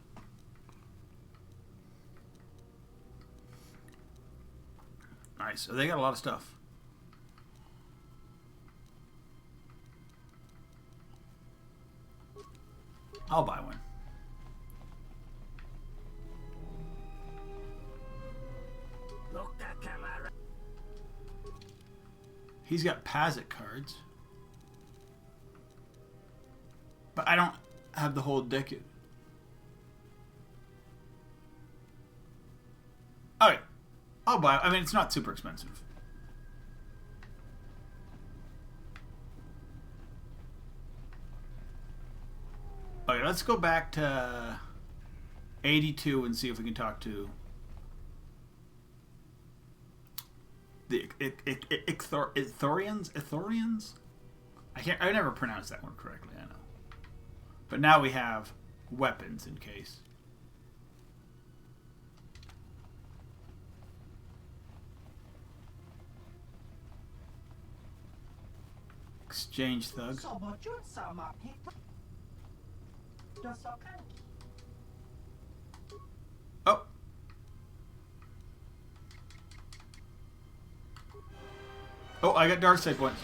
Nice. So they got a lot of stuff. I'll buy one. He's got Pazik cards. But I don't have the whole deck yet. Alright. I'll buy it. I mean, it's not super expensive. Okay, let's go back to 82 and see if we can talk to the Ithorians? Ithorians? I never pronounced that one correctly, I know. But now we have weapons in case. Exchange thug. Oh. Oh, I got dark side points.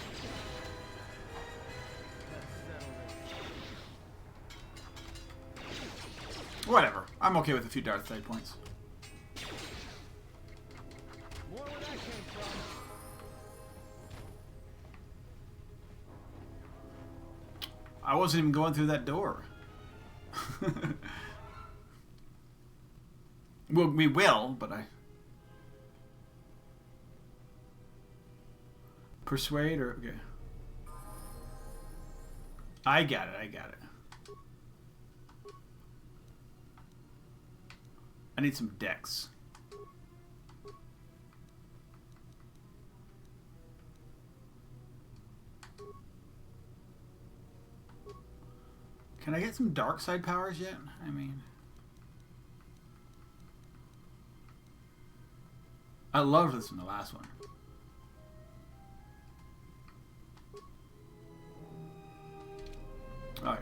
Whatever. I'm okay with a few dark side points. I wasn't even going through that door. Well, we will, but I... Persuade or... Okay. I got it, I got it. I need some decks. Can I get some dark side powers yet? I mean... I loved this in the last one. Oh, yeah.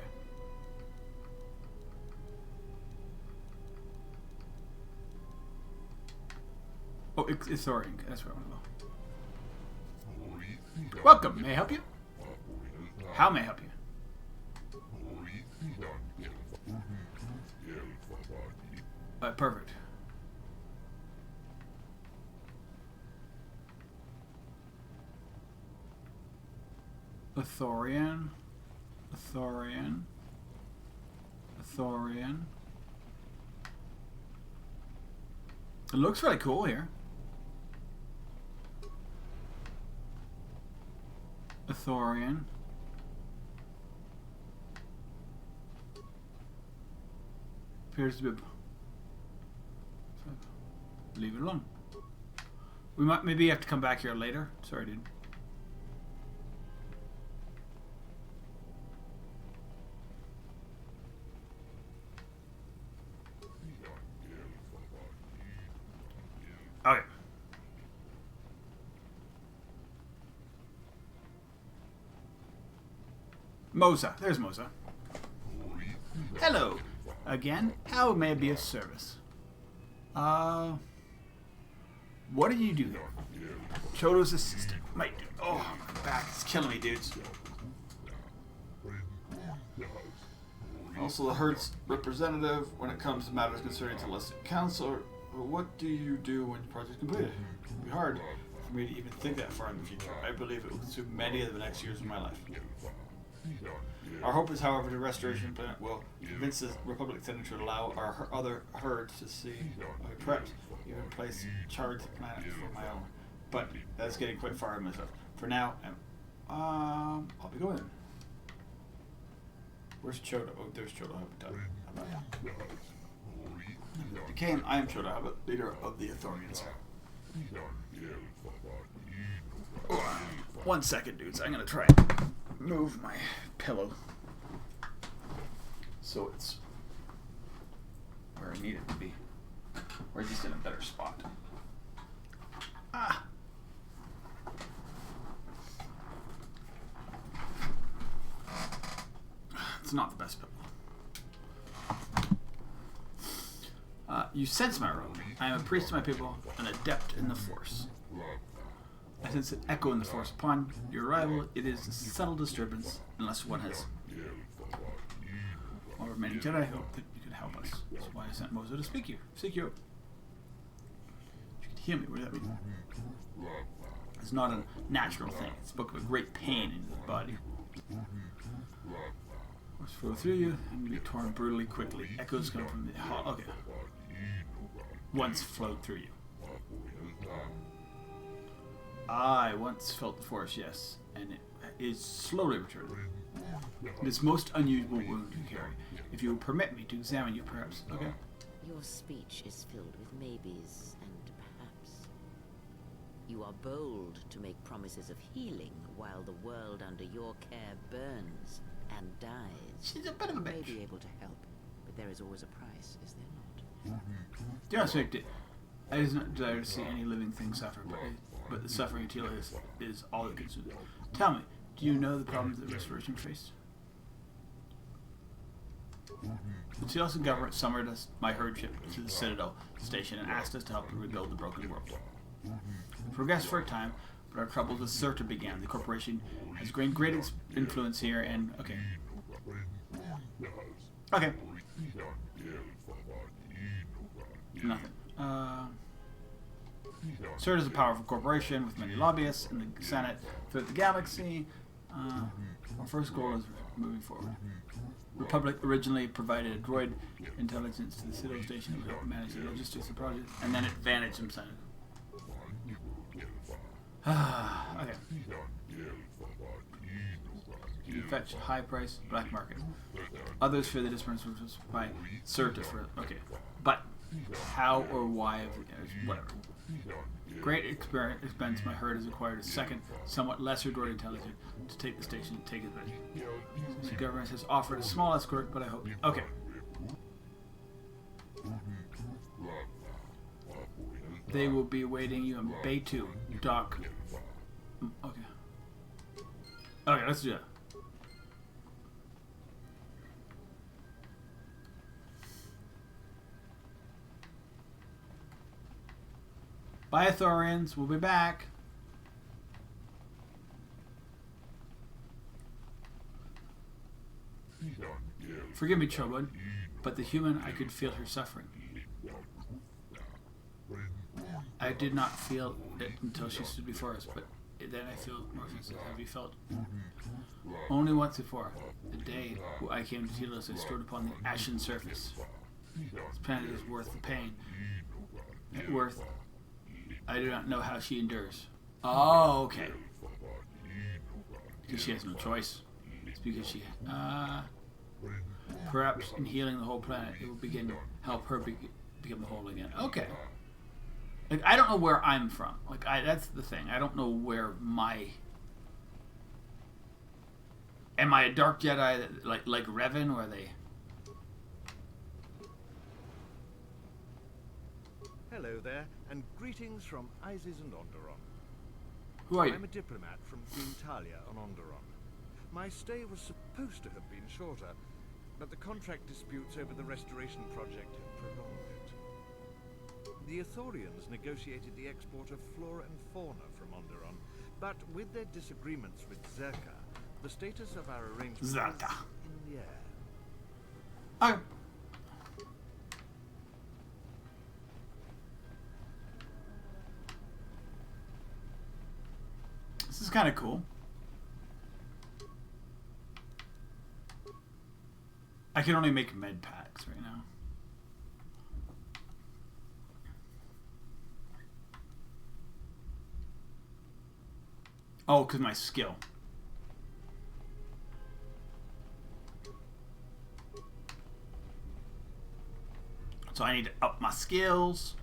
Oh, Ithorian. That's where I want to go. Welcome. May I help you? How may I help you? Perfect. Ithorian. Ithorian. Ithorian. It looks really cool here. Ithorian. Appears to be... Leave it alone. We might maybe have to come back here later. Sorry, dude. Okay. Moza. There's Moza. Hello. Again. How may I be of service? What do you do here? Chodo's assistant. My dude. Oh, my back is killing me, dudes. Also the Hertz representative when it comes to matters concerning Celestic Council. What do you do when the project is completed? It can be hard for me to even think that far in the future. I believe it will consume many of the next years of my life. Our hope is, however, the restoration plan will convince the Republic Senate to allow our other herds to see prepped, even place charge the planet for my own. But that's getting quite far in myself. For now, I'll be going. Where's Chodo? Oh, there's Chodo Habitat. How about Decane, I am Chodo Habitat, leader of the Ithorians. Oh, 1 second, dudes. I'm gonna try and move my pillow so it's where I need it to be, or just in a better spot. Ah. It's not the best pillow. You sense my role. I am a priest to my people, an adept in the Force. I sense an echo in the Force. Upon your arrival, it is a subtle disturbance, unless one has... All remaining Jedi, I hope that you could help us. That's why I sent Moza to seek you. You could heal me. What does that mean? It's not a natural thing. It's spoke of a great pain in the body. Force flow through you and be torn brutally quickly. Echoes come from the hall. Okay. Once flowed through you. I once felt the force, yes, and it is slowly returning. This most unusual wound you carry. If you will permit me to examine you, perhaps. Okay. Your speech is filled with maybes and perhaps. You are bold to make promises of healing while the world under your care burns and dies. She's a bit of a bitch. You may be able to help, but there is always a price, is there not? Do not expect it. I do not desire to see any living thing suffer, but the suffering of Tila is all that consumes it. Tell me, do you know the problems that Restoration faced? The Teosan government summoned us, my herdship, to the Citadel station and asked us to help them rebuild the broken world. We progressed for a time, but our troubles with Surta began. The corporation has gained great influence here, and okay. Okay. Nothing. Surta is a powerful corporation with many lobbyists in the Senate throughout the galaxy. Our first goal is moving forward. Republic originally provided a droid intelligence to the Citadel station to help manage the logistics of the project, and then it vanished himself. Okay. You fetch high price, black market. Others fear the disappearance by Surta for okay. But how or why whatever. Great expense, my herd has acquired a second, somewhat lesser droid intelligence to take the station and take advantage. The government has offered a small escort, but I hope. Okay. They will be awaiting you in Bay 2, Dock. Okay. Okay, let's do that. Bye, Thorians. We'll be back. Forgive me, Chobun, but the human, I could feel her suffering. I did not feel it until she stood before us, but then I feel more sensitive. Have you felt? Only once before. The day I came to Telos, I stood upon the ashen surface. This planet is worth the pain. Worth. I do not know how she endures. Oh, okay. Because she has no choice. It's because she. Perhaps in healing the whole planet, it will begin to help her become the whole again. Okay. Like, I don't know where I'm from. Like, that's the thing. I don't know where my... Am I a Dark Jedi like Revan, where they... Hello there, and greetings from Isis and Onderon. Who are you? I'm a diplomat from Queen Talia on Onderon. My stay was supposed to have been shorter, but the contract disputes over the restoration project have prolonged it. The Ithorians negotiated the export of flora and fauna from Onderon, but with their disagreements with Zerka, the status of our arrangement is in the air. Okay. This is kind of cool. I can only make med packs right now. Oh, because my skill. So I need to up my skills.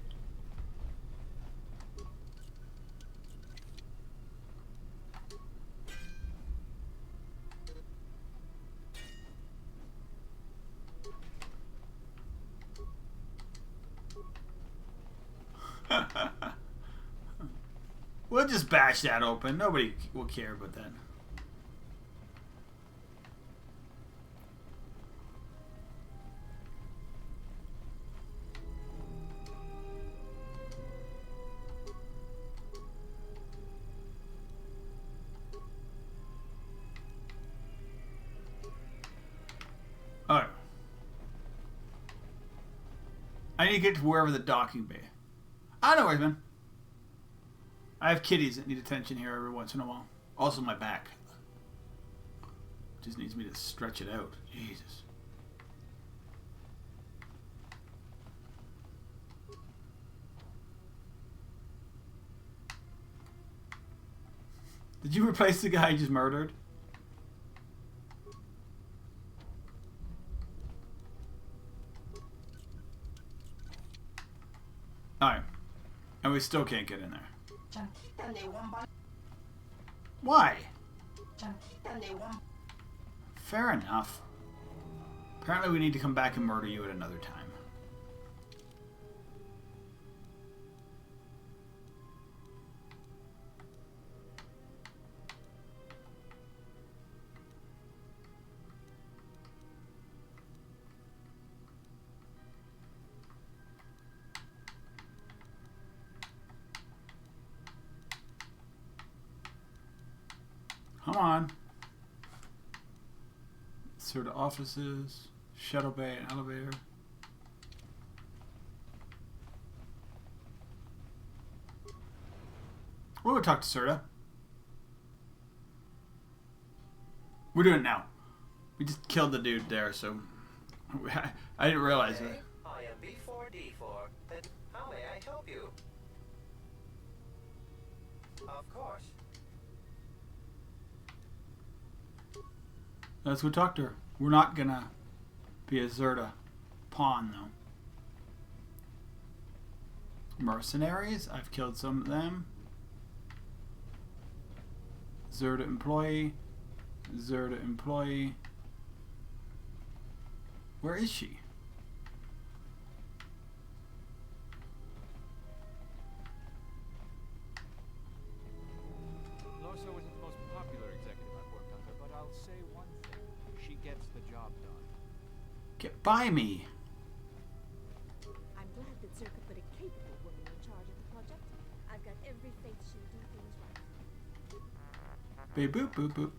We'll just bash that open. Nobody will care about that. Alright. I need to get to wherever the docking bay. I know where it's been. I have kitties that need attention here every once in a while. Also my back. Just needs me to stretch it out. Jesus. Did you replace the guy you just murdered? Alright. And we still can't get in there. Why? Fair enough. Apparently we need to come back and murder you at another time. Come on. Sort of offices, shuttle bay, and elevator. We're gonna talk to Serta. We're doing it now. We just killed the dude there, so I didn't realize it. I am B4D4. And how may I help you? Of course. Let's go talk to her. We're not gonna be a Zerta pawn, though. Mercenaries? I've killed some of them. Zerta employee. Zerta employee. Where is she? Lorso isn't the most popular executive I've worked under, but I'll say one thing. She gets the job done. Get by me. I'm glad that Zerka put a capable woman in charge of the project. I've got every faith she'll do things right. Beep boop boop boop.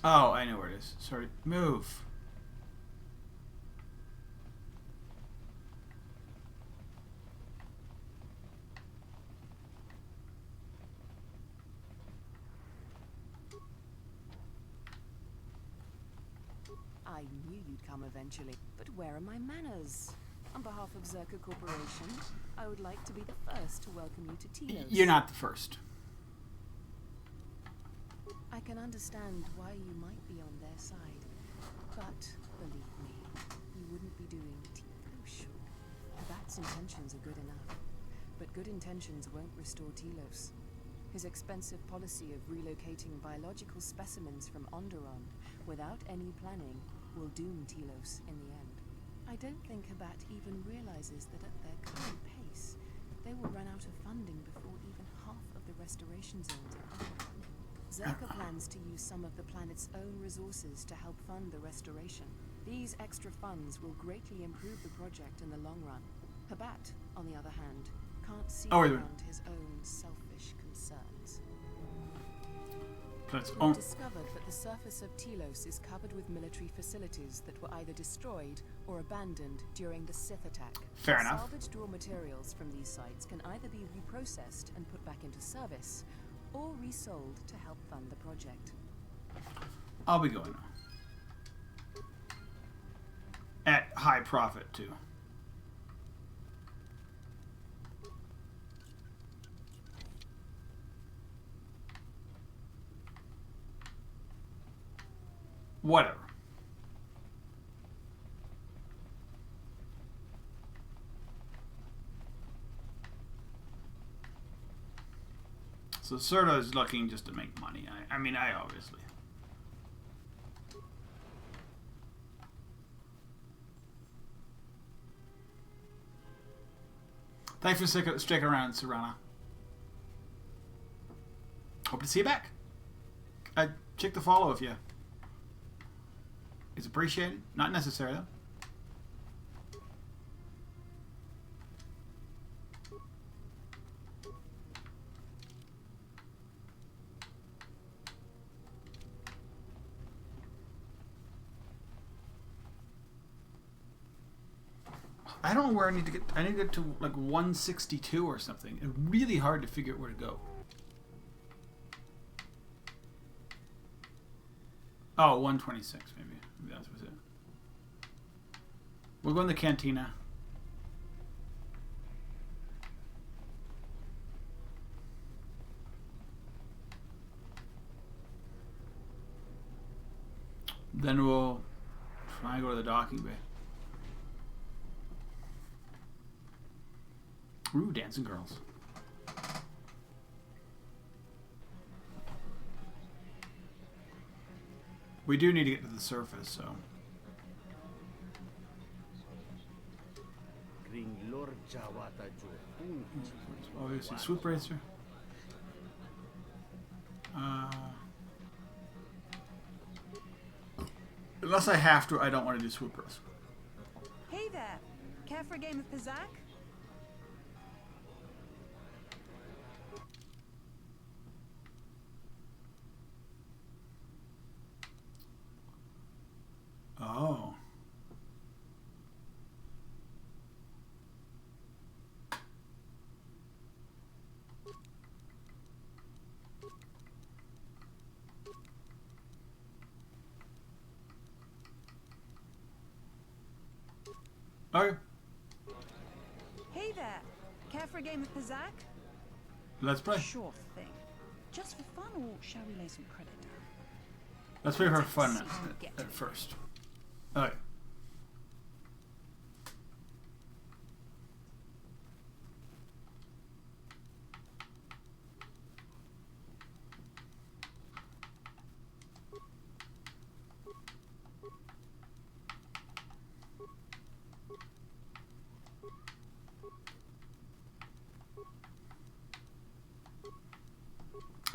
Oh, I know where it is. Sorry. Move. I knew you'd come eventually, but where are my manners? On behalf of Zerka Corporation, I would like to be the first to welcome you to Telos. You're not the first. I can understand why you might be on their side, but believe me, you wouldn't be doing oh sure. Habat's intentions are good enough, but good intentions won't restore Telos. His expensive policy of relocating biological specimens from Onderon without any planning will doom Telos in the end. I don't think Habat even realizes that at their current pace, they will run out of funding before even half of the restoration zones are up. Zerka plans to use some of the planet's own resources to help fund the restoration. These extra funds will greatly improve the project in the long run. Habat, on the other hand, can't see beyond his own selfish concerns. We've discovered that the surface of Telos is covered with military facilities that were either destroyed or abandoned during the Sith attack. Fair enough. Salvaged raw materials from these sites can either be reprocessed and put back into service, or resold to help fund the project. I'll be going. At high profit, too. Whatever. So Serta is looking just to make money. I mean, I obviously. Thanks for sticking around, Serana. Hope to see you back. Check the follow if you. It's appreciated. Not necessary though. I don't know where I need to get. I need to get to like 162 or something. It's really hard to figure out where to go. Oh, 126 maybe. Maybe that was it. We'll go in the cantina. Then we'll try and go to the docking bay. Ooh, dancing girls. We do need to get to the surface, so. Obviously, swoop racer. Unless I have to, I don't want to do swoop race. Hey there, care for a game of Pizzac? Oh. Okay. Hey there, care for a game of Pizzac? Let's play. Sure thing. Just for fun, or shall we lay some credit down? Let's play for fun at first. Okay.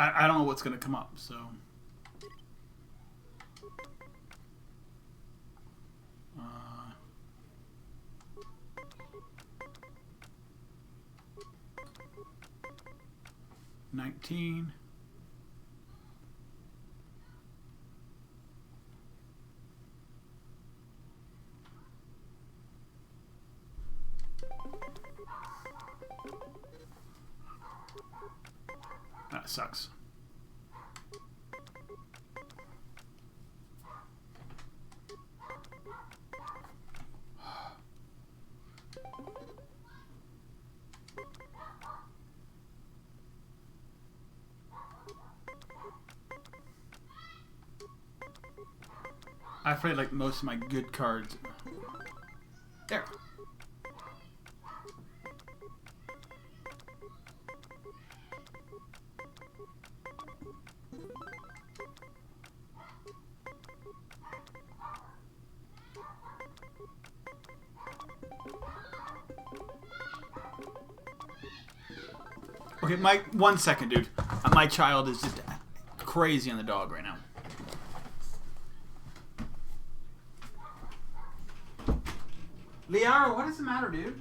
I don't know what's going to come up, so. 19. That sucks. I played like most of my good cards. There. Okay, Mike, 1 second, dude. My child is just crazy on the dog right now. Liara, what is the matter, dude?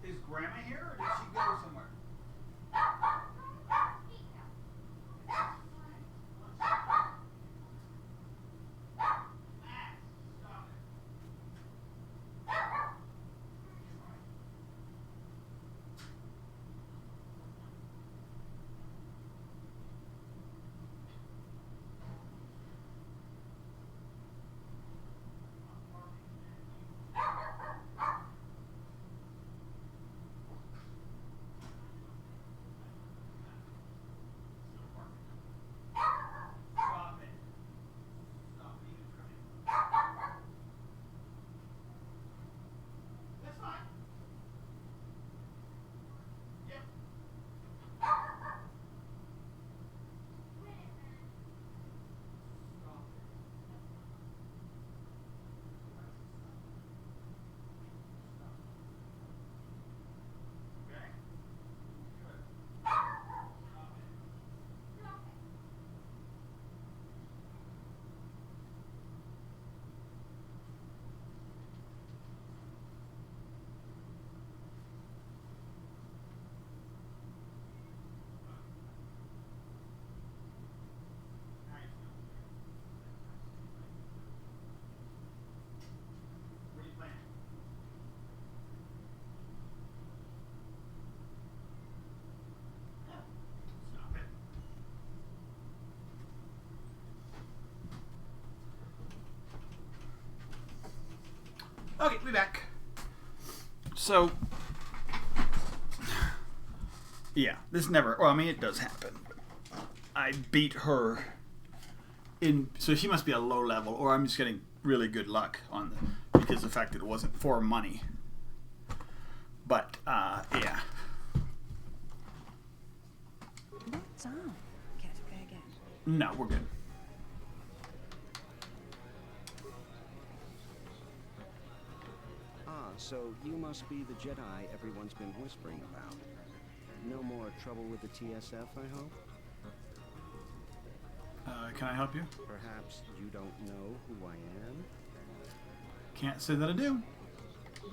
Is Grandma here, or did she go somewhere? Okay, we back. So, yeah, this never. Well, I mean, it does happen. I beat her in, so she must be a low level, or I'm just getting really good luck on the, because of the fact that it wasn't for money. But yeah. What's on? Care to play again? No, we're good. So you must be the Jedi everyone's been whispering about. No more trouble with the TSF, I hope? Can I help you? Perhaps you don't know who I am? Can't say that I do.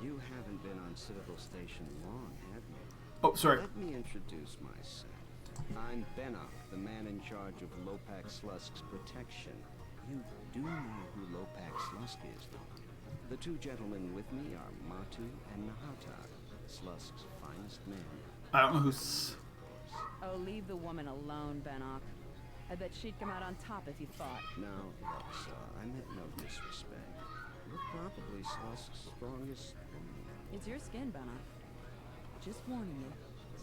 You haven't been on Citadel Station long, have you? Oh, sorry. Let me introduce myself. I'm Bennock, the man in charge of Lopak Slusk's protection. You do know who Lopak Slusk is, don't you? The two gentlemen with me are Matu and Nahata, Slusk's finest men. I don't know who's... Oh, leave the woman alone, Bennock. I bet she'd come out on top if you fought. Now, Lexa, I meant no disrespect. You're probably Slusk's strongest enemy. It's your skin, Bennock. Just warning you,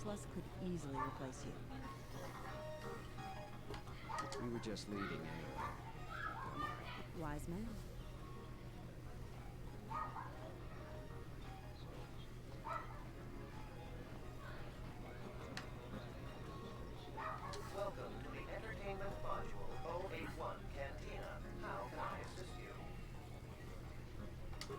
Slusk could easily replace you. We were just leaving anyway. Wise man. Welcome to the Entertainment Module 081 Cantina. How can I assist you?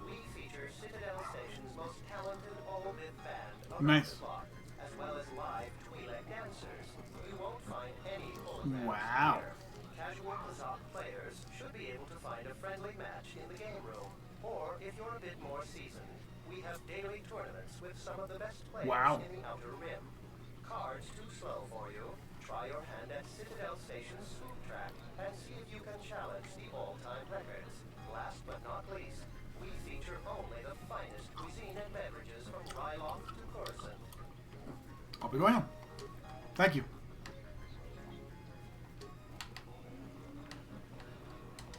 We feature Citadel Station's most talented all-bit band around the clock, as well as live Twi'lek dancers. You won't find any old bands Wow. here. Casual Lazak players should be able to find a friendly match in the game room. Or, if you're a bit more seasoned, we have daily tournaments with some of the best players in the Outer Rim. Cards too slow for you? Try your hand at Citadel Station's Swoop Track and see if you can challenge the all-time records. Last but not least, we feature only the finest cuisine and beverages from Ryloth to Coruscant. I'll be going on. Thank you.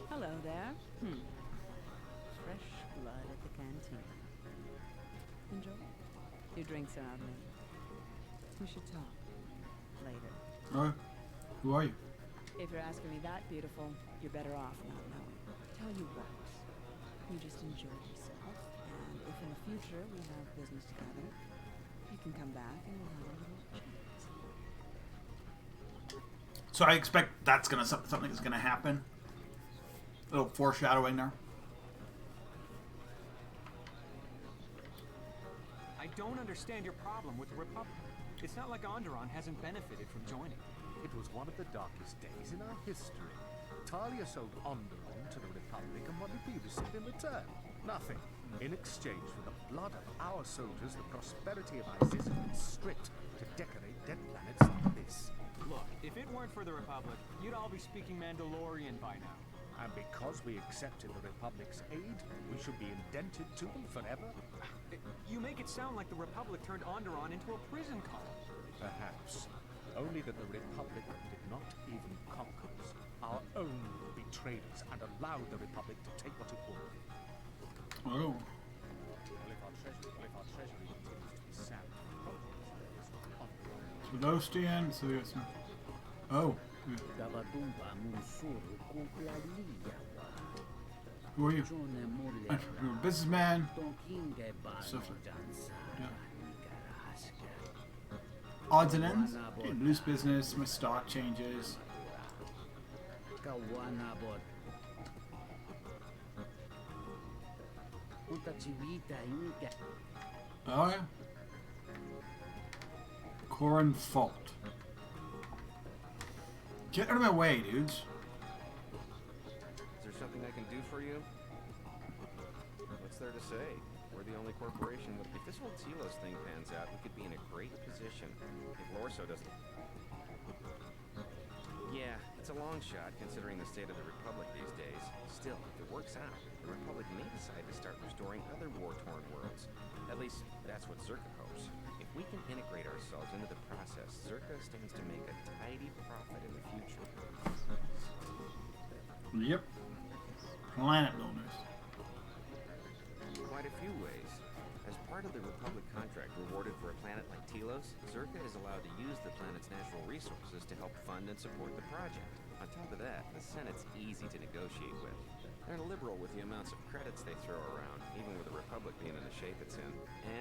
Hello there. Fresh blood at the canteen. Enjoy. Your drinks are out late. We should talk. Later. Alright. Who are you? If you're asking me that, beautiful, you're better off not knowing. Tell you what. You just enjoy yourself, and if in the future we have business together, you can come back and we'll have a little chat. So I expect that's gonna something is gonna happen. A little foreshadowing there. I don't understand your problem with the Republic. It's not like Onderon hasn't benefited from joining. It was one of the darkest days in our history. Talia sold Onderon to the Republic, and what did we receive in return? Nothing. In exchange for the blood of our soldiers, the prosperity of Isis has been stripped to decorate dead planets like this. Look, if it weren't for the Republic, you'd all be speaking Mandalorian by now. And because we accepted the Republic's aid, we should be indented to them forever? You make it sound like the Republic turned Onderon into a prison colony. Perhaps. Only that the Republic did not even conquer us. Our own betrayed us and allowed the Republic to take what it would. Oh. Well, if our treasury continues to be sound, Sebastian, so yes. Oh. Who are you? You're a businessman. Stuff like that. Yeah. Odds and ends. Loose business. My stock changes. Oh yeah. Corin Fault. Get out of my way, dudes. Is there something I can do for you? What's there to say? We're the only corporation with... If this whole Telos thing pans out, we could be in a great position. If Lorso doesn't... Yeah, it's a long shot, considering the state of the Republic these days. Still, if it works out, the Republic may decide to start restoring other war-torn worlds. At least, that's what Zerka hopes. If we can integrate ourselves into the process, Zerka stands to make a tidy profit in the future. Yep. Planet builders. Quite a part of the Republic contract rewarded for a planet like Telos, Zerka is allowed to use the planet's natural resources to help fund and support the project. On top of that, the Senate's easy to negotiate with. They're liberal with the amounts of credits they throw around, even with the Republic being in the shape it's in.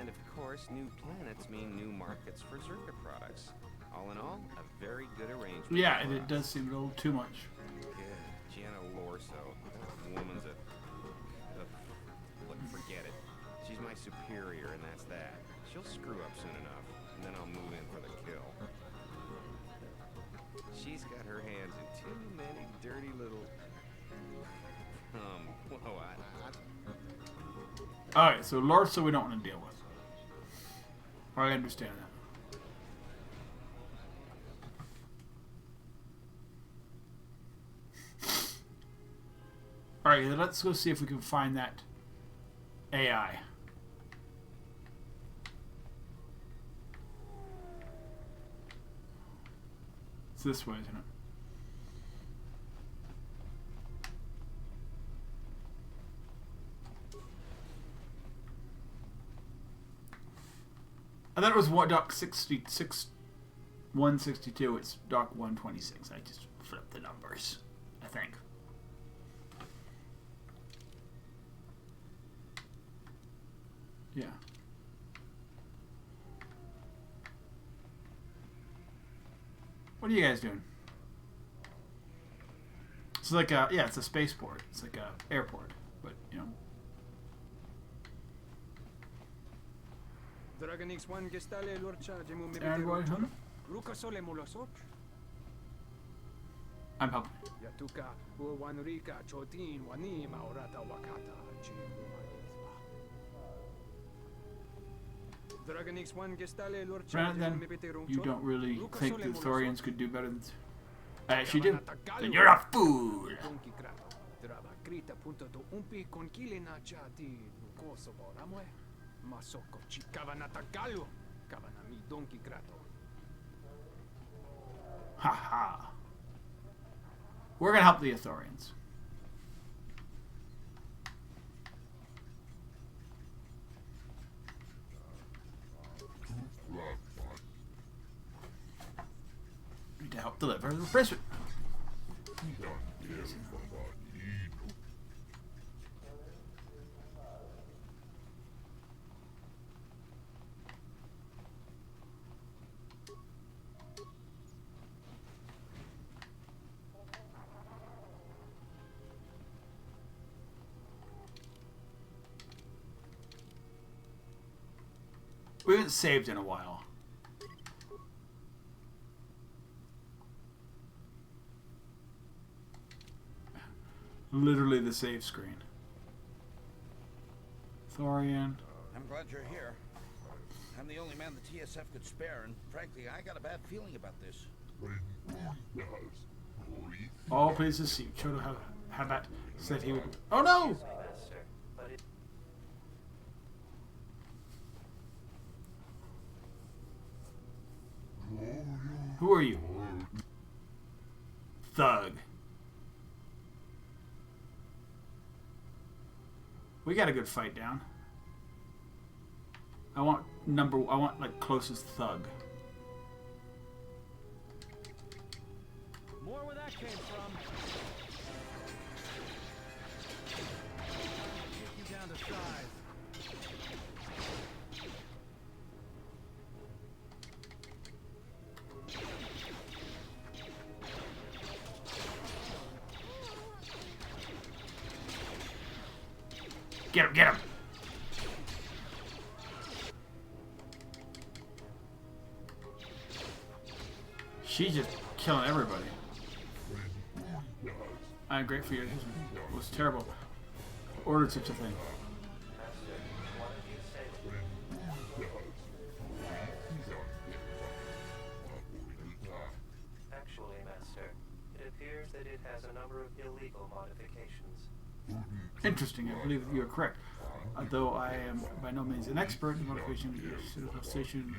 And of course, new planets mean new markets for Zerka products. All in all, a very good arrangement. Yeah, and it does seem a little too much. Yeah, Gianna Lorso. That woman's a... Look, forget it. She's my superior, and that's that. She'll screw up soon enough, and then I'll move in for the kill. She's got her hands in too many dirty little... whoa, Alright, so Lorso we don't want to deal with. I understand that. Alright, let's go see if we can find that AI. It's this way, isn't it? I thought it was dock 162. It's dock 126. I just flipped the numbers, I think. Yeah. What are you guys doing? It's like a, yeah, it's a spaceport. It's like a airport, but you know. Android, huh? I'm helping. Rather than you don't really think the Thorians could do better than... I actually do. Then you're a fool! Ha. We're gonna help the Ithorians. Need to help deliver the replacement. We haven't saved in a while. Literally the save screen. Thorian. I'm glad you're here. I'm the only man the TSF could spare, and frankly, I got a bad feeling about this. All places see. Chodo Habat said he would. Oh no! Who are you? Thug. We got a good fight down. I want like closest thug. More where that came from. Take you down to size. Get him, get him! She's just killing everybody. I'm great for you. It was terrible. Ordered such a thing. Actually, Master, it appears that it has a number of illegal modifications. Interesting. I believe you are correct. Though I am by no means an expert in modification stations.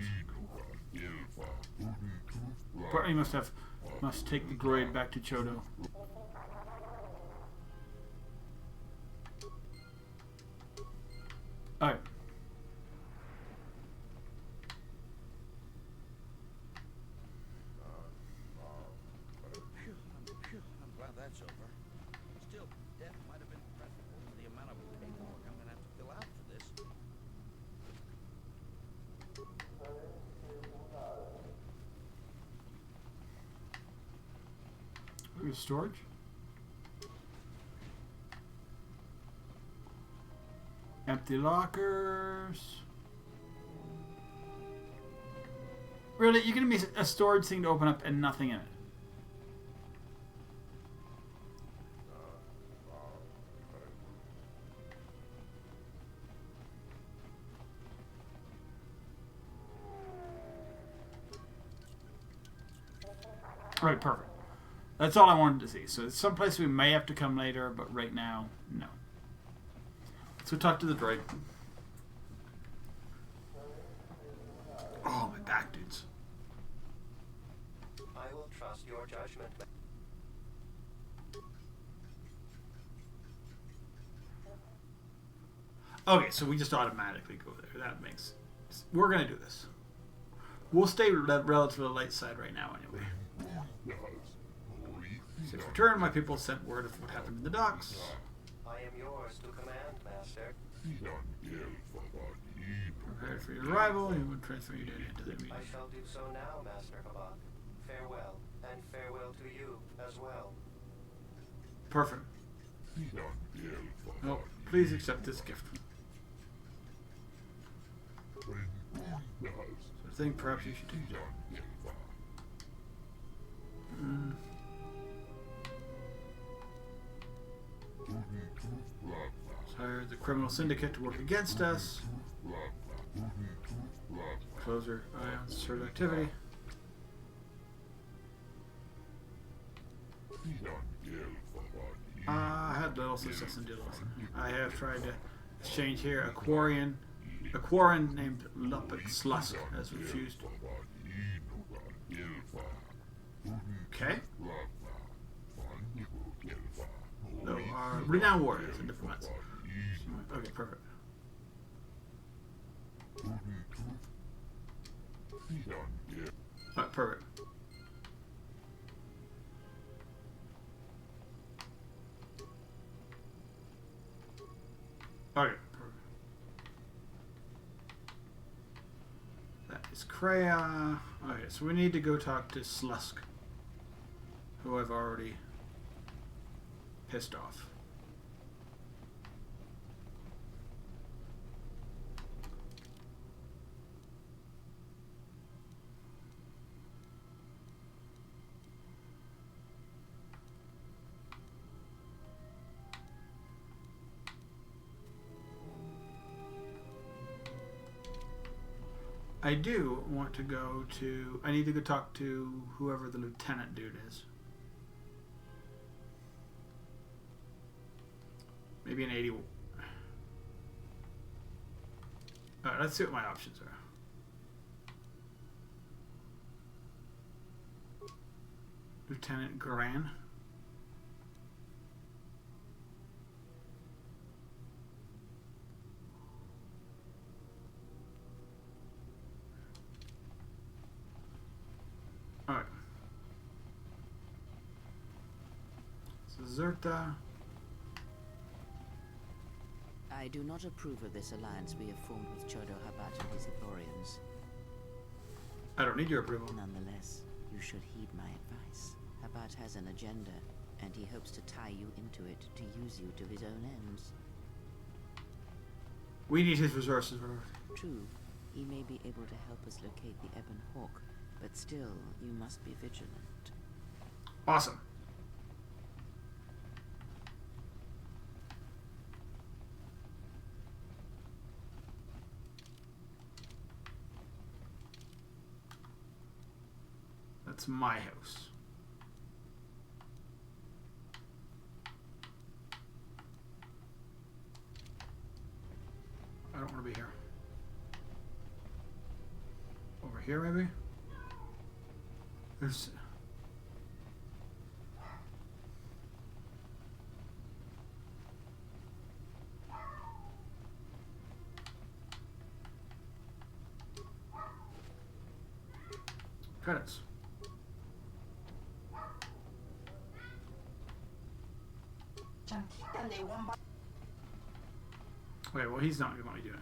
Partly must take the droid back to Chodo. Alright. There's storage. Empty lockers. Really? You're gonna be a storage thing to open up and nothing in it? Right, perfect. That's all I wanted to see. So it's someplace we may have to come later, but right now, no. So talk to the droid. Oh, my back, dudes. I will trust your judgment. Okay, so we just automatically go there. That makes... We're going to do this. We'll stay relatively light side right now anyway. Since return, my people sent word of what happened in the docks. I am yours to command, Master. Prepared for your arrival, you will transfer your data into the meeting. I shall do so now, Master Habak. Farewell, and farewell to you as well. Perfect. Oh, please accept this gift. So I think perhaps you should take it. Hired the criminal syndicate to work against us. Closer eye on certain activity. I had little success in dealing with him. I have tried to exchange here. A Quarian named Lupet Slusk has refused. Okay. No, renowned warriors and diplomats. Okay, perfect. Alright, perfect. Okay, perfect. That is Kreia. Okay, so we need to go talk to Slusk, who I've already pissed off. I do want to go to... I need to go talk to whoever the lieutenant dude is. Maybe an 80... Alright, let's see what my options are. Lieutenant Gran. Alright. So Zerta. I do not approve of this alliance we have formed with Chodo Habat and his Ithorians. I don't need your approval. Nonetheless, you should heed my advice. Habat has an agenda, and he hopes to tie you into it to use you to his own ends. We need his resources. True, he may be able to help us locate the Ebon Hawk, but still, you must be vigilant. Awesome. That's my house. I don't want to be here. Over here, maybe? There's... credits. Wait, well, he's not going to want me doing it.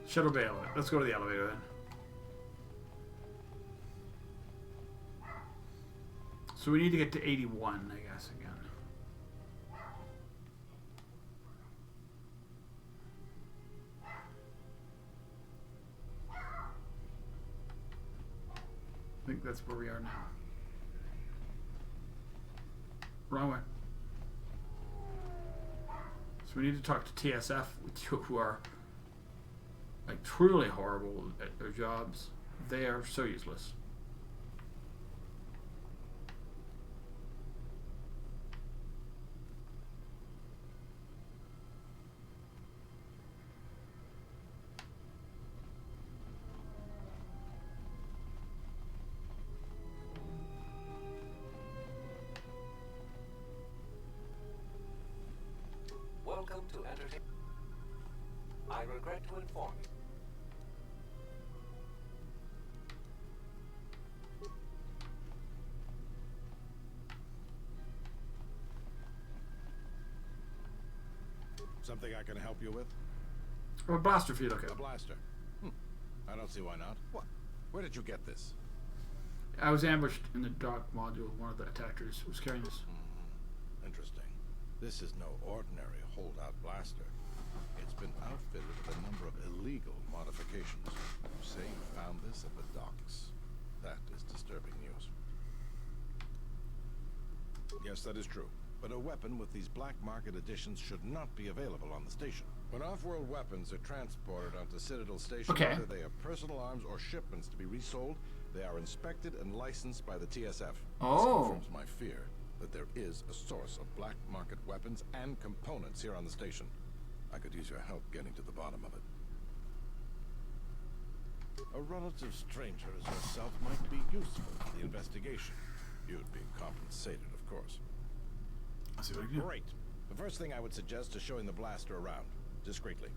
Shuttle Bay elevator. Let's go to the elevator then. So we need to get to 81, I guess, again. I think that's where we are now. Wrong way. So we need to talk to TSF, who are like truly horrible at their jobs. They are so useless. Welcome to entertainment. I regret to inform you. Something I can help you with? A blaster for you, look at. A blaster? I don't see why not. What? Where did you get this? I was ambushed in the dock module. One of the attackers was carrying this. Interesting. This is no ordinary holdout blaster. It's been outfitted with a number of illegal modifications. You say you found this at the docks. That is disturbing news. Yes, that is true. But a weapon with these black market editions should not be available on the station. When off-world weapons are transported onto Citadel Station, whether they are personal arms or shipments to be resold, they are inspected and licensed by the TSF. This confirms my fear that there is a source of black market weapons and components here on the station. I could use your help getting to the bottom of it. A relative stranger as yourself might be useful for the investigation. You'd be compensated, of course. I see what I can do. Great. The first thing I would suggest is showing the blaster around, discreetly.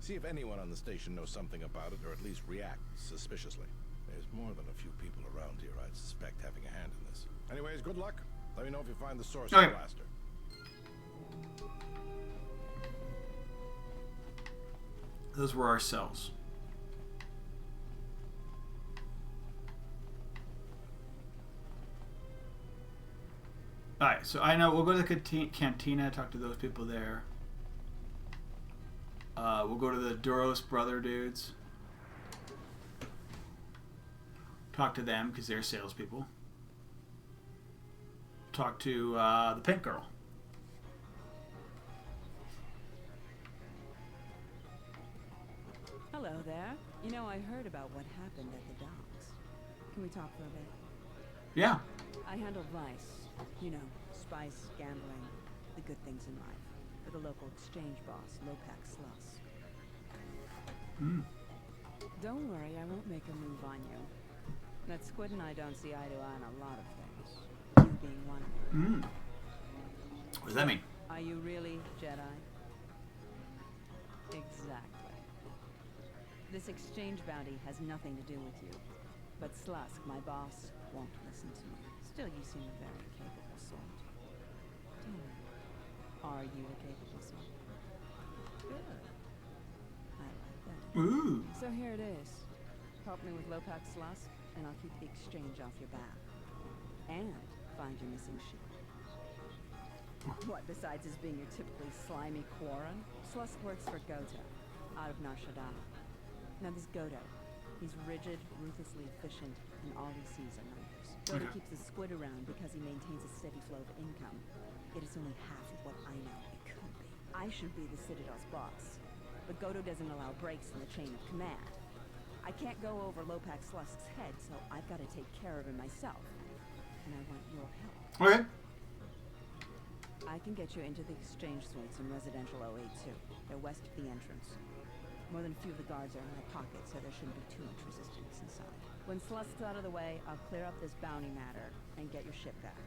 See if anyone on the station knows something about it, or at least reacts suspiciously. There's more than a few people around here I'd suspect having a hand in this. Anyways, good luck. Let me know if you find the source of the blaster. Those were our cells. Alright, so I know we'll go to the cantina, talk to those people there. We'll go to the Duros brother dudes. Talk to them because they're salespeople. Talk to the pink girl. Hello there. You know, I heard about what happened at the docks. Can we talk for a bit? Yeah. I handle Vice. You know, spice, gambling, the good things in life. For the local exchange boss, Lopak Slusk. Don't worry, I won't make a move on you. That Squid and I don't see eye to eye on a lot of things. You being one of them. What does that mean? Are you really Jedi? Exactly. This exchange bounty has nothing to do with you. But Slusk, my boss, won't listen to me. Still, you seem a very capable sort. Tell me, are you a capable sort? Good. I like that. Ooh. So here it is. Help me with Lopak Slusk, and I'll keep the exchange off your back. And find your missing ship. What, besides his being your typically slimy Quarren? Slusk works for Goto, out of Nar Shaddaa. Now this Goto, he's rigid, ruthlessly efficient, and all he sees are numbers. Goto keeps the Squid around because he maintains a steady flow of income. It is only half of what I know it could be. I should be the Citadel's boss, but Goto doesn't allow breaks in the chain of command. I can't go over Lopak Slusk's head, so I've got to take care of him myself. And I want your help. Okay. I can get you into the exchange suites in residential 082. They're west of the entrance. More than a few of the guards are in my pocket, so there shouldn't be too much resistance inside. When Slusk's out of the way, I'll clear up this bounty matter and get your ship back.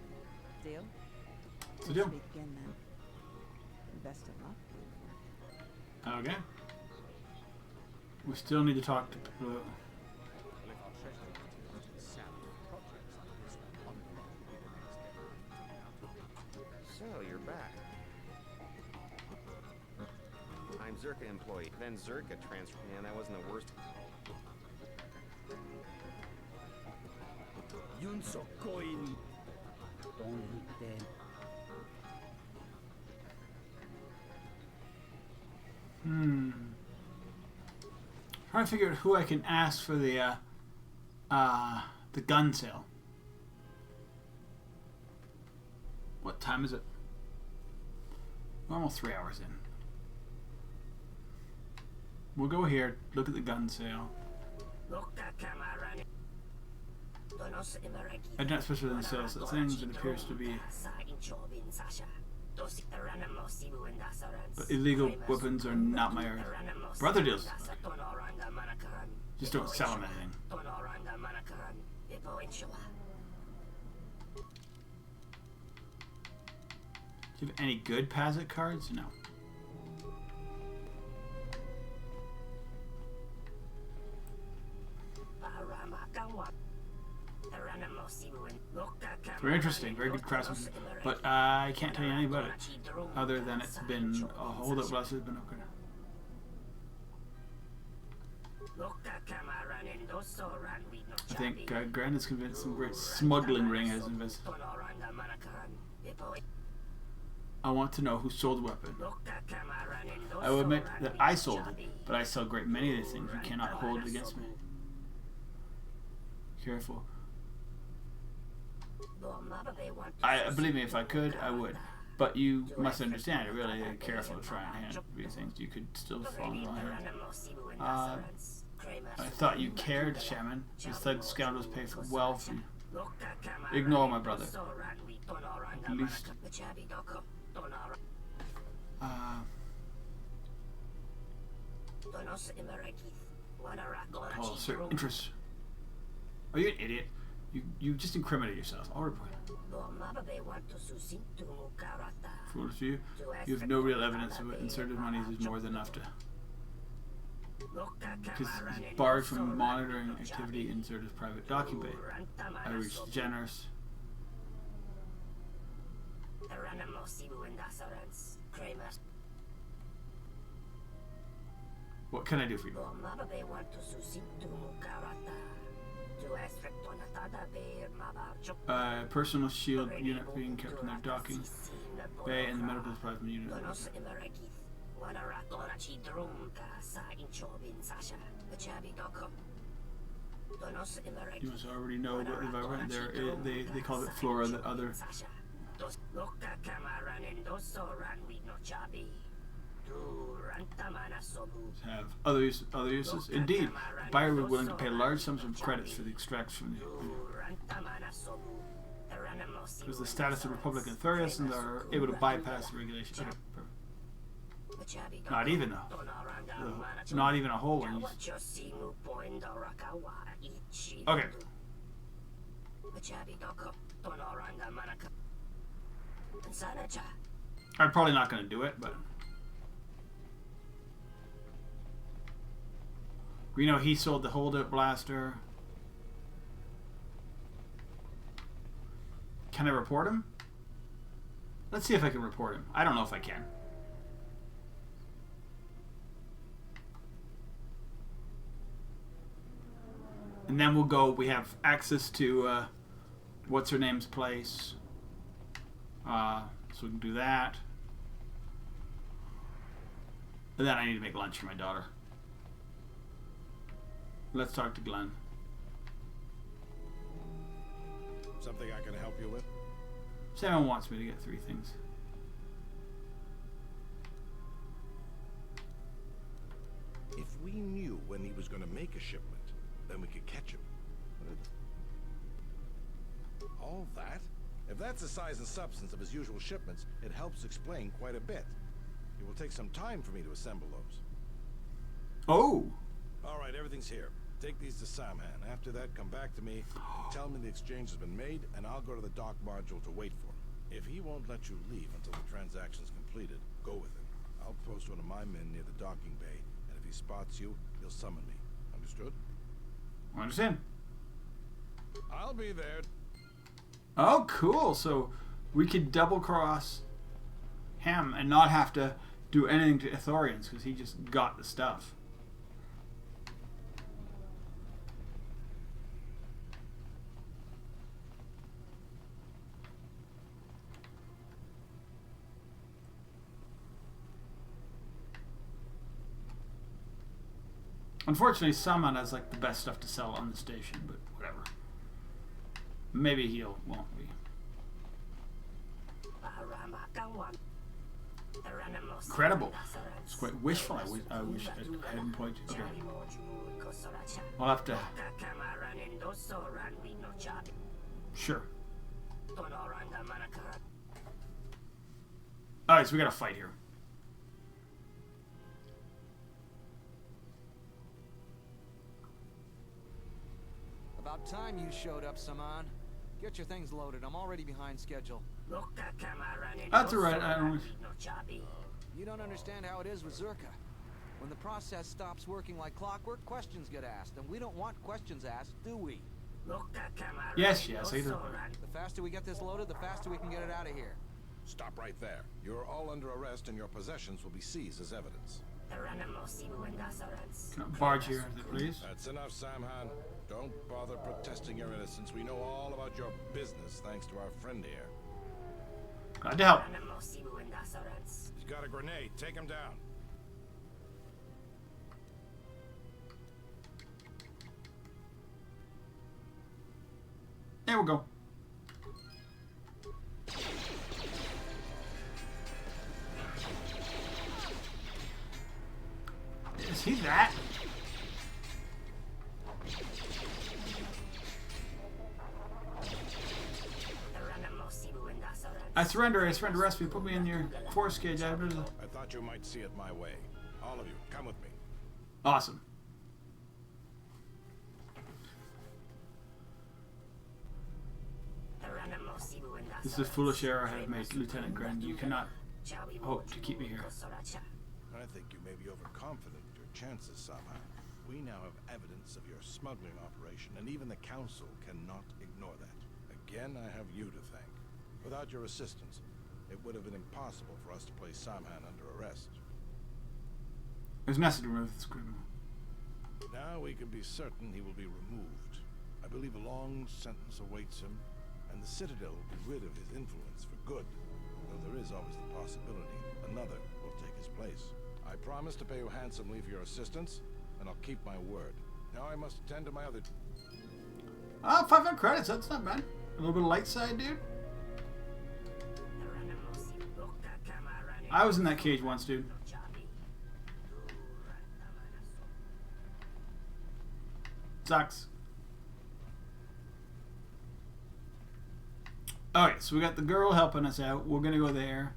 Deal? It's a deal. Speak again then. Best of luck. Okay. We still need to talk to people. So, you're back. I'm Zerka employee. Then Zerka transferred. Man, that wasn't the worst. Yunso coin. Don't hit them. Trying to figure out who I can ask for the gun sale. What time is it? We're almost 3 hours in. We'll go here, look at the gun sale. I do not specialize in sales of things. It appears to be. But illegal weapons are not my area. Brother deals. Just don't sell them anything. Do you have any good Pazit cards? No. Very interesting, very good craftsmanship. But I can't tell you anything about it, other than it's been a holdup. Bless has been okay. I think Grant is convinced some great smuggling ring has invested. I want to know who sold the weapon. I will admit that I sold it, but I sell a great many of these things. You cannot hold it against me. Careful. Believe me, if I could, I would. But you must understand, you're really careful to try and handle these things. You could still fall in line. I thought you cared, Shaman. These thug scoundrels pay well for you. Ignore my brother. At least. Oh, certain interests. Are you an idiot? You just incriminate yourself. I'll report it. Foolish you. You have no real evidence of it. Inserted monies is more than enough to. Because he's barred from monitoring activity in Zerta's private docking bay. I reached generous. What can I do for you? Personal shield unit being kept in their docking bay and the medical supplies unit. You must already know that if I went there, they call it Flora, the other. Have other uses? Indeed, the buyer was willing to pay large sums of credits for the extraction. Because the status of Republican authorities and are able to bypass the regulations. Okay, perfect. Not even though. Not even a whole one. Okay. I'm probably not going to do it, but. We know he sold the hold-up blaster. Can I report him? Let's see if I can report him. I don't know if I can. And then we'll go, we have access to, what's her name's place. So we can do that. And then I need to make lunch for my daughter. Let's talk to Glenn. Something I can help you with? Sam wants me to get 3 things. If we knew when he was going to make a shipment, then we could catch him. All that? If that's the size and substance of his usual shipments, it helps explain quite a bit. It will take some time for me to assemble those. Oh! Alright, everything's here. Take these to Samhan. After that, come back to me, tell me the exchange has been made, and I'll go to the dock module to wait for him. If he won't let you leave until the transaction's completed, go with him. I'll post one of my men near the docking bay, and if he spots you, he'll summon me. Understood? I understand. I'll be there. Oh, cool. So we could double cross him and not have to do anything to Ithorians because he just got the stuff. Unfortunately, Saman has like the best stuff to sell on the station, but whatever. Maybe he'll won't be. Incredible. It's quite wishful. I wish I hadn't pointed. Okay. I'll have to. Sure. Alright, so we got a fight here. About time you showed up, Saman. Get your things loaded. I'm already behind schedule. That's alright. I don't. You don't understand how it is with Zerka. When the process stops working like clockwork, questions get asked, and we don't want questions asked, do we? Yes, yes, either way. The faster we get this loaded, the faster we can get it out of here. Stop right there. You're all under arrest and your possessions will be seized as evidence. Can I barge here, please? That's enough, Samhan. Don't bother protesting your innocence. We know all about your business thanks to our friend here. Glad to help. He's got a grenade. Take him down. There we go. Is he that? I surrender rescue. Put me in your force cage. I thought you might see it my way. All of you, come with me. Awesome. This is a foolish error I have made, Lieutenant Grand. You cannot hope to keep me here. I think you may be overconfident in your chances, Samhan. We now have evidence of your smuggling operation, and even the Council cannot ignore that. Again, I have you to thank. Without your assistance, it would have been impossible for us to place Samhan under arrest. There's necessary to remove this criminal. Now we can be certain he will be removed. I believe a long sentence awaits him, and the Citadel will be rid of his influence for good, though there is always the possibility another will take his place. I promise to pay you handsomely for your assistance, and I'll keep my word. Now I must attend to my other... 500 credits, that's not bad. A little bit of light side, dude. I was in that cage once, dude. Sucks. Alright, so we got the girl helping us out. We're gonna go there.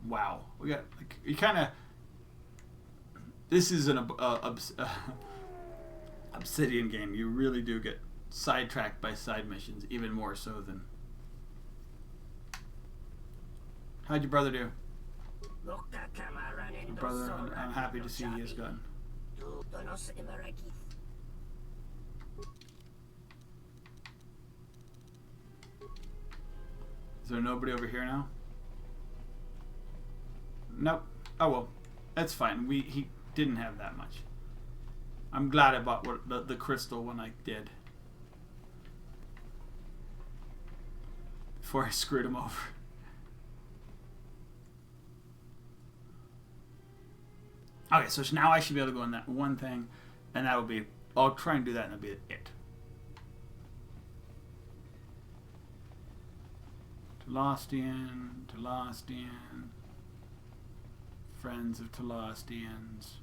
Wow. We got, like, you kinda... This is an Obsidian game. You really do get sidetracked by side missions, even more so than... How'd your brother do? My brother, I'm happy to see he has gone. Is there nobody over here now? Nope. Oh well, that's fine. He didn't have that much. I'm glad I bought the crystal when I did. Before I screwed him over. Okay, so now I should be able to go in that one thing, and that'll be... I'll try and do that, and that'll be it. Talostian. Friends of Talostians.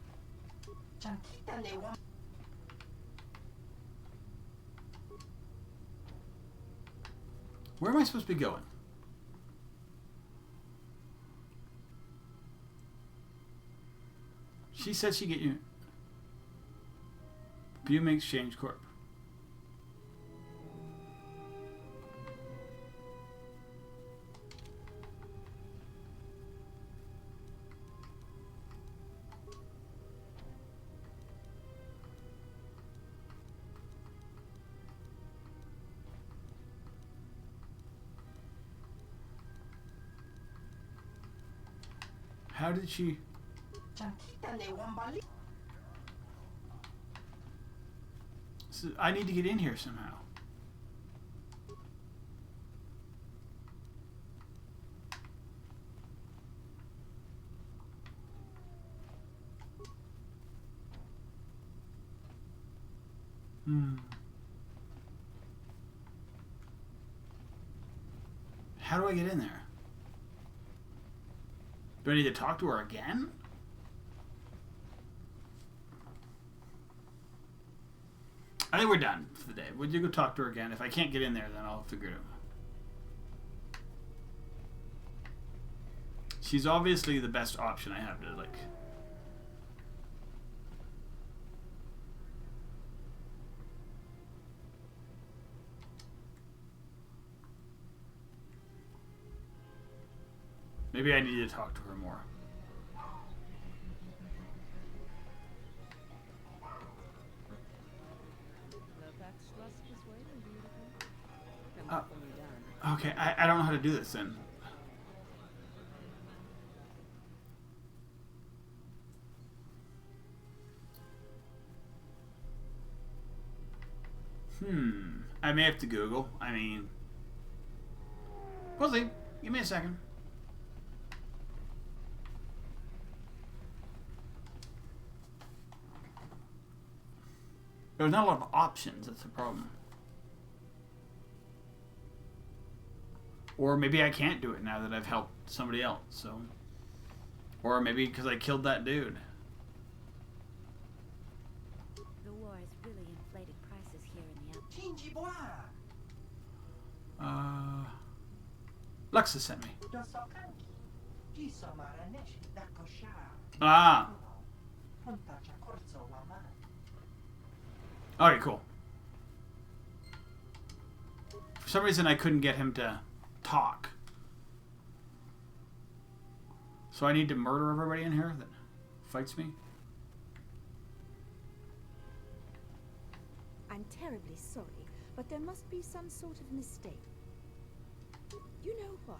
Where am I supposed to be going? She said she'd get you. Bume Exchange Corp. How did she... So I need to get in here somehow. How do I get in there? Do I need to talk to her again? I think we're done for the day. Would you go talk to her again? If I can't get in there, then I'll figure it out. She's obviously the best option I have to, like... Maybe I need to talk to her more. Okay, I don't know how to do this then. I may have to Google. I mean... We'll see. Give me a second. There's not a lot of options, that's the problem. Or maybe I can't do it now that I've helped somebody else, so... Or maybe because I killed that dude. The war has really inflated prices here in the Luxa sent me. Ah! Alright, cool. For some reason I couldn't get him to talk. So I need to murder everybody in here that fights me? I'm terribly sorry, but there must be some sort of mistake. You know what?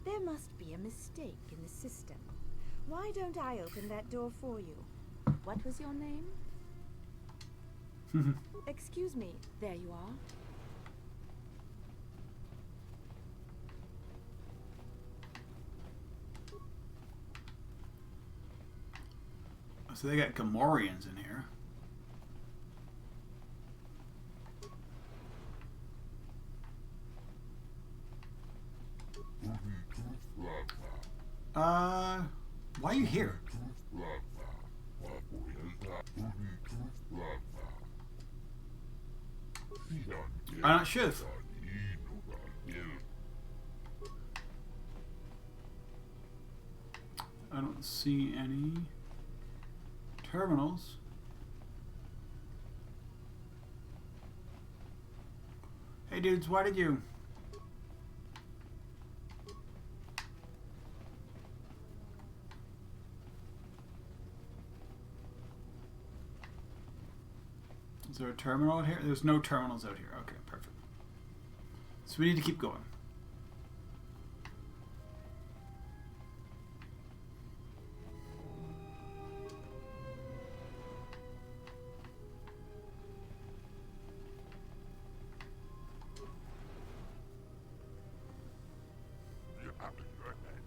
There must be a mistake in the system. Why don't I open that door for you? What was your name? Excuse me. There you are. So they got Gamorreans in here. Why are you here? I'm not sure. I don't see any terminals. Hey dudes, why did you... Is there a terminal out here? There's no terminals out here. Okay, perfect. So we need to keep going.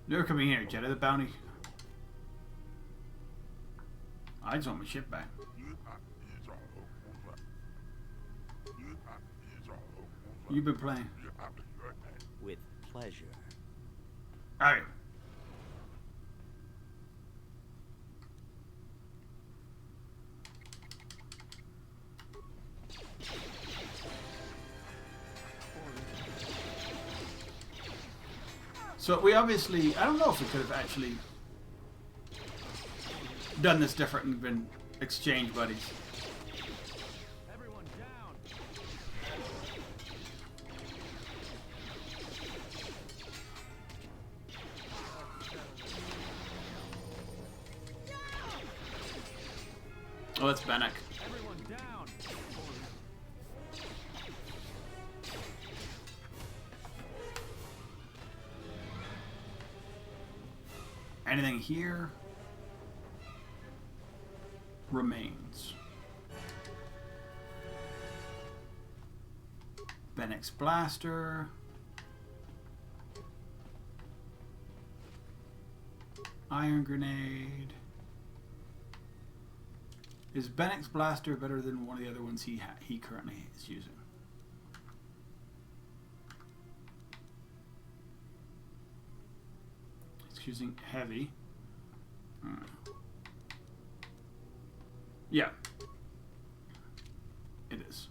You're coming here, Jedi the bounty. I just want my ship back. You've been playing. With pleasure. Alright. So we obviously, I don't know if we could have actually done this different and been exchange buddies. Oh, that's Bannock. Anything here remains. Bennex Blaster. Iron Grenade. Is Bennex Blaster better than one of the other ones he currently is using? He's using heavy. Yeah. It is.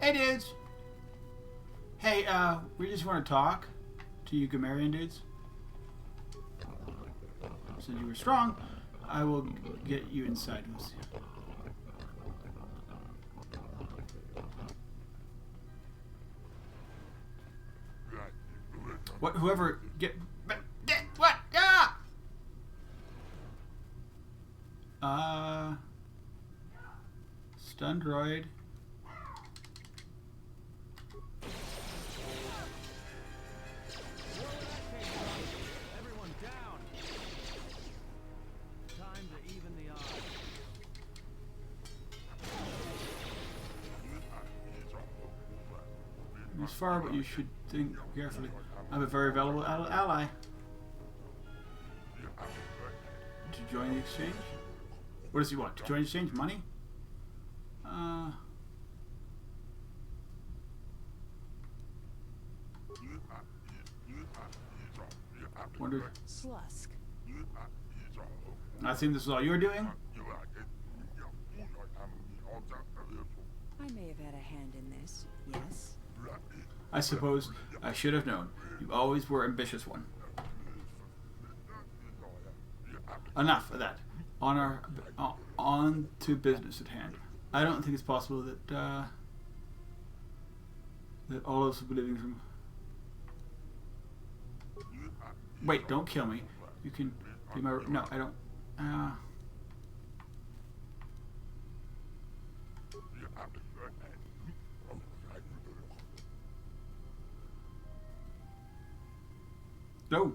Hey dudes! Hey, we just want to talk to you Gamorrean dudes. Since you were strong, I will get you inside. What? Whoever get what? Ah! Stun droid. Everyone down. Time to even the odds. It's far, but you should think carefully. I'm a very valuable ally. To join the exchange? What does he want? To join the exchange? Money? Wonder. Slusk. I think this is all you're doing? I may have had a hand in this, yes. I suppose I should have known. You always were ambitious one. Enough of that. On to business at hand. I don't think it's possible that that all of us will be living from. Wait! Don't kill me. You can be my. No, I don't. No.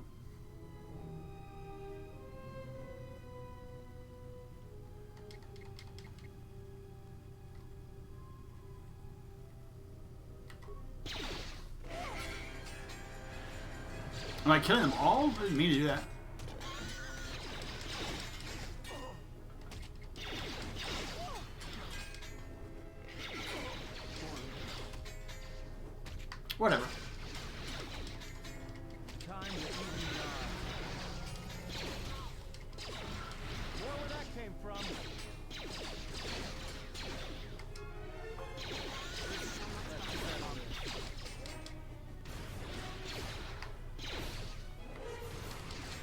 Am I killing them all? I didn't mean to do that. Whatever. Time to even the odds. More where that came from.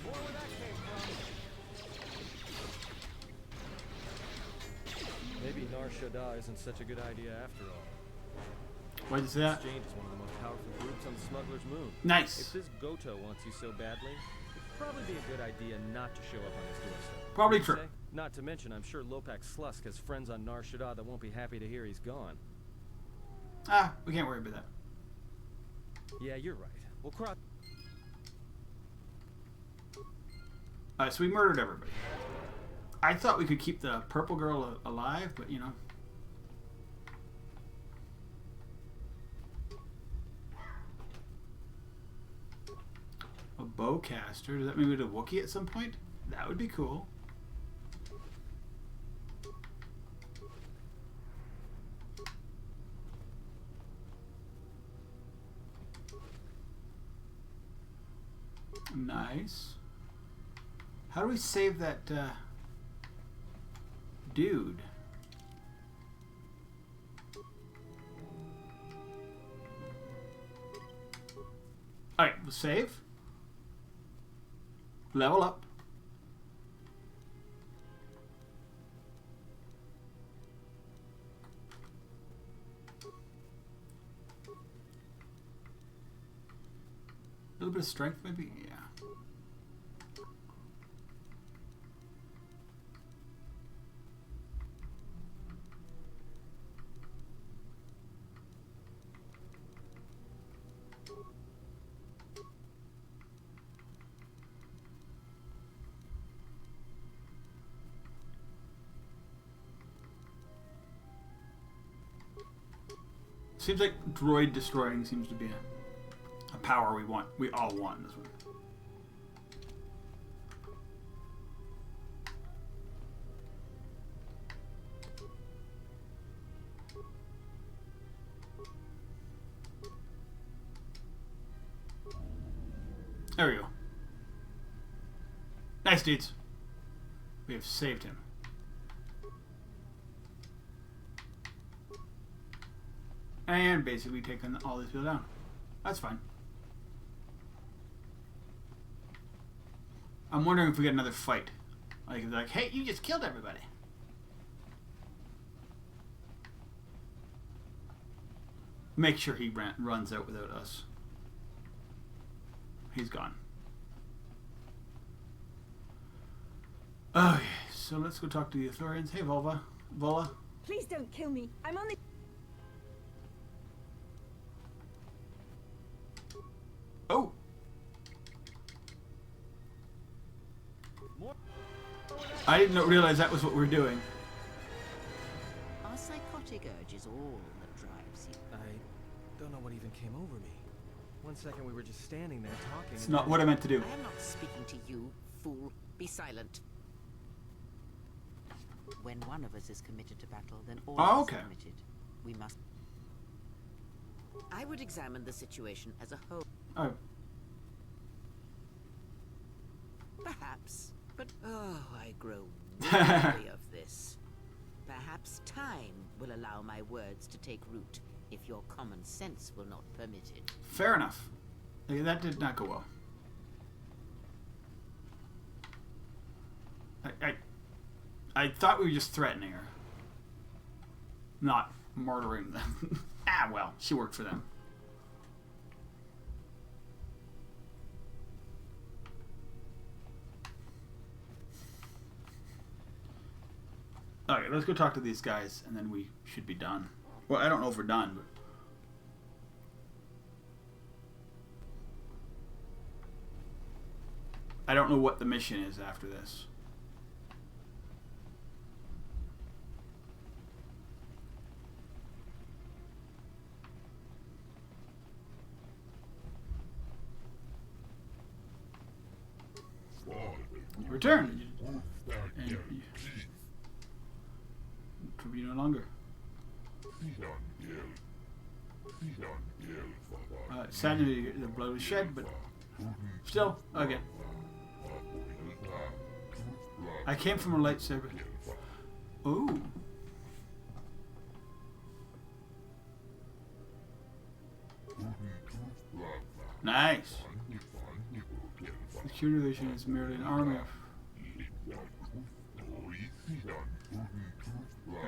More where that came from. Maybe Nar Shaddaa isn't such a good idea after all. Why'd you say that? Exchange is one of the most powerful groups on the Smuggler's Moon. Nice. If this Goto wants you so badly, it'd probably be a good idea not to show up on his doorstep. Probably Wouldn't you true. say? Not to mention, I'm sure Lopak Slusk has friends on Nar Shaddaa that won't be happy to hear he's gone. We can't worry about that. Yeah, you're right. We'll cross. Alright, so we murdered everybody. I thought we could keep the purple girl alive, but you know. A bowcaster. Does that mean we do a Wookiee at some point? That would be cool. Nice. How do we save that dude? Alright, we'll save. Level up. A little bit of strength, maybe? Yeah. Seems like droid destroying seems to be a power we all want in this one. There we go. Nice, dudes. We have saved him. And basically taken all these people down. That's fine. I'm wondering if we get another fight. Like, hey, you just killed everybody. Make sure he runs out without us. He's gone. Okay, so let's go talk to the Ithorians. Hey, Vola. Please don't kill me. I'm only... Oh! I didn't realize that was what we're doing. Our psychotic urge is all that drives you. I don't know what even came over me. One second we were just standing there talking. It's not what I meant to do. I am not speaking to you, fool. Be silent. When one of us is committed to battle, then all of us are committed. We must... I would examine the situation as a whole. Oh. Perhaps, but I grow weary of this. Perhaps time will allow my words to take root if your common sense will not permit it. Fair enough. Okay, that did not go well. I thought we were just threatening her, not murdering them. Ah, well, she worked for them. Okay, let's go talk to these guys, and then we should be done. Well, I don't know if we're done, but... I don't know what the mission is after this. Return! And to be no longer. Sadly, the blood was shed, but still, again. I came from a lightsaber. Ooh. Nice. The Q division is merely an army of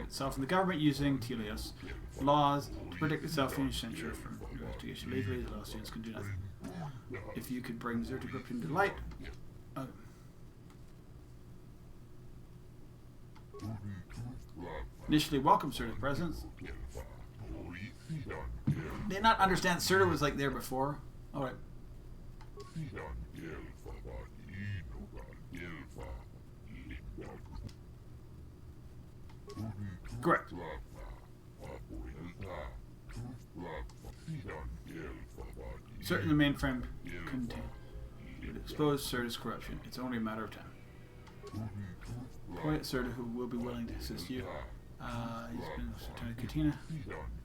itself and the government using Telios laws to protect itself in censure from investigation. Legally, the law students can do nothing. If you could bring Zerta Group into light. Initially welcome Serta's presence. Did not understand Serta was like there before. Alright. Correct. Certain the mainframe contain would expose Serta's corruption. It's only a matter of time. Point at Serta, who will be willing to assist you. He's been Lieutenant Katina.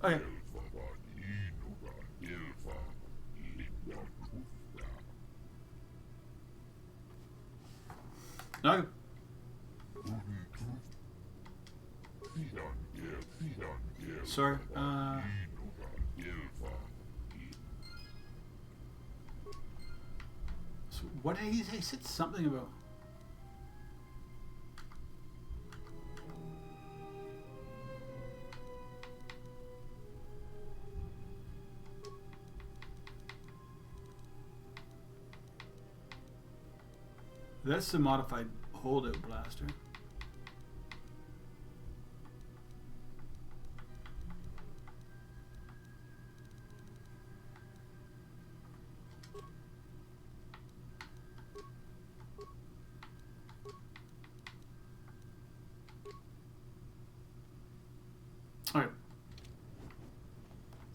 Okay. Okay. Sorry. So what did he say? He said something about. That's the modified holdout blaster.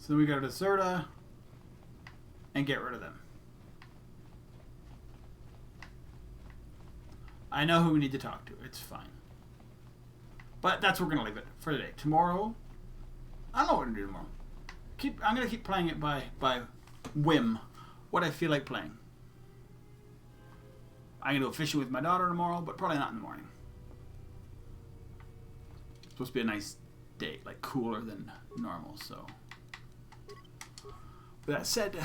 So then we go to Zerta and get rid of them. I know who we need to talk to. It's fine. But that's where we're going to leave it for today. Tomorrow, I don't know what we're going to do tomorrow. I'm going to keep playing it by whim. What I feel like playing. I'm going to go fishing with my daughter tomorrow, but probably not in the morning. It's supposed to be a nice day, like cooler than normal, so. With that said,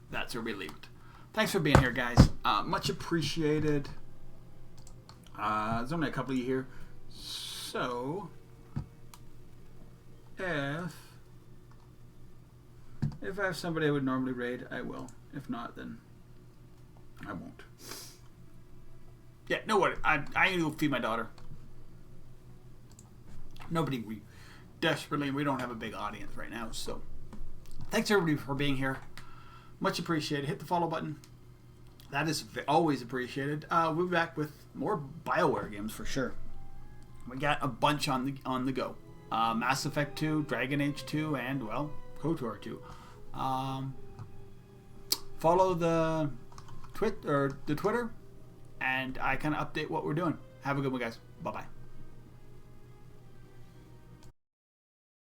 that's where we leave it. Thanks for being here, guys. Much appreciated. There's only a couple of you here. So, if I have somebody I would normally raid, I will. If not, then I won't. Yeah, no worry. I need to go feed my daughter. We don't have a big audience right now, so thanks everybody for being here. Much appreciated. Hit the follow button. That is always appreciated. We'll be back with more BioWare games for sure. We got a bunch on the go. Mass Effect 2, Dragon Age 2, and well, KOTOR 2. Follow the Twitter, and I kind of update what we're doing. Have a good one, guys. Bye bye.